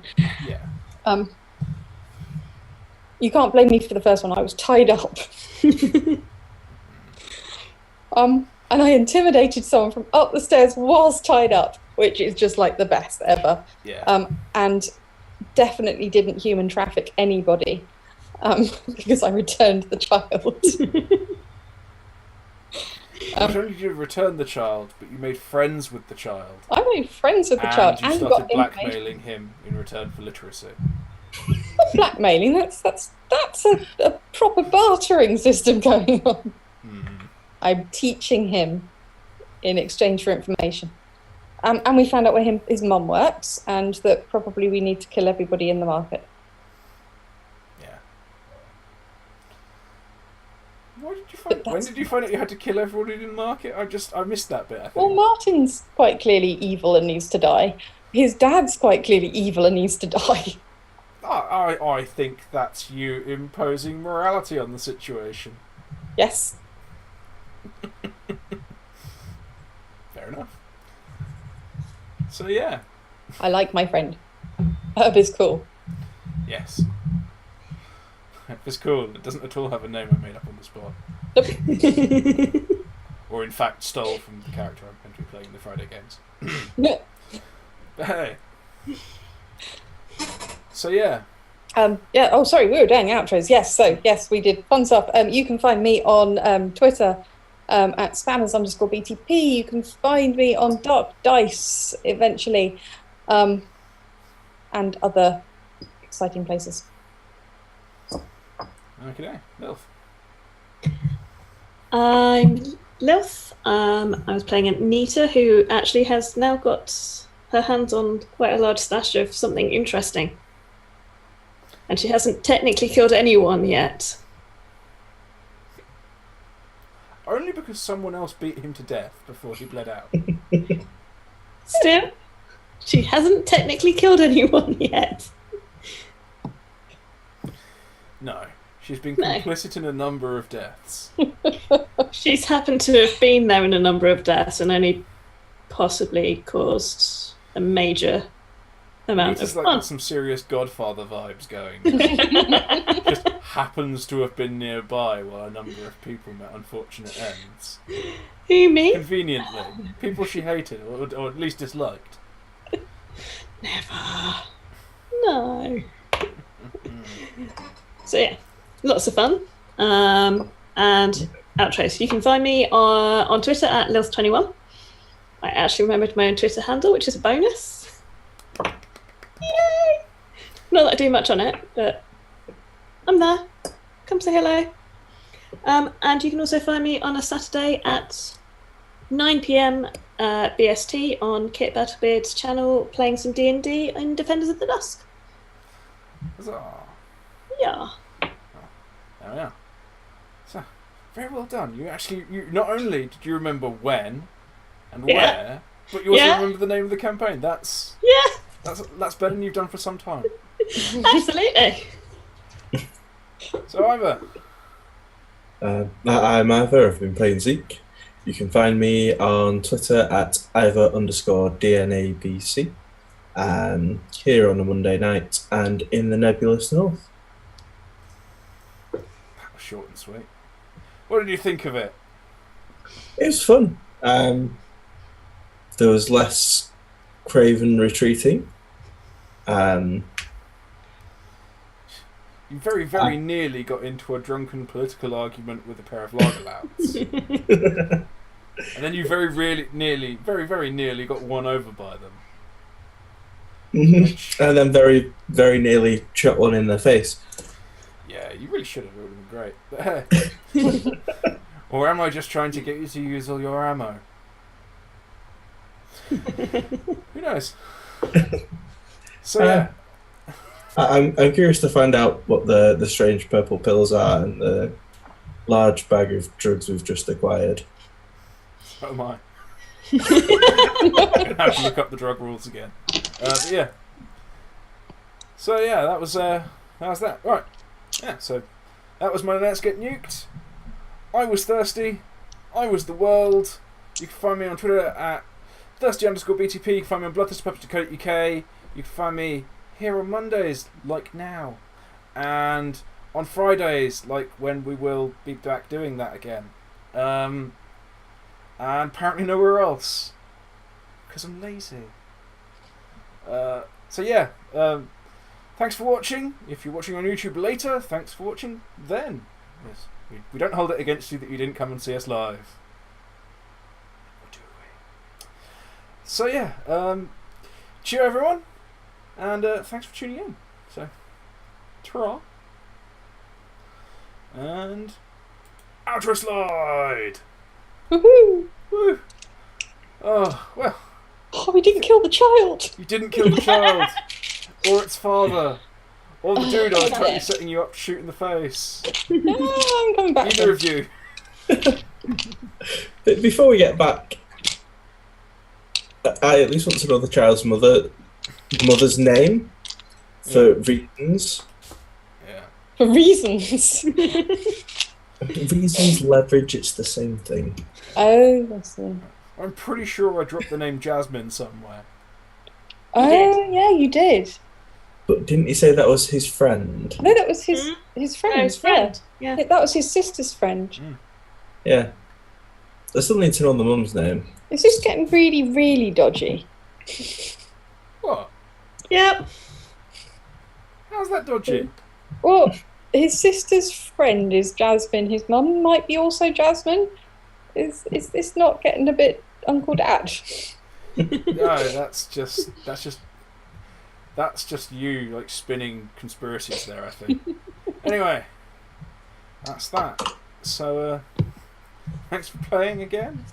[SPEAKER 1] Yeah.
[SPEAKER 2] You can't blame me for the first one. I was tied up. And I intimidated someone from up the stairs whilst tied up, which is just like the best ever.
[SPEAKER 1] Yeah.
[SPEAKER 2] And definitely didn't human traffic anybody because I returned the child.
[SPEAKER 1] Not only did you return the child, but you made friends with the child.
[SPEAKER 2] I made friends with the child
[SPEAKER 1] And you
[SPEAKER 2] and
[SPEAKER 1] started
[SPEAKER 2] got
[SPEAKER 1] blackmailing him in return for literacy.
[SPEAKER 2] Not blackmailing. That's a proper bartering system going on. I'm teaching him in exchange for information. And we found out where his mum works, and that probably we need to kill everybody in the market.
[SPEAKER 1] Yeah. When did you find out you had to kill everybody in the market? I missed that bit, I think.
[SPEAKER 2] Well, Martin's quite clearly evil and needs to die. His dad's quite clearly evil and needs to die.
[SPEAKER 1] I think that's you imposing morality on the situation.
[SPEAKER 2] Yes.
[SPEAKER 1] Fair enough. So yeah.
[SPEAKER 2] I like my friend. Herb is cool.
[SPEAKER 1] Yes. It's cool. It doesn't at all have a name I made up on the spot. Or in fact stole from the character I'm going to be playing in the Friday games. But hey. So yeah.
[SPEAKER 2] Yeah. Oh, sorry. We were doing outros. Yes. So yes, we did fun stuff. You can find me on Twitter at spanners_BTP. You can find me on Dark Dice eventually, and other exciting places.
[SPEAKER 1] Okay, Lilth.
[SPEAKER 3] I'm Lilth. I was playing Nita, who actually has now got her hands on quite a large stash of something interesting. And she hasn't technically killed anyone yet.
[SPEAKER 1] Only because someone else beat him to death before he bled out.
[SPEAKER 3] Still, she hasn't technically killed anyone yet.
[SPEAKER 1] No. She's been complicit in a number of deaths.
[SPEAKER 3] She's happened to have been there in a number of deaths and only possibly caused a major amount of
[SPEAKER 1] Like
[SPEAKER 3] fun.
[SPEAKER 1] got some serious Godfather vibes going. Just happens to have been nearby while a number of people met unfortunate ends.
[SPEAKER 3] Who, me?
[SPEAKER 1] Conveniently. People she hated, or at least disliked.
[SPEAKER 3] Never. No. So yeah, lots of fun. And outros. You can find me on Twitter at Lilth21. I actually remembered my own Twitter handle, which is a bonus. Yay! Not that I do much on it, but I'm there. Come say hello. And you can also find me on a Saturday at 9 p.m. BST on Kit Battlebeard's channel, playing some D&D in Defenders of the Dusk.
[SPEAKER 1] Huzzah.
[SPEAKER 3] Yeah.
[SPEAKER 1] There we are. So, very well done. You not only did you remember when and where, but you also remember the name of the campaign. That's better than you've done for some time.
[SPEAKER 3] Absolutely.
[SPEAKER 1] So Ivor.
[SPEAKER 4] I'm Ivor. I've been playing Zeke. You can find me on Twitter at Ivor_DNABC, and here on a Monday night and in the Nebulous North.
[SPEAKER 1] That was short and sweet. What did you think of it?
[SPEAKER 4] It was fun. There was less craven retreating.
[SPEAKER 1] You very, very nearly got into a drunken political argument with a pair of lager louds. And then you very, very nearly got won over by them.
[SPEAKER 4] And then very, very nearly shot one in the face.
[SPEAKER 1] Yeah, you really should have. It would have been great. But, hey. Or am I just trying to get you to use all your ammo? Who knows? So yeah.
[SPEAKER 4] I'm curious to find out what the strange purple pills are and the large bag of drugs we've just acquired.
[SPEAKER 1] Oh my. I have to look up the drug rules again. But yeah. So yeah, that was that. Right. Yeah. So that was my Let's Get Nuked. I was thirsty. I was the world. You can find me on Twitter at thirsty_BTP. You can find me on bloodthirstypuppet.co.uk. You can find me here on Mondays, like now, and on Fridays, like when we will be back doing that again. And apparently nowhere else, because I'm lazy. So yeah, thanks for watching. If you're watching on YouTube later, thanks for watching then. Yes, we don't hold it against you that you didn't come and see us live. Or do we? So yeah, cheer everyone, and thanks for tuning in. So, ta-ra. And outro slide.
[SPEAKER 2] Woohoo!
[SPEAKER 1] Woo. Oh well.
[SPEAKER 2] Oh, we didn't kill the child.
[SPEAKER 1] You didn't kill the child, or its father, or the dude I was totally setting you up to shoot in the face.
[SPEAKER 2] No, I'm coming back.
[SPEAKER 1] Either of you.
[SPEAKER 4] But before we get back, I at least want to know the child's mother's name for reasons.
[SPEAKER 1] Yeah.
[SPEAKER 2] For reasons.
[SPEAKER 4] Reasons, leverage, it's the same thing.
[SPEAKER 2] Oh, that's the...
[SPEAKER 1] I'm pretty sure I dropped the name Jasmine somewhere.
[SPEAKER 2] Oh, yeah, you did.
[SPEAKER 4] But didn't he say that was his friend?
[SPEAKER 2] No, that was his friend.
[SPEAKER 3] No, his friend.
[SPEAKER 2] Yeah.
[SPEAKER 3] Yeah.
[SPEAKER 2] That was his sister's friend.
[SPEAKER 4] Yeah. I still need to know the mum's name.
[SPEAKER 2] Is this getting really, really dodgy?
[SPEAKER 1] What?
[SPEAKER 3] Yep.
[SPEAKER 1] How's that dodgy?
[SPEAKER 2] Well, his sister's friend is Jasmine. His mum might be also Jasmine. Is this not getting a bit Uncle Dad?
[SPEAKER 1] No, that's just you like spinning conspiracies there, I think. Anyway, that's that. So thanks for playing again.